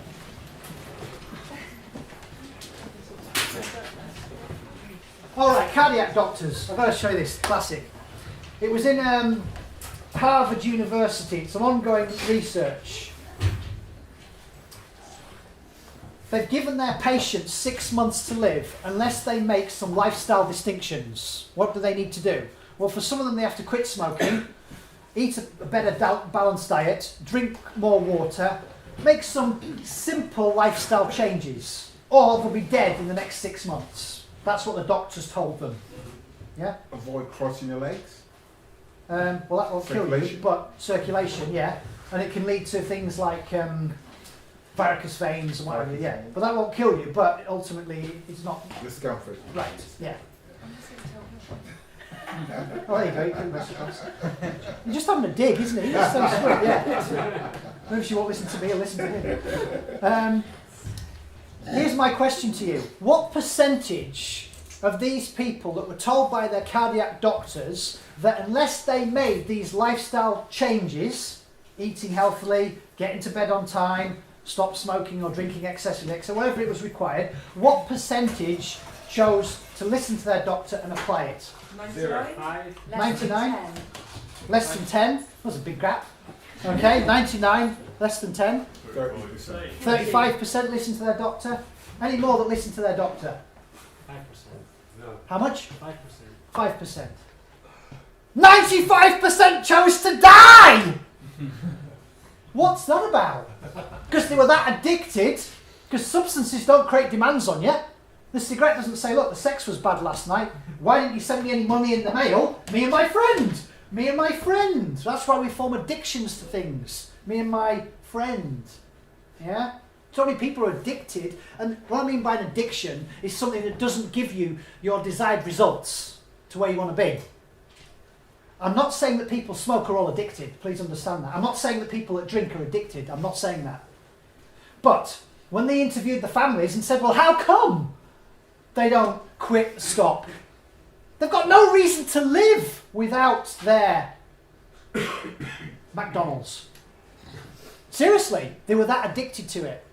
Alright, cardiac doctors. I've got to show you this, classic. It was in Harvard University. It's some ongoing research. They've given their patients 6 months to live unless they make some lifestyle distinctions. What do they need to do? Well, for some of them they have to quit smoking, eat a better balanced diet, drink more water, make some simple lifestyle changes, or they'll be dead in the next 6 months. That's what the doctors told them. Yeah? Avoid crossing your legs? Well, that won't kill you, but circulation, yeah. And it can lead to things like varicose veins and whatever, yeah. But that won't kill you, but ultimately it's not... Discomfort. Right, yeah. Oh, there you go, you can mess across. You're just having a dig, isn't it? You're just so sweet, yeah. Maybe she won't listen to me, I'll listen to him. Here's my question to you. What percentage of these people that were told by their cardiac doctors that unless they made these lifestyle changes, eating healthily, getting to bed on time, stop smoking or drinking excessively, so whatever it was required, what percentage chose to listen to their doctor and apply it? 99? 99? Less than 10? That's a big gap. Okay, 99, less than 10. 35% listen to their doctor. Any more that listen to their doctor? 5%. No. How much? 5%. 5%. 95% chose to die! What's that about? Because they were that addicted, because substances don't create demands on you. The cigarette doesn't say, look, the sex was bad last night. Why didn't you send me any money in the mail? Me and my friend. Me and my friend. That's why we form addictions to things. Me and my friend. Yeah? So many people are addicted, and what I mean by an addiction is something that doesn't give you your desired results to where you want to be. I'm not saying that people smoke are all addicted. Please understand that. I'm not saying that people that drink are addicted. I'm not saying that. But when they interviewed the families and said, well, how come they don't quit, stop? They've got no reason to live without their McDonald's. Seriously, they were that addicted to it,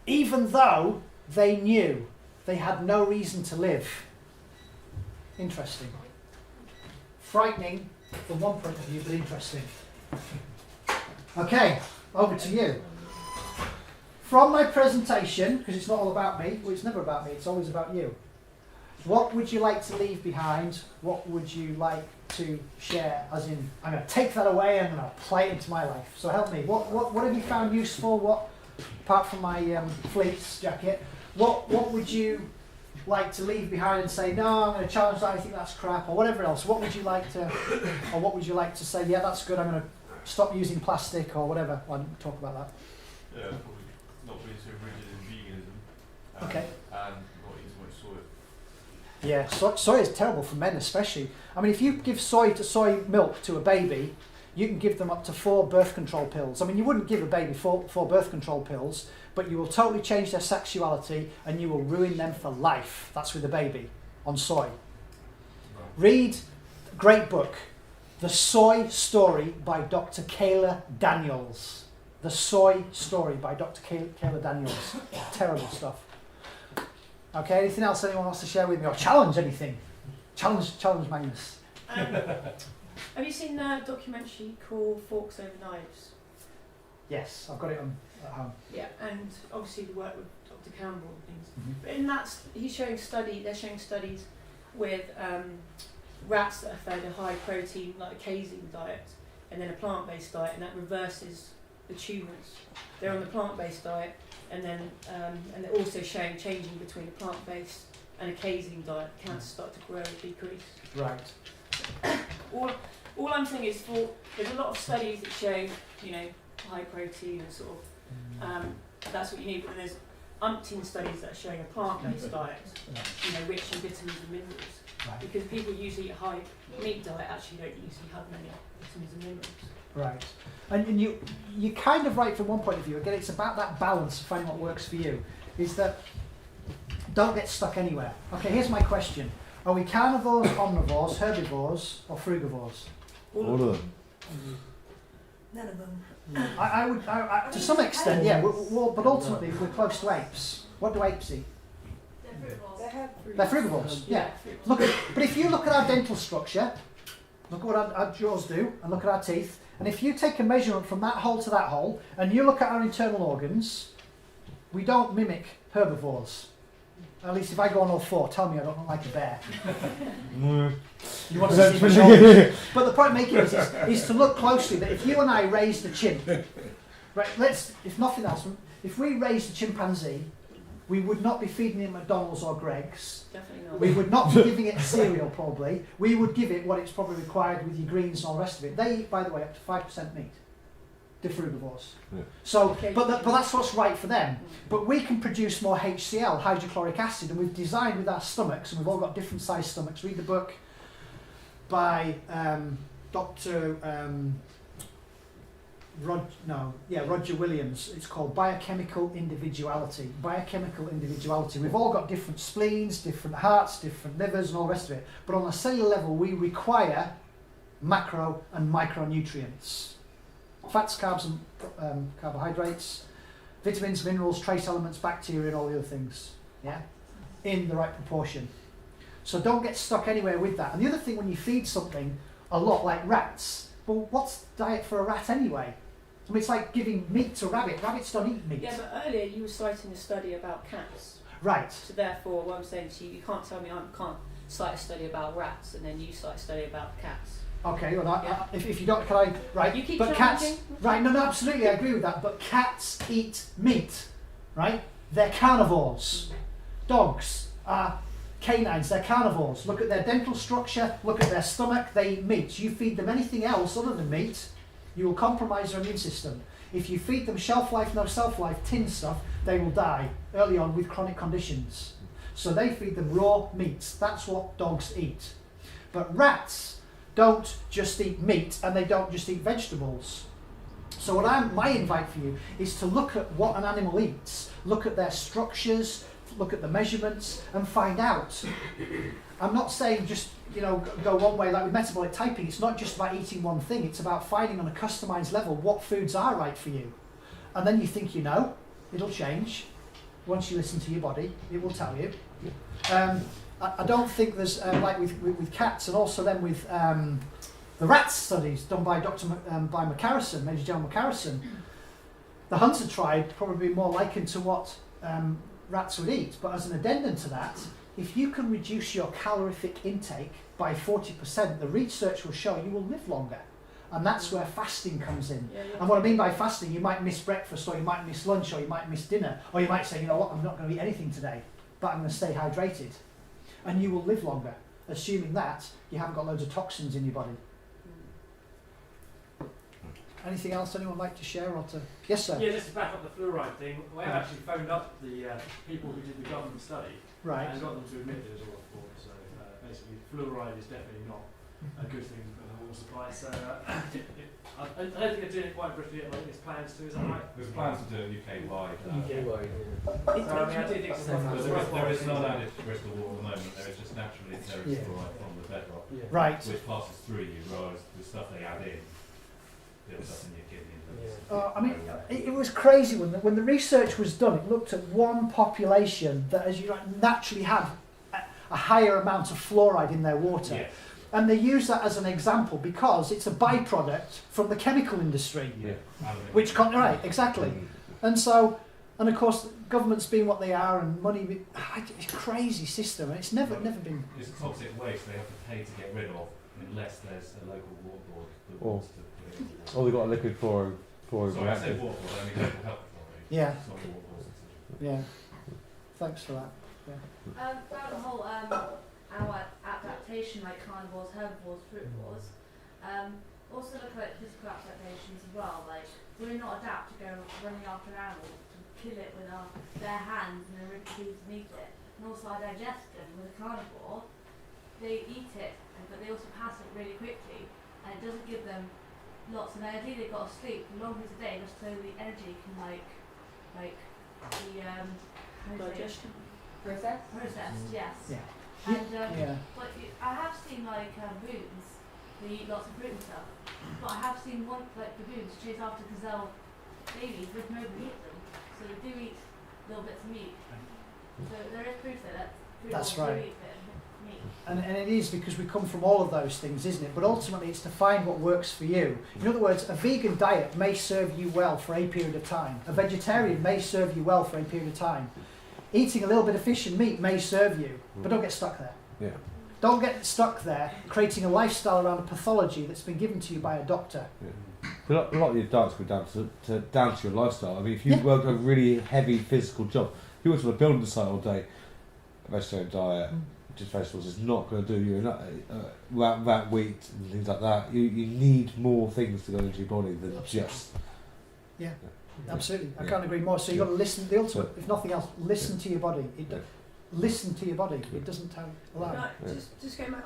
even though they knew they had no reason to live. Interesting. Frightening from one point of view, but interesting. Okay, over to you. From my presentation, because it's not all about me, well, it's never about me, it's always about you. What would you like to leave behind? What would you like to share? As in, I'm going to take that away and I'm going to apply it into my life. So help me. What have you found useful? What, apart from my fleece jacket, what would you like to leave behind and say, no, I'm going to challenge that, I think that's crap, or whatever else? What would you like to, or what would you like to say, yeah, that's good, I'm going to stop using plastic or whatever? I didn't talk about that. Yeah, probably not being so rigid in veganism. Okay. And not eating so much soy. Yeah, soy is terrible for men especially. I mean, if you give soy milk to a baby, you can give them up to 4 birth control pills. I mean, you wouldn't give a baby 4 birth control pills, but you will totally change their sexuality and you will ruin them for life. That's with a baby on soy. Read a great book, The Soy Story by Dr. Kayla Daniels. The Soy Story by Dr. Kayla Daniels. Terrible stuff. Okay, anything else anyone wants to share with me or challenge anything? Challenge Magnus. Have you seen a documentary called Forks Over Knives? Yes, I've got it at home. Yeah, and obviously the work with Dr. Campbell and things. Mm-hmm. But in that, they're showing studies with rats that are fed a high protein, like a casein diet, and then a plant-based diet, and that reverses the tumours. They're on the plant-based diet, and then and they're also showing changing between a plant-based and a casein diet. Cancer start to grow and decrease. Right. All I'm saying is, there's a lot of studies that show, high protein and sort of that's what you need. But then there's umpteen studies that are showing a plant-based diet, rich in vitamins and minerals. Right. Because people usually eat a high meat diet actually don't usually have many vitamins and minerals. Right. And you're kind of right from one point of view. Again, it's about that balance of finding what works for you. Is that don't get stuck anywhere. Okay, here's my question. Are we carnivores, omnivores, herbivores, or frugivores? All of them. None of them. I would, to some extent, yeah, but ultimately we're close to apes. What do apes eat? They're frugivores, yeah. But if you look at our dental structure, look at what our jaws do, and look at our teeth, and if you take a measurement from that hole to that hole, and you look at our internal organs, we don't mimic herbivores. At least if I go on all 4, tell me I don't look like a bear. You want to see my shoulders. But the point I'm making is to look closely, that if you and I raise the chimp, right, if nothing else, if we raise the chimpanzee, we would not be feeding it McDonald's or Greggs. Definitely not. We would not be giving it cereal probably. We would give it what it's probably required with your greens and all the rest of it. They eat, by the way, up to 5% meat. They're frugivores. Yeah. So, but that's what's right for them. But we can produce more HCl, hydrochloric acid, and we've designed with our stomachs, and we've all got different sized stomachs. Read the book by Dr. Roger Williams. It's called Biochemical Individuality. Biochemical Individuality. We've all got different spleens, different hearts, different livers, and all the rest of it. But on a cellular level, we require macro and micronutrients. Fats, carbs, and carbohydrates, vitamins, minerals, trace elements, bacteria, and all the other things. Yeah, in the right proportion. So don't get stuck anywhere with that. And the other thing, when you feed something a lot like rats, well, what's diet for a rat anyway? I mean, it's like giving meat to a rabbit. Rabbits don't eat meat. Yeah, but earlier you were citing a study about cats. Right. So therefore, what I'm saying to you, you can't tell me I can't cite a study about rats and then you cite a study about cats. Okay, well, if you don't, can I? Right. You keep but cats. Right. No, absolutely, I agree with that. But cats eat meat, right? They're carnivores. Dogs are canines. They're carnivores. Look at their dental structure. Look at their stomach. They eat meat. You feed them anything else other than meat, you will compromise their immune system. If you feed them shelf life, no self life, tin stuff, they will die early on with chronic conditions. So they feed them raw meats. That's what dogs eat. But rats don't just eat meat and they don't just eat vegetables. So my invite for you is to look at what an animal eats, look at their structures, look at the measurements and find out. I'm not saying just, go one way like with metabolic typing. It's not just about eating one thing. It's about finding on a customized level what foods are right for you. And then you think it'll change. Once you listen to your body, it will tell you. I don't think there's, like with cats and also then with the rat studies done by by McCarrison, Major General McCarrison, the hunter tribe probably more likened to what rats would eat. But as an addendum to that, if you can reduce your calorific intake by 40%, the research will show you will live longer. And that's where fasting comes in. And what I mean by fasting, you might miss breakfast, or you might miss lunch, or you might miss dinner, or you might say, you know what, I'm not going to eat anything today, but I'm going to stay hydrated. And you will live longer, assuming that you haven't got loads of toxins in your body. Anything else anyone like to share or to? Yes, sir. Yeah, just to back up the fluoride thing, I actually phoned up the people who did the government study and got them to admit it was all a fraud. So basically, fluoride is definitely not a good thing for the water supply. So I don't think they're doing it quite Bristol yet. I think there's plans to. Is that right? There's plans to do it UK-wide. UK-wide. So I mean, I do think it's there is no added to Bristol water at the moment. There is just naturally there is fluoride from the bedrock, which passes through you, whereas the stuff they add in builds up in your kidney. I mean, it was crazy when the research was done. It looked at one population that, as you naturally have a higher amount of fluoride in their water. Yeah. And they use that as an example because it's a byproduct from the chemical industry. Yeah. Exactly. And so, and of course, governments being what they are and money, it's a crazy system, and it's never been. It's toxic waste they have to pay to get rid of unless there's a local water board that wants to put it into. Or they've got a liquid fluoride Sorry, I reactor. said water board, I mean local health authority. Yeah. It's not the water board's decision. Yeah. Thanks for that. Yeah. About the whole our adaptation, like carnivores, herbivores, fruitivores. Also look at physical adaptations as well. Like we're not adapt to go running after an animal to kill it with our bare hands and then rip the teeth and eat it. And also our digestion with a carnivore, they eat it, but they also pass it really quickly, and it doesn't give them lots of energy. They've got to sleep for long periods a day just so the energy can like the Digestion. processed, yes. Yeah. And but I have seen like baboons, they eat lots of fruit and stuff. But I have seen baboons chase after gazelle babies with nobody eat them. So they do eat little bits of meat. So there is proof that That's do right. eat a bit of meat. And it is because we come from all of those things, isn't it? But ultimately it's to find what works for you. In other words, a vegan diet may serve you well for a period of time. A vegetarian may serve you well for a period of time. Eating a little bit of fish and meat may serve you, but don't get stuck there. Yeah. Don't get stuck there creating a lifestyle around a pathology that's been given to you by a doctor. Yeah. But a lot of your diets go down to your lifestyle. I mean, if you work a really heavy physical job, if you work on a building site all day, a vegetarian diet, just vegetables is not going to do you without wheat and things like that. You need more things to go into your body than just. Yeah. Absolutely, I can't agree more. So you've got to listen. The ultimate, if nothing else, listen to your body. Listen to your body. It doesn't tell a lie. Just going back.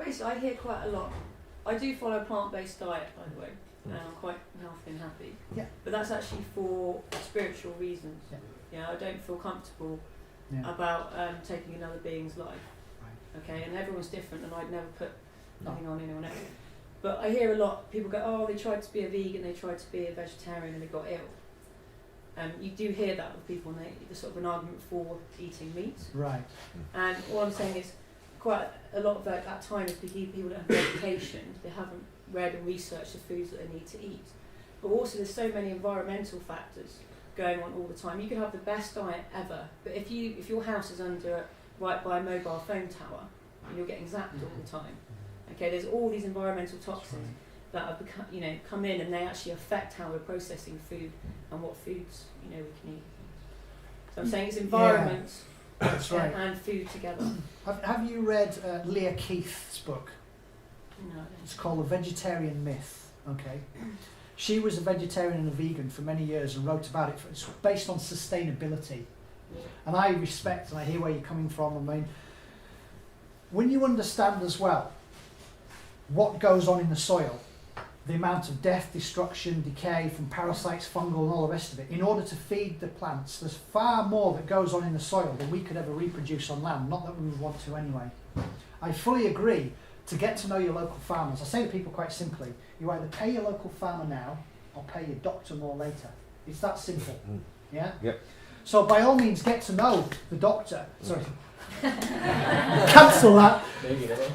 I hear quite a lot. I do follow a plant-based diet, by the way, and I'm quite healthy and happy. Yeah. But that's actually for spiritual reasons. Yeah. I don't feel comfortable about taking another being's life. Right. Okay, and everyone's different, and I'd never put nothing on anyone else. But I hear a lot, people go, oh, they tried to be a vegan, they tried to be a vegetarian and they got ill. You do hear that with people, and there's sort of an argument for eating meat. Right. And all I'm saying is, quite a lot of that time is people that have education, they haven't read and researched the foods that they need to eat. But also there's so many environmental factors going on all the time. You could have the best diet ever, but if your house is right by a mobile phone tower, you're getting zapped all the time. Okay, there's all these environmental toxins that have come in, and they actually affect how we're processing food and what foods we can eat. So I'm saying it's environment That's right. and food together. Have you read Leah Keith's book? No. It's called The Vegetarian Myth. Okay. She was a vegetarian and a vegan for many years and wrote about it. It's based on sustainability. And I respect and I hear where you're coming from. I mean, when you understand as well what goes on in the soil, the amount of death, destruction, decay from parasites, fungal and all the rest of it, in order to feed the plants, there's far more that goes on in the soil than we could ever reproduce on land, not that we would want to anyway. I fully agree to get to know your local farmers. I say to people quite simply, you either pay your local farmer now or pay your doctor more later. It's that simple. Yeah? Yep. So by all means get to know the doctor. Sorry. Cancel that.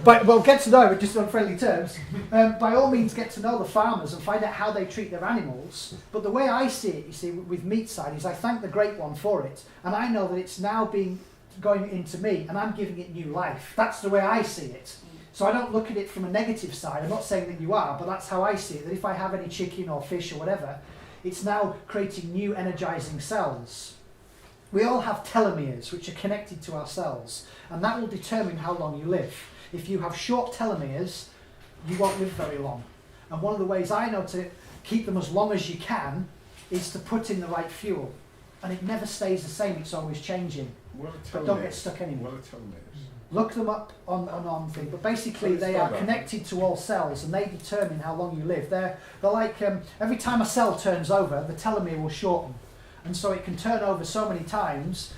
But well, get to know him just on friendly terms. By all means get to know the farmers and find out how they treat their animals. But the way I see it, you see, with meat side is I thank the Great One for it. And I know that it's now going into me and I'm giving it new life. That's the way I see it. So I don't look at it from a negative side. I'm not saying that you are, but that's how I see it. That if I have any chicken or fish or whatever, it's now creating new energizing cells. We all have telomeres which are connected to our cells, and that will determine how long you live. If you have short telomeres, you won't live very long. And one of the ways I know to keep them as long as you can is to put in the right fuel. And it never stays the same, it's always changing. But don't get stuck anymore. Look them up on thing, but basically they are connected to all cells and they determine how long you live. They're like, every time a cell turns over, the telomere will shorten. And so it can turn over so many times.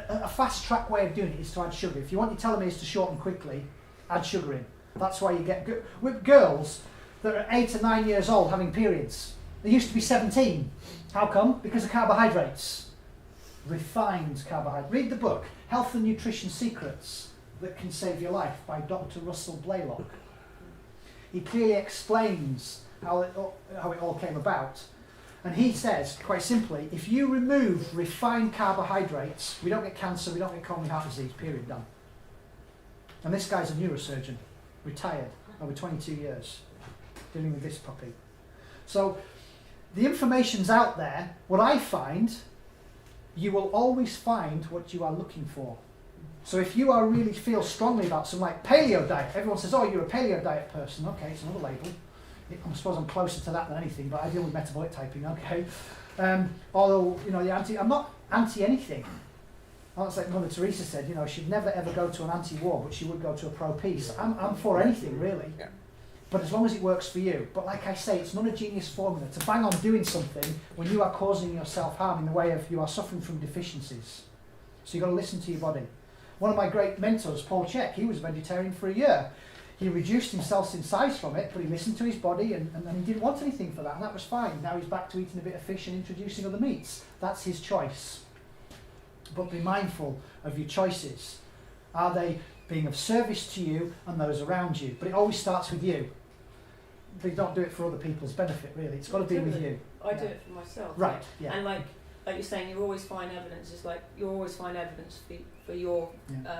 A fast track way of doing it is to add sugar. If you want your telomeres to shorten quickly, add sugar in. That's why you get with girls that are 8 or 9 years old having periods. They used to be 17. How come? Because of carbohydrates. Refined carbohydrates. Read the book, Health and Nutrition Secrets That Can Save Your Life by Dr. Russell Blaylock. He clearly explains how it all came about. And he says, quite simply, if you remove refined carbohydrates, we don't get cancer, we don't get coronary heart disease, period, done. And this guy's a neurosurgeon, retired, over 22 years, dealing with this puppy. So the information's out there. What I find, you will always find what you are looking for. So if you really feel strongly about something like paleo diet, everyone says, oh, you're a paleo diet person. Okay, it's another label. I suppose I'm closer to that than anything, but I deal with metabolic typing, okay. Although, you know, I'm not anti anything. That's like Mother Teresa said, you know, she'd never ever go to an anti-war, but she would go to a pro-peace. I'm for anything, really. Yeah. But as long as it works for you. But like I say, it's not a genius formula to bang on doing something when you are causing yourself harm in the way of you are suffering from deficiencies. So you've got to listen to your body. One of my great mentors, Paul Chek, he was a vegetarian for a year. He reduced himself in size from it, but he listened to his body and he didn't want anything for that, and that was fine. Now he's back to eating a bit of fish and introducing other meats. That's his choice. But be mindful of your choices. Are they being of service to you and those around you? But it always starts with you. They don't do it for other people's benefit, really. It's got to be with you. I do it for myself. Right, yeah. And like you're saying, you always find evidence. It's like you always find evidence for your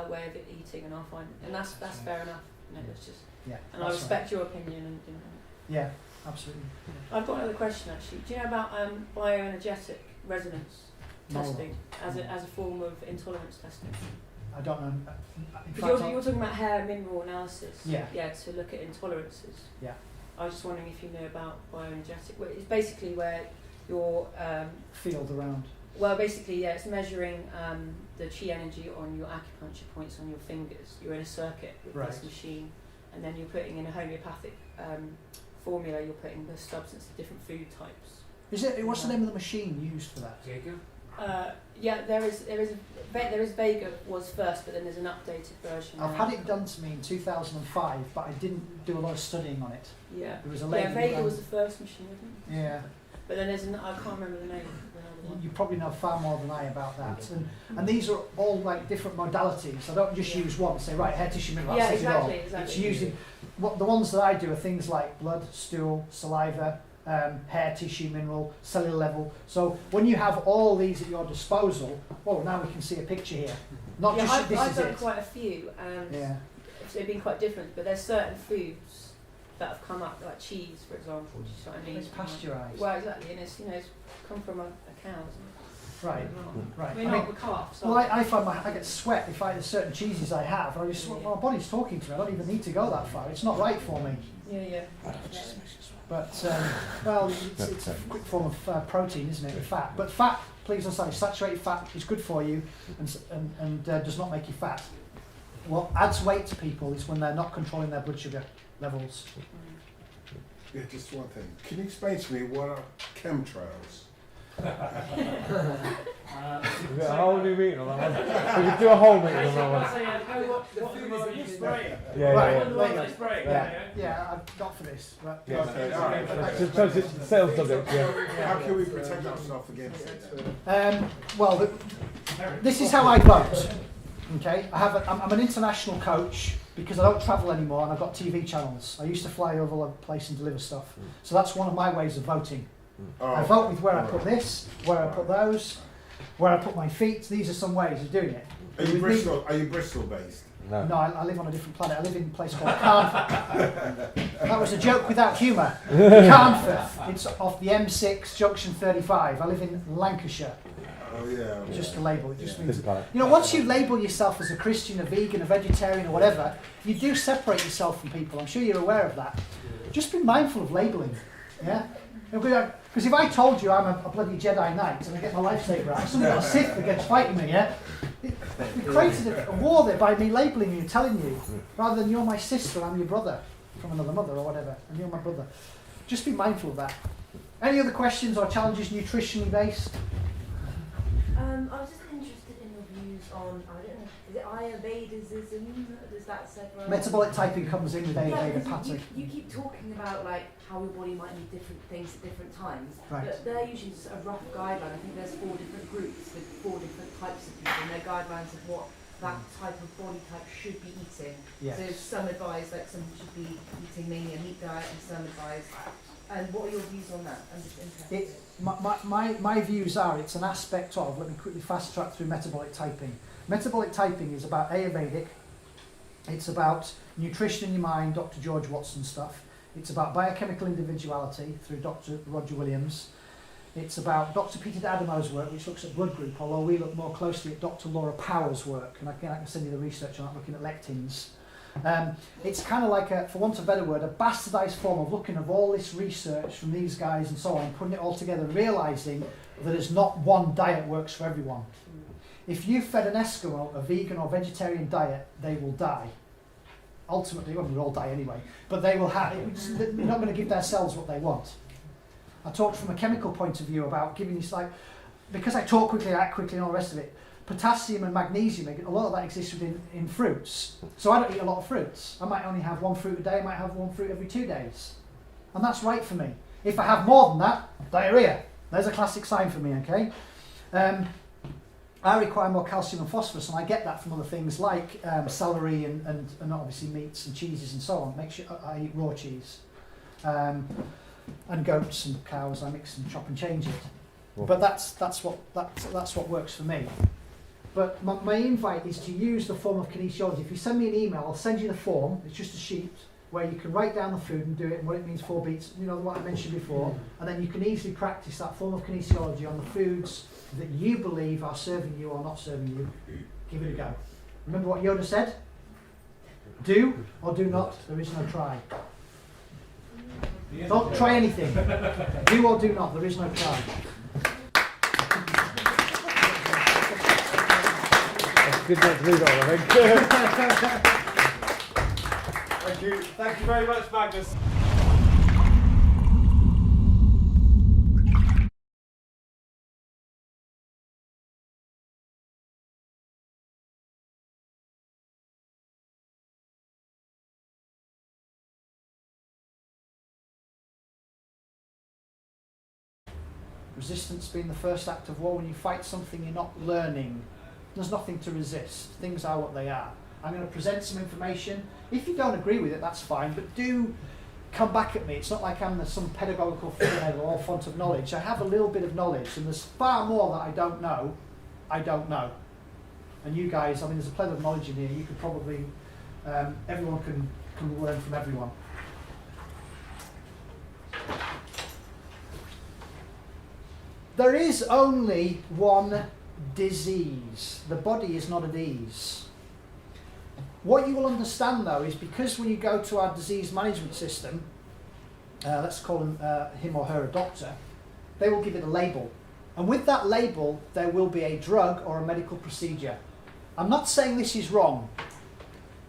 way of eating, and I'll find, and that's fair enough. No, it's just, and I respect your opinion. And you know. Yeah, absolutely. I've got another question actually. Do you know about bioenergetic resonance testing as a form of intolerance testing? I don't know. You're talking about hair mineral analysis. Yeah. Yeah, to look at intolerances. Yeah. I was just wondering if you know about bioenergetic. Well, it's basically where your field around. Well, basically, yeah, it's measuring the chi energy on your acupuncture points on your fingers. You're in a circuit with this machine, and then you're putting in a homeopathic formula. You're putting the substance of different food types. Is it? What's the name of the machine used for that? Yeah, there is Vega was first, but then there's an updated version. I've had it done to me in 2005, but I didn't do a lot of studying on it. Yeah. There was a lady. Yeah, Vega was the first machine, I think. Yeah. But then there's I can't remember the name. You probably know far more than I about that, and these are all like different modalities. I don't just use one and say right hair tissue mineral. Yeah, exactly. It's using the ones that I do are things like blood, stool, saliva, hair tissue mineral, cellular level. So when you have all these at your disposal, well, now we can see a picture here. Not just I've this is done it. quite a few, and they've been quite different. But there's certain foods that have come up, like cheese, for example. Do you know what I mean? It's pasteurised. Well, exactly, and it's it's come from a cow, isn't it? Right, right. I mean, not the calf. So. Well, I find I get sweat if I have certain cheeses I have. I just my body's talking to me. I don't even need to go that far. It's not right for me. Yeah. But well, it's a quick form of protein, isn't it? Fat, but fat. Please understand, saturated fat is good for you and does not make you fat. What adds weight to people is when they're not controlling their blood sugar. levels. Yeah, just one thing. Can you explain to me what are chemtrails? Is it a whole new meeting on that one? We could do a whole meeting on that one. Yeah, I'm not for this. But Sales subject, yeah. How can we protect ourselves against it? Well, this is how I vote. Okay, I'm an international coach because I don't travel anymore and I've got TV channels. I used to fly over the place and deliver stuff. So that's one of my ways of voting. I vote with where I put this, where I put those, where I put my feet. These are some ways of doing it. Are you Bristol based? No, I live on a different planet. I live in a place called Carnforth. That was a joke without humour. Carnforth. It's off the M6, junction 35. I live in Lancashire. Oh yeah. Just a label. It just means, once you label yourself as a Christian, a vegan, a vegetarian, or whatever, you do separate yourself from people. I'm sure you're aware of that. Just be mindful of labelling. Yeah. Because if I told you I'm a bloody Jedi Knight and I get my lightsaber out, somebody got Sith against fighting me, yeah? We created a war there by me labelling you, telling you, rather than you're my sister, I'm your brother from another mother or whatever, and you're my brother. Just be mindful of that. Any other questions or challenges nutritionally based? I was just interested in your views on, I don't know, is it Ayurvedism? Does that separate? Metabolic typing comes in with Ayurveda pattern. You keep talking about like how your body might need different things at different times, right. But they're usually just a rough guideline. I think there's 4 different groups with 4 different types of people, and they're guidelines of what that type of body type should be eating. Yes. So some advise like some should be eating mainly a meat diet, and some advise. And what are your views on that? I'm just interested. My views are it's an aspect of, let me quickly fast track through metabolic typing. Metabolic typing is about Ayurvedic, it's about nutrition in your mind, Dr. George Watson stuff. It's about biochemical individuality through Dr. Roger Williams. It's about Dr. Peter D'Adamo's work, which looks at blood group, although we look more closely at Dr. Laura Power's work, and I can send you the research on that, looking at lectins. It's kind of like, for want of a better word, a bastardised form of looking at all this research from these guys and so on, putting it all together, realising that there's not one diet works for everyone. If you fed an Eskimo a vegan or vegetarian diet, they will die. Ultimately, well, we'll all die anyway, but they will have, they're not going to give their cells what they want. I talked from a chemical point of view about giving this, like, because I talk quickly, act quickly and all the rest of it, potassium and magnesium, a lot of that exists in fruits. So I don't eat a lot of fruits. I might only have 1 fruit a day, I might have 1 fruit every 2 days. And that's right for me. If I have more than that, diarrhea. There's a classic sign for me, okay? I require more calcium and phosphorus, and I get that from other things like celery and obviously meats and cheeses and so on. Make sure I eat raw cheese. And goats and cows, I mix and chop and change it. But that's what works for me. But my invite is to use the form of kinesiology. If you send me an email, I'll send you the form. It's just a sheet where you can write down the food and do it and what it means, 4 beats, what I mentioned before. And then you can easily practice that form of kinesiology on the foods that you believe are serving you or not serving you. Give it a go. Remember what Yoda said? Do or do not, there is no try. Don't try anything. Do or do not, there is no try. Good night to leave it on, I think. Thank you. Thank you very much, Magnus. Resistance being the first act of war. When you fight something, you're not learning. There's nothing to resist. Things are what they are. I'm going to present some information. If you don't agree with it, that's fine, but do come back at me. It's not like I'm some pedagogical figurehead or all font of knowledge. I have a little bit of knowledge, and there's far more that I don't know. And you guys, there's a plethora of knowledge in here. You could probably, everyone can learn from everyone. There is only one disease. The body is not at ease. What you will understand though is because when you go to our disease management system, let's call him or her a doctor, they will give it a label. And with that label, there will be a drug or a medical procedure. I'm not saying this is wrong.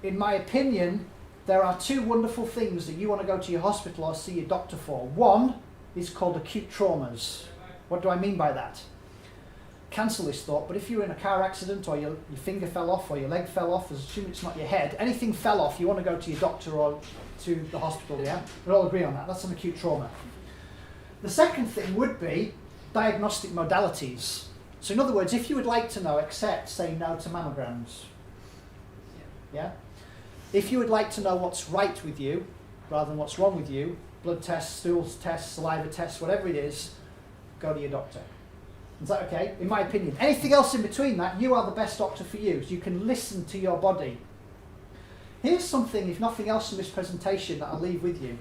In my opinion, there are two wonderful things that you want to go to your hospital or see your doctor for. One is called acute traumas. What do I mean by that? Cancel this thought, but if you're in a car accident or your finger fell off or your leg fell off, assume it's not your head, anything fell off, you want to go to your doctor or to the hospital, yeah? We all agree on that. That's an acute trauma. The second thing would be diagnostic modalities. So in other words, if you would like to know, except say no to mammograms, yeah? If you would like to know what's right with you, rather than what's wrong with you, blood tests, stool tests, saliva tests, whatever it is, go to your doctor. Is that okay? In my opinion. Anything else in between that, you are the best doctor for you. So you can listen to your body. Here's something, if nothing else in this presentation, that I'll leave with you.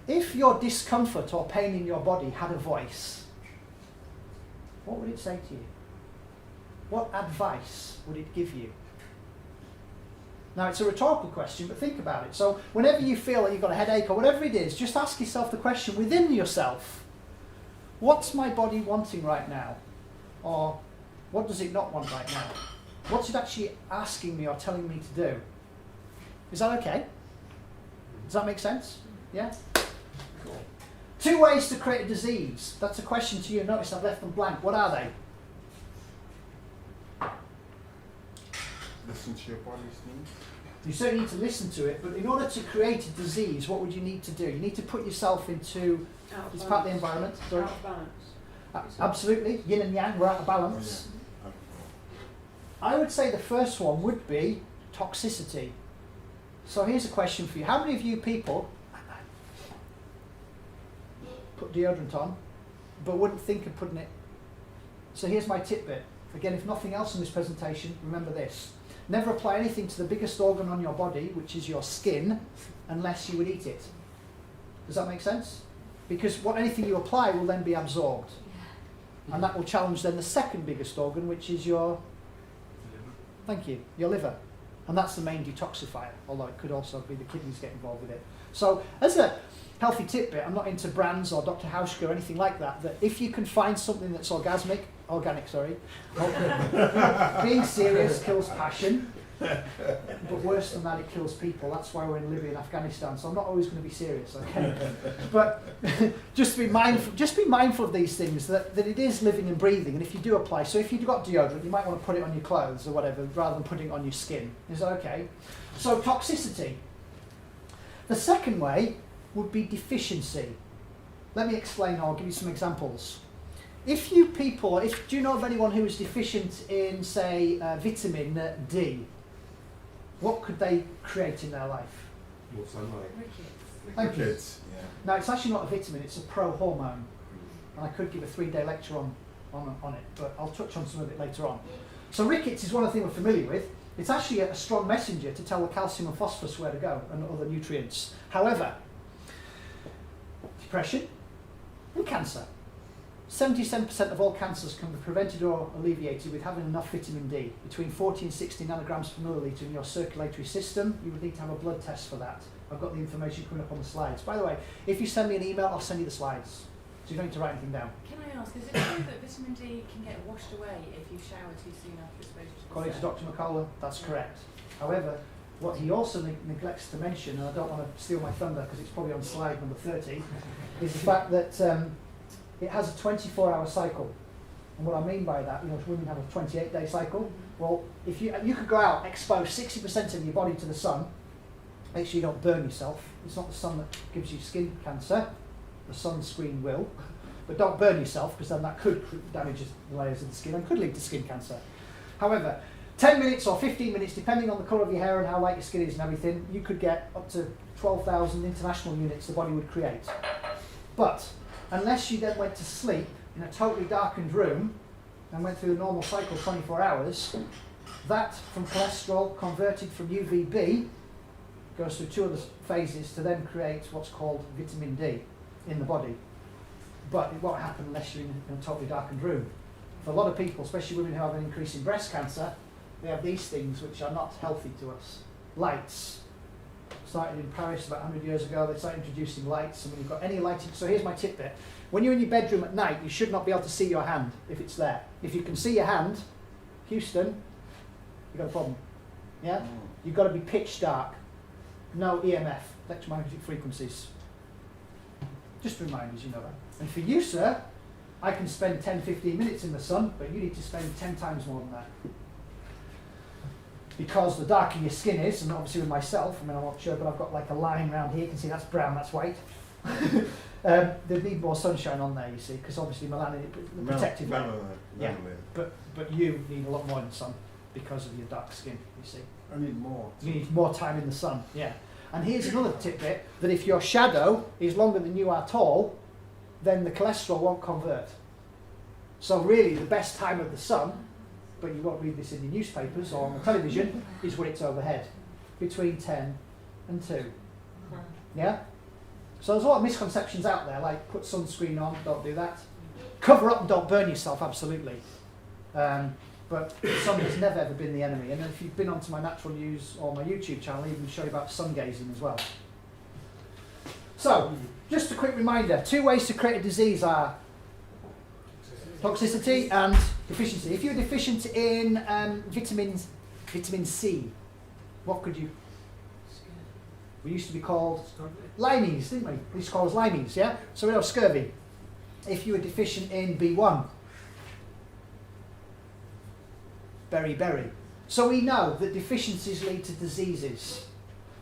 If your discomfort or pain in your body had a voice, what would it say to you? What advice would it give you? Now, it's a rhetorical question, but think about it. So whenever you feel that you've got a headache or whatever it is, just ask yourself the question within yourself. What's my body wanting right now? Or what does it not want right now? What's it actually asking me or telling me to do? Is that okay? Does that make sense? Yeah? Cool. 2 ways to create a disease. That's a question to you. Notice I've left them blank. What are they? Listen to your body's needs. You certainly need to listen to it, but in order to create a disease, what would you need to do? You need to put yourself into, it's part of the environment. Sorry. Out of balance. Absolutely. Yin and yang, we're out of balance. Oh, I would say the first one would be toxicity. So here's a question for you. How many of you people put deodorant on, but wouldn't think of putting it? So here's my tidbit. Again, if nothing else in this presentation, remember this. Never apply anything to the biggest organ on your body, which is your skin, unless you would eat it. Does that make sense? Because anything you apply will then be absorbed. And that will challenge then the second biggest organ, which is your, thank you, your liver. And that's the main detoxifier, although it could also be the kidneys get involved with it. So as a healthy tidbit, I'm not into brands or Dr. Hauschka or anything like that, that if you can find something that's organic, being serious kills passion, but worse than that, it kills people. That's why we're in Libya and Afghanistan, so I'm not always going to be serious, okay? But just be mindful of these things, that it is living and breathing, and if you do apply, so if you've got deodorant, you might want to put it on your clothes or whatever, rather than putting it on your skin. Is that okay? So toxicity. The second way would be deficiency. Let me explain, or I'll give you some examples. If you people, do you know of anyone who is deficient in, say, vitamin D? What could they create in their life? More sunlight. Thank you. Rickets. Yeah. Now, it's actually not a vitamin, it's a pro-hormone. And I could give a 3-day lecture on it, but I'll touch on some of it later on. So rickets is one of the things we're familiar with. It's actually a strong messenger to tell the calcium and phosphorus where to go, and other nutrients. However, depression and cancer. 77% of all cancers can be prevented or alleviated with having enough vitamin D. Between 40 and 60 nanograms per milliliter in your circulatory system. You would need to have a blood test for that. I've got the information coming up on the slides. By the way, if you send me an email, I'll send you the slides. So you don't need to write anything down. Can I ask, is it true that vitamin D can get washed away if you shower too soon after exposure to the According to sun? Dr. McCullough, that's correct. However, what he also neglects to mention, and I don't want to steal my thunder because it's probably on slide number 30, is the fact that it has a 24-hour cycle. And what I mean by that, women have a 28-day cycle. Well, if you could go out, expose 60% of your body to the sun, make sure you don't burn yourself. It's not the sun that gives you skin cancer. The sunscreen will. But don't burn yourself, because then that could damage the layers of the skin and could lead to skin cancer. However, 10 minutes or 15 minutes, depending on the colour of your hair and how light your skin is and everything, you could get up to 12,000 international units the body would create. But unless you then went to sleep in a totally darkened room and went through the normal cycle 24 hours, that from cholesterol converted from UVB goes through 2 other phases to then create what's called vitamin D in the body. But it won't happen unless you're in a totally darkened room. For a lot of people, especially women who have an increase in breast cancer, they have these things which are not healthy to us. Lights. Started in Paris about 100 years ago, they started introducing lights, and when you've got any lighting, so here's my tidbit. When you're in your bedroom at night, you should not be able to see your hand if it's there. If you can see your hand, Houston, you've got a problem. Yeah? you've got to be pitch dark. No EMF, electromagnetic frequencies. Just reminders, you know that. And for you, sir, I can spend 10-15 minutes in the sun, but you need to spend 10 times more than that. Because the darker your skin is, and obviously with myself, I mean, I'm not sure, but I've got like a line around here. You can see that's brown, that's white. They need more sunshine on there, you see, because obviously melanin, the protective layer. Yeah, but you need a lot more in the sun because of your dark skin, you see. I need more. You need more time in the sun, yeah. And here's another tidbit, that if your shadow is longer than you are tall, then the cholesterol won't convert. So really the best time of the sun, but you won't read this in the newspapers or on the television, is when it's overhead, between 10 and 2. Yeah? So there's a lot of misconceptions out there, like put sunscreen on, don't do that. Cover up and don't burn yourself, absolutely. But the sun has never ever been the enemy. And if you've been onto my Natural News or my YouTube channel, I even show you about sun gazing as well. So, just a quick reminder, 2 ways to create a disease are toxicity and deficiency. If you're deficient in vitamin C, what could you? We used to be called limeys, didn't we? We used to call us limeys, yeah? So we know scurvy. If you were deficient in B1, beriberi. So we know that deficiencies lead to diseases.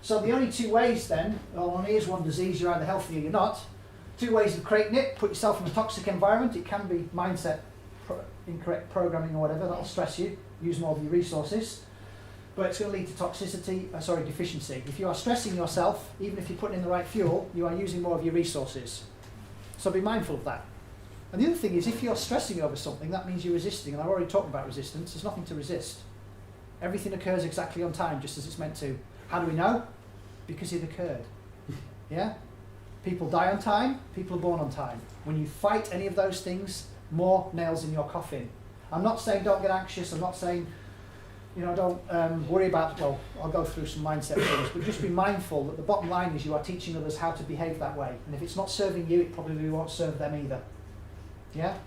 So the only 2 ways then, well, here's one disease, you're either healthy or you're not. 2 ways of creating it: put yourself in a toxic environment. It can be mindset, incorrect programming or whatever, that'll stress you, use more of your resources. But it's going to lead to toxicity, deficiency. If you are stressing yourself, even if you're putting in the right fuel, you are using more of your resources. So be mindful of that. And the other thing is, if you're stressing over something, that means you're resisting. And I've already talked about resistance. There's nothing to resist. Everything occurs exactly on time, just as it's meant to. How do we know? Because it occurred. Yeah? People die on time, people are born on time. When you fight any of those things, more nails in your coffin. I'm not saying don't get anxious, I'm not saying, don't worry about, well, I'll go through some mindset things, but just be mindful that the bottom line is you are teaching others how to behave that way. And if it's not serving you, it probably won't serve them either. Yeah?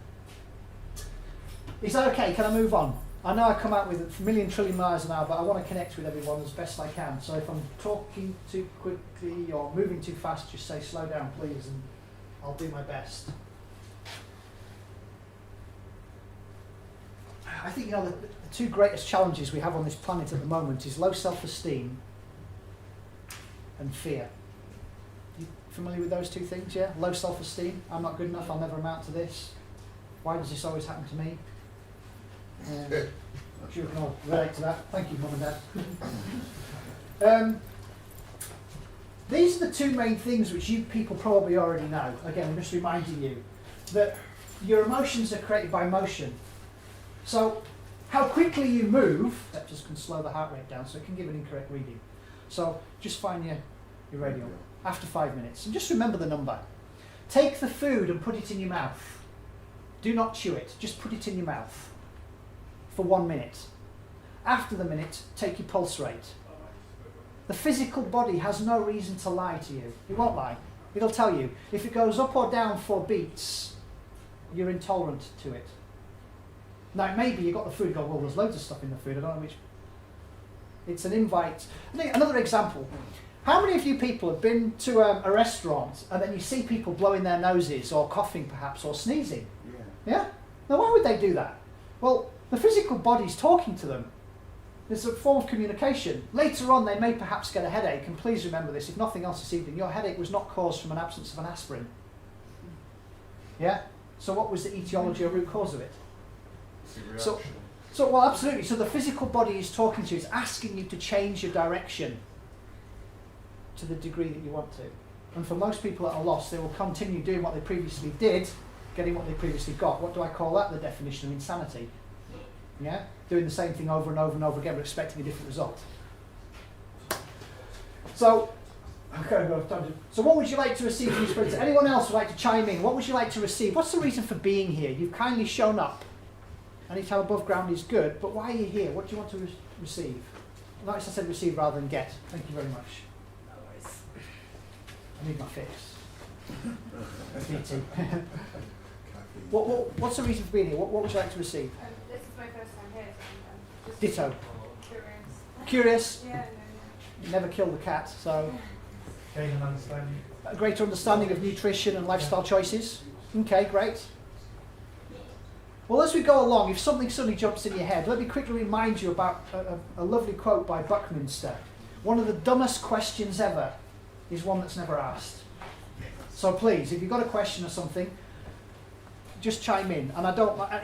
Is that okay? Can I move on? I know I come out with a million trillion miles an hour, but I want to connect with everyone as best I can. So if I'm talking too quickly or moving too fast, just say slow down, please, and I'll do my best. I think the 2 greatest challenges we have on this planet at the moment is low self-esteem and fear. You familiar with those 2 things, yeah? Low self-esteem, I'm not good enough, I'll never amount to this. Why does this always happen to me? I'm sure we can all relate to that. Thank you, Mum and Dad. These are the 2 main things which you people probably already know. Again, I'm just reminding you that your emotions are created by motion. So, how quickly you move, that just can slow the heart rate down, so it can give an incorrect reading. So, just find your radio after 5 minutes. And just remember the number. Take the food and put it in your mouth. Do not chew it, just put it in your mouth for 1 minute. After the minute, take your pulse rate. The physical body has no reason to lie to you. It won't lie. It'll tell you. If it goes up or down 4 beats, you're intolerant to it. Now, maybe you got the food, go, well, there's loads of stuff in the food, I don't know which. It's an invite. Another example. How many of you people have been to a restaurant and then you see people blowing their noses or coughing perhaps or sneezing? Yeah? Now, why would they do that? Well, the physical body's talking to them. There's a form of communication. Later on, they may perhaps get a headache, and please remember this, if nothing else this evening, your headache was not caused from an absence of an aspirin. Yeah? So what was the etiology or root cause of it? So, well, absolutely. So the physical body is talking to you, it's asking you to change your direction to the degree that you want to. And for most people that are lost, they will continue doing what they previously did, getting what they previously got. What do I call that? The definition of insanity. Yeah? Doing the same thing over and over and over again, but expecting a different result. So, so what would you like to receive from your spirit? Anyone else would like to chime in? What would you like to receive? What's the reason for being here? You've kindly shown up. Anytime above ground is good, but why are you here? What do you want to receive? Notice I said receive rather than get. Thank you very much. No worries. I need my fix. Me too. What's the reason for being here? What would you like to receive? This is my first time here, so I'm just Ditto. curious. Curious? Yeah, You never kill the cat, so. Gain an understanding. A greater understanding of nutrition and lifestyle choices. Okay, great. Well, as we go along, if something suddenly jumps in your head, let me quickly remind you about a lovely quote by Buckminster. One of the dumbest questions ever is one that's never asked. So please, if you've got a question or something, just chime in. And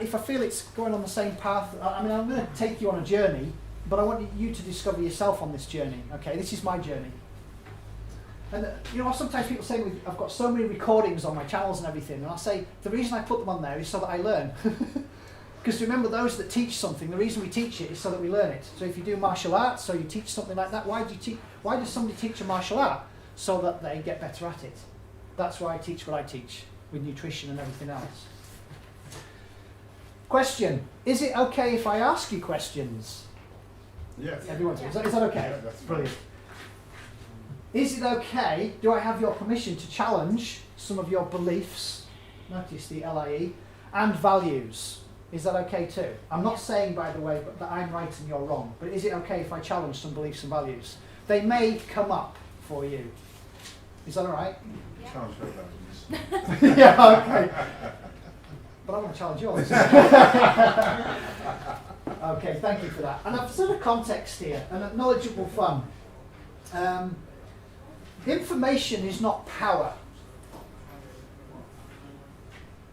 if I feel it's going on the same path, I'm going to take you on a journey, but I want you to discover yourself on this journey. Okay, this is my journey. And sometimes people say, I've got so many recordings on my channels and everything, and I say, the reason I put them on there is so that I learn. Because remember, those that teach something, the reason we teach it is so that we learn it. So if you do martial arts, so you teach something like that, why does somebody teach a martial art? So that they get better at it. That's why I teach what I teach, with nutrition and everything else. Question, is it okay if I ask you questions? Yes. Everyone, is that okay? Yeah, that's brilliant. Is it okay, do I have your permission to challenge some of your beliefs, notice the LIE, and values? Is that okay too? I'm not saying, by the way, that I'm right and you're wrong, but is it okay if I challenge some beliefs and values? They may come up for you. Is that all right? Yeah. Challenge her values. Yeah, okay. But I want to challenge yours. Okay, thank you for that. And I've set a context here, and a knowledgeable fun. Information is not power.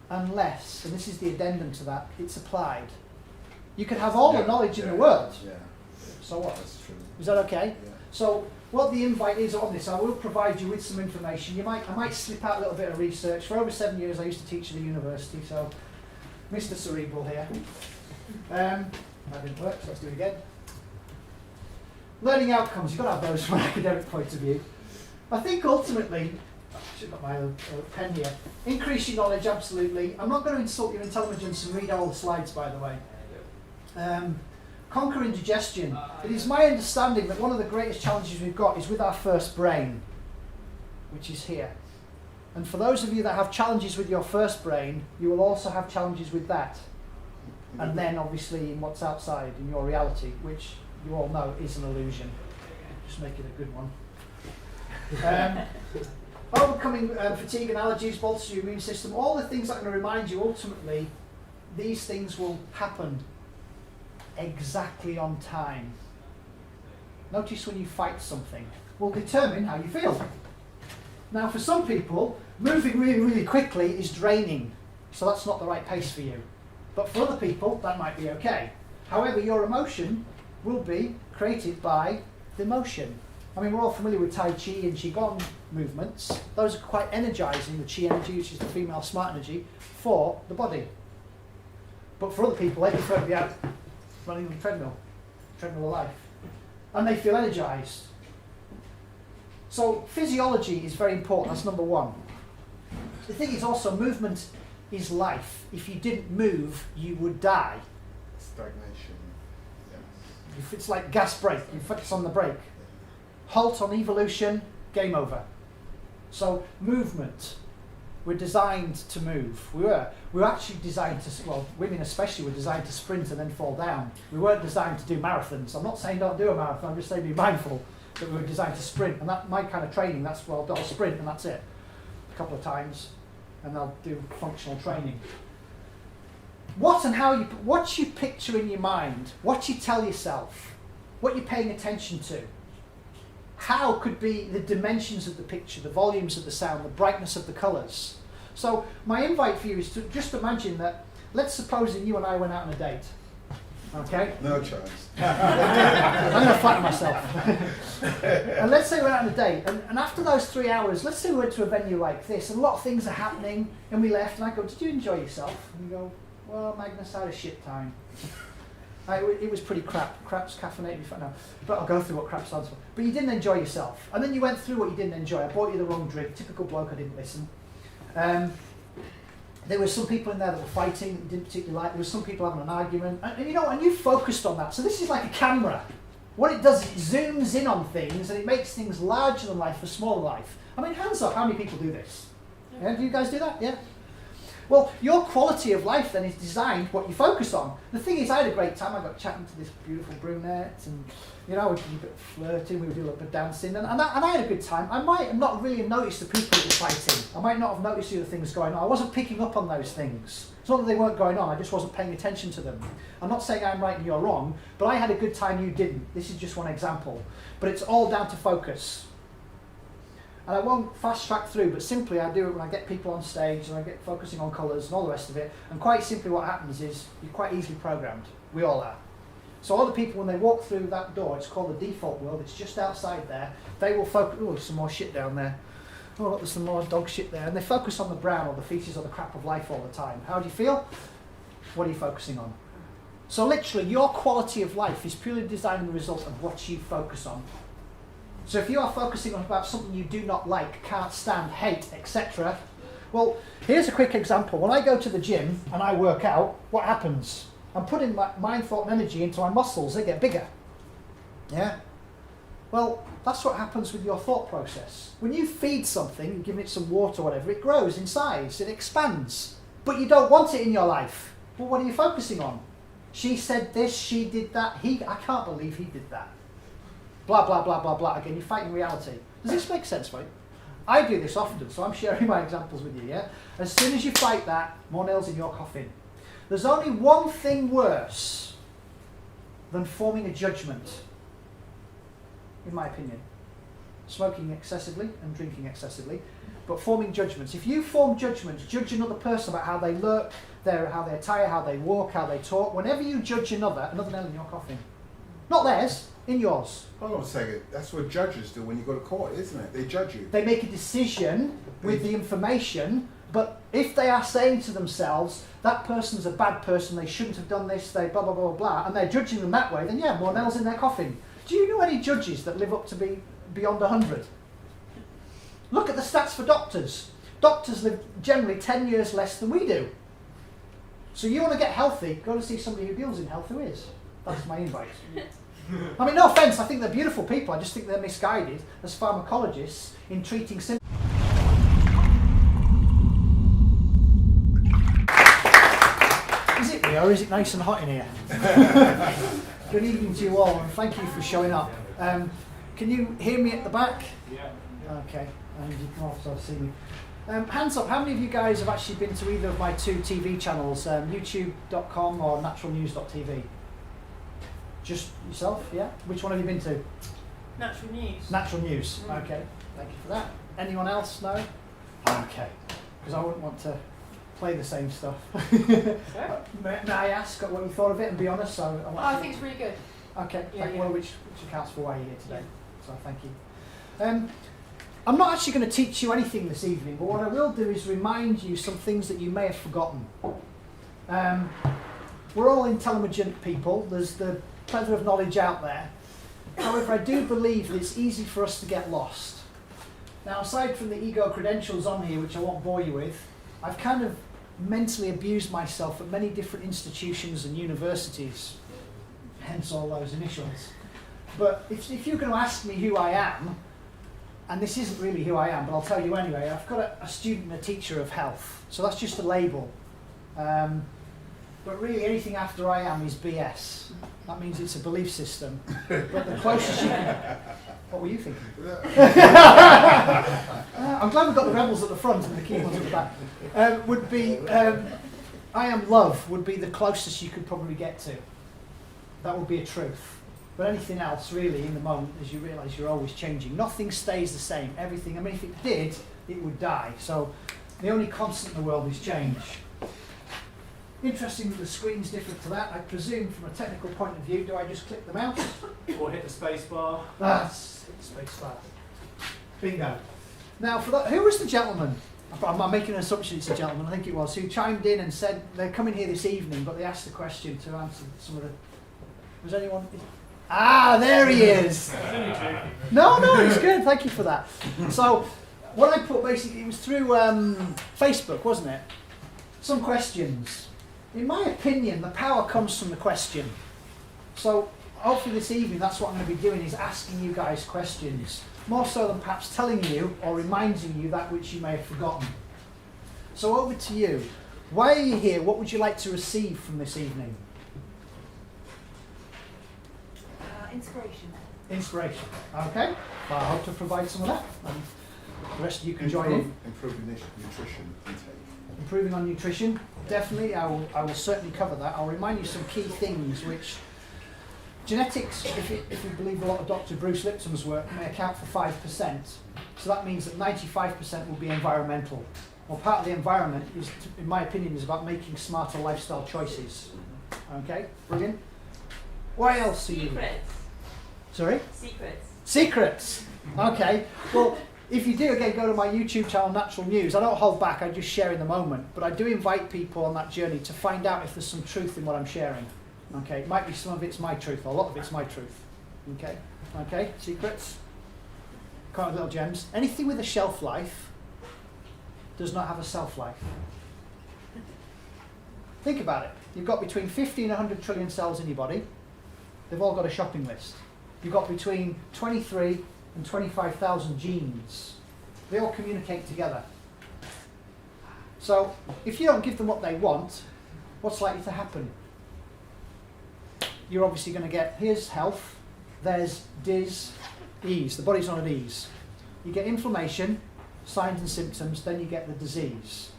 Unless, and this is the addendum to that, it's applied. You can have all the knowledge in the world. Yeah. So what? That's true. Is that okay? Yeah. So what the invite is on this, I will provide you with some information. I might slip out a little bit of research. For over 7 years I used to teach at the university, so Mr. Cerebral here. That didn't work, so let's do it again. Learning outcomes, you've got to have those from an academic point of view. I think ultimately, I should have got my own pen here, increase your knowledge, absolutely. I'm not going to insult your intelligence and read all the slides, by the way. Conquer indigestion. It is my understanding that one of the greatest challenges we've got is with our first brain, which is here. And for those of you that have challenges with your first brain, you will also have challenges with that. And then obviously in what's outside, in your reality, which you all know is an illusion. Just make it a good one. Overcoming fatigue and allergies, bolsters your immune system, all the things that I'm going to remind you, ultimately, these things will happen exactly on time. Notice when you fight something will determine how you feel. Now for some people, moving really, really quickly is draining, so that's not the right pace for you. But for other people, that might be okay. However, your emotion will be created by the motion. I mean, we're all familiar with Tai Chi and Qigong movements. Those are quite energizing, the Qi energy, which is the female smart energy, for the body. But for other people, they prefer to be out running on the treadmill of life. And they feel energized. So physiology is very important, that's number one. The thing is also, movement is life. If you didn't move, you would die. Stagnation. Yes. It's like gas brake, you focus on the brake. Halt on evolution, game over. So movement, we're designed to move. We were actually designed to, well, women especially were designed to sprint and then fall down. We weren't designed to do marathons. I'm not saying don't do a marathon, I'm just saying be mindful that we were designed to sprint. And that, my kind of training, that's, well, I'll sprint and that's it. A couple of times, and I'll do functional training. What you picture in your mind, what you tell yourself, what you're paying attention to, how could be the dimensions of the picture, the volumes of the sound, the brightness of the colours. So my invite for you is to just imagine that, let's suppose that you and I went out on a date. Okay? No chance. I'm going to flatter myself. And let's say we went out on a date, and after those 3 hours, let's say we went to a venue like this, and a lot of things are happening, and we left, and I go, did you enjoy yourself? And you go, well, Magnus, I had a shit time. It was pretty crap. Crap's caffeinated. No, but I'll go through what crap stands for. But you didn't enjoy yourself. And then you went through what you didn't enjoy. I bought you the wrong drink. Typical bloke, I didn't listen. There were some people in there that were fighting that you didn't particularly like. There were some people having an argument. And you know, and you focused on that. So this is like a camera. What it does is it zooms in on things and it makes things larger than life for smaller life. I mean, hands up, how many people do this? Yeah, do you guys do that? Yeah? Well, your quality of life then is designed what you focus on. The thing is, I had a great time. I got chatting to this beautiful brunette, and you know, we did a bit of flirting, we would do a little bit of dancing, and I had a good time. I might have not really noticed the people that were fighting. I might not have noticed the other things going on. I wasn't picking up on those things. It's not that they weren't going on, I just wasn't paying attention to them. I'm not saying I'm right and you're wrong, but I had a good time, you didn't. This is just one example. But it's all down to focus. And I won't fast track through, but simply I do it when I get people on stage and I get focusing on colours and all the rest of it. And quite simply what happens is you're quite easily programmed. We all are. So all the people, when they walk through that door, it's called the default world, it's just outside there, they will focus, oh, there's some more shit down there. Oh, look, there's some more dog shit there. And they focus on the brown or the features or the crap of life all the time. How do you feel? What are you focusing on? So literally, your quality of life is purely designed the result of what you focus on. So if you are focusing on about something you do not like, can't stand, hate, etc. Well, here's a quick example. When I go to the gym and I work out, what happens? I'm putting my mind, thought and energy into my muscles, they get bigger. Yeah? Well, that's what happens with your thought process. When you feed something, give it some water or whatever, it grows in size, it expands. But you don't want it in your life. Well, what are you focusing on? She said this, she did that, I can't believe he did that. Blah, blah, blah, blah, blah. Again, you're fighting reality. Does this make sense, mate? I do this often, so I'm sharing my examples with you, yeah? As soon as you fight that, more nails in your coffin. There's only one thing worse than forming a judgment, in my opinion. Smoking excessively and drinking excessively, but forming judgments. If you form judgments, judge another person about how they look, how they attire, how they walk, how they talk, whenever you judge another nail in your coffin. Not theirs, in yours. Hold on a second. That's what judges do when you go to court, isn't it? They judge you. They make a decision with the information, but if they are saying to themselves, that person's a bad person, they shouldn't have done this, they blah, blah, blah, blah, and they're judging them that way, then yeah, more nails in their coffin. Do you know any judges that live up to be beyond 100? Look at the stats for doctors. Doctors live generally 10 years less than we do. So you want to get healthy, go to see somebody who deals in health who is. That's my invite. I mean, no offence, I think they're beautiful people, I just think they're misguided as pharmacologists in treating symptoms. Is it me or is it nice and hot in here? Good evening to you all and thank you for showing up. Can you hear me at the back? Yeah. Okay, and you can also see me. Hands up, how many of you guys have actually been to either of my two TV channels, youtube.com or naturalnews.tv? Just yourself, yeah? Which one have you been to? Natural News. Natural News, okay. Thank you for that. Anyone else? No? Okay. Because I wouldn't want to play the same stuff. May I ask what you thought of it and be honest? I think it's really good. Okay, yeah. Well, which accounts for why you're here today. So thank you. I'm not actually going to teach you anything this evening, but what I will do is remind you some things that you may have forgotten. We're all intelligent people. There's the plethora of knowledge out there. However, I do believe that it's easy for us to get lost. Now, aside from the ego credentials on here, which I won't bore you with, I've kind of mentally abused myself at many different institutions and universities, hence all those initials. But if you're going to ask me who I am, and this isn't really who I am, but I'll tell you anyway, I've got a student and a teacher of health, so that's just a label. But really anything after I am is BS. That means it's a belief system. But the closest you can... What were you thinking? I'm glad we've got the rebels at the front and the key ones at the back. Would be, I am love would be the closest you could probably get to. That would be a truth. But anything else, really, in the moment, as you realise you're always changing. Nothing stays the same. Everything, I mean, if it did, it would die. So the only constant in the world is change. Interesting that the screen's different to that. I presume from a technical point of view, do I just click them out? Or hit the space bar. That's hit the space bar. Bingo. Now, for that, who was the gentleman? I'm making an assumption it's a gentleman, I think it was, who chimed in and said they're coming here this evening, but they asked the question to answer some of the... Was anyone... Ah, there he is! No, he's good, thank you for that. So, what I put basically, it was through Facebook, wasn't it? Some questions. In my opinion, the power comes from the question. So, hopefully this evening, that's what I'm going to be doing, is asking you guys questions. More so than perhaps telling you or reminding you that which you may have forgotten. So over to you. Why are you here? What would you like to receive from this evening? Inspiration. Inspiration. Okay. Well, I hope to provide some of that. And the rest of you can join in. Improving nutrition intake. Improving on nutrition. Definitely, I will certainly cover that. I'll remind you some key things which genetics, if you believe a lot of Dr. Bruce Lipton's work, may account for 5%. So that means that 95% will be environmental. Well, part of the environment is, in my opinion, is about making smarter lifestyle choices. Okay, brilliant. What else are you? Secrets. Sorry? Secrets. Secrets. Okay. Well, if you do, again, go to my YouTube channel, Natural News. I don't hold back, I just share in the moment. But I do invite people on that journey to find out if there's some truth in what I'm sharing. Okay, it might be some of it's my truth, or a lot of it's my truth. Okay, okay, secrets. Quite little gems. Anything with a shelf life does not have a self life. Think about it. You've got between 50 and 100 trillion cells in your body. They've all got a shopping list. You've got between 23 and 25,000 genes. They all communicate together. So if you don't give them what they want, what's likely to happen? You're obviously going to get, here's health, there's dis, ease. The body's not at ease. You get inflammation, signs and symptoms, then you get the disease.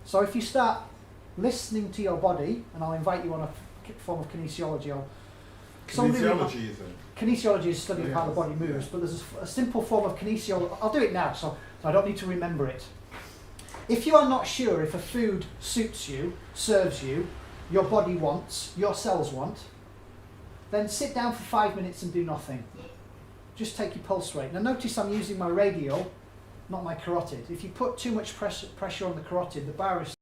So if you start listening to your body, and I'll invite you on a form of kinesiology. Kinesiology is it? Kinesiology is studying how the body moves, but there's a simple form of kinesiology. I'll do it now, so I don't need to remember it. If you are not sure if a food suits you, serves you, your body wants, your cells want, then sit down for 5 minutes and do nothing. Just take your pulse rate. Now notice I'm using my radial, not my carotid. If you put too much pressure on the carotid, the bar is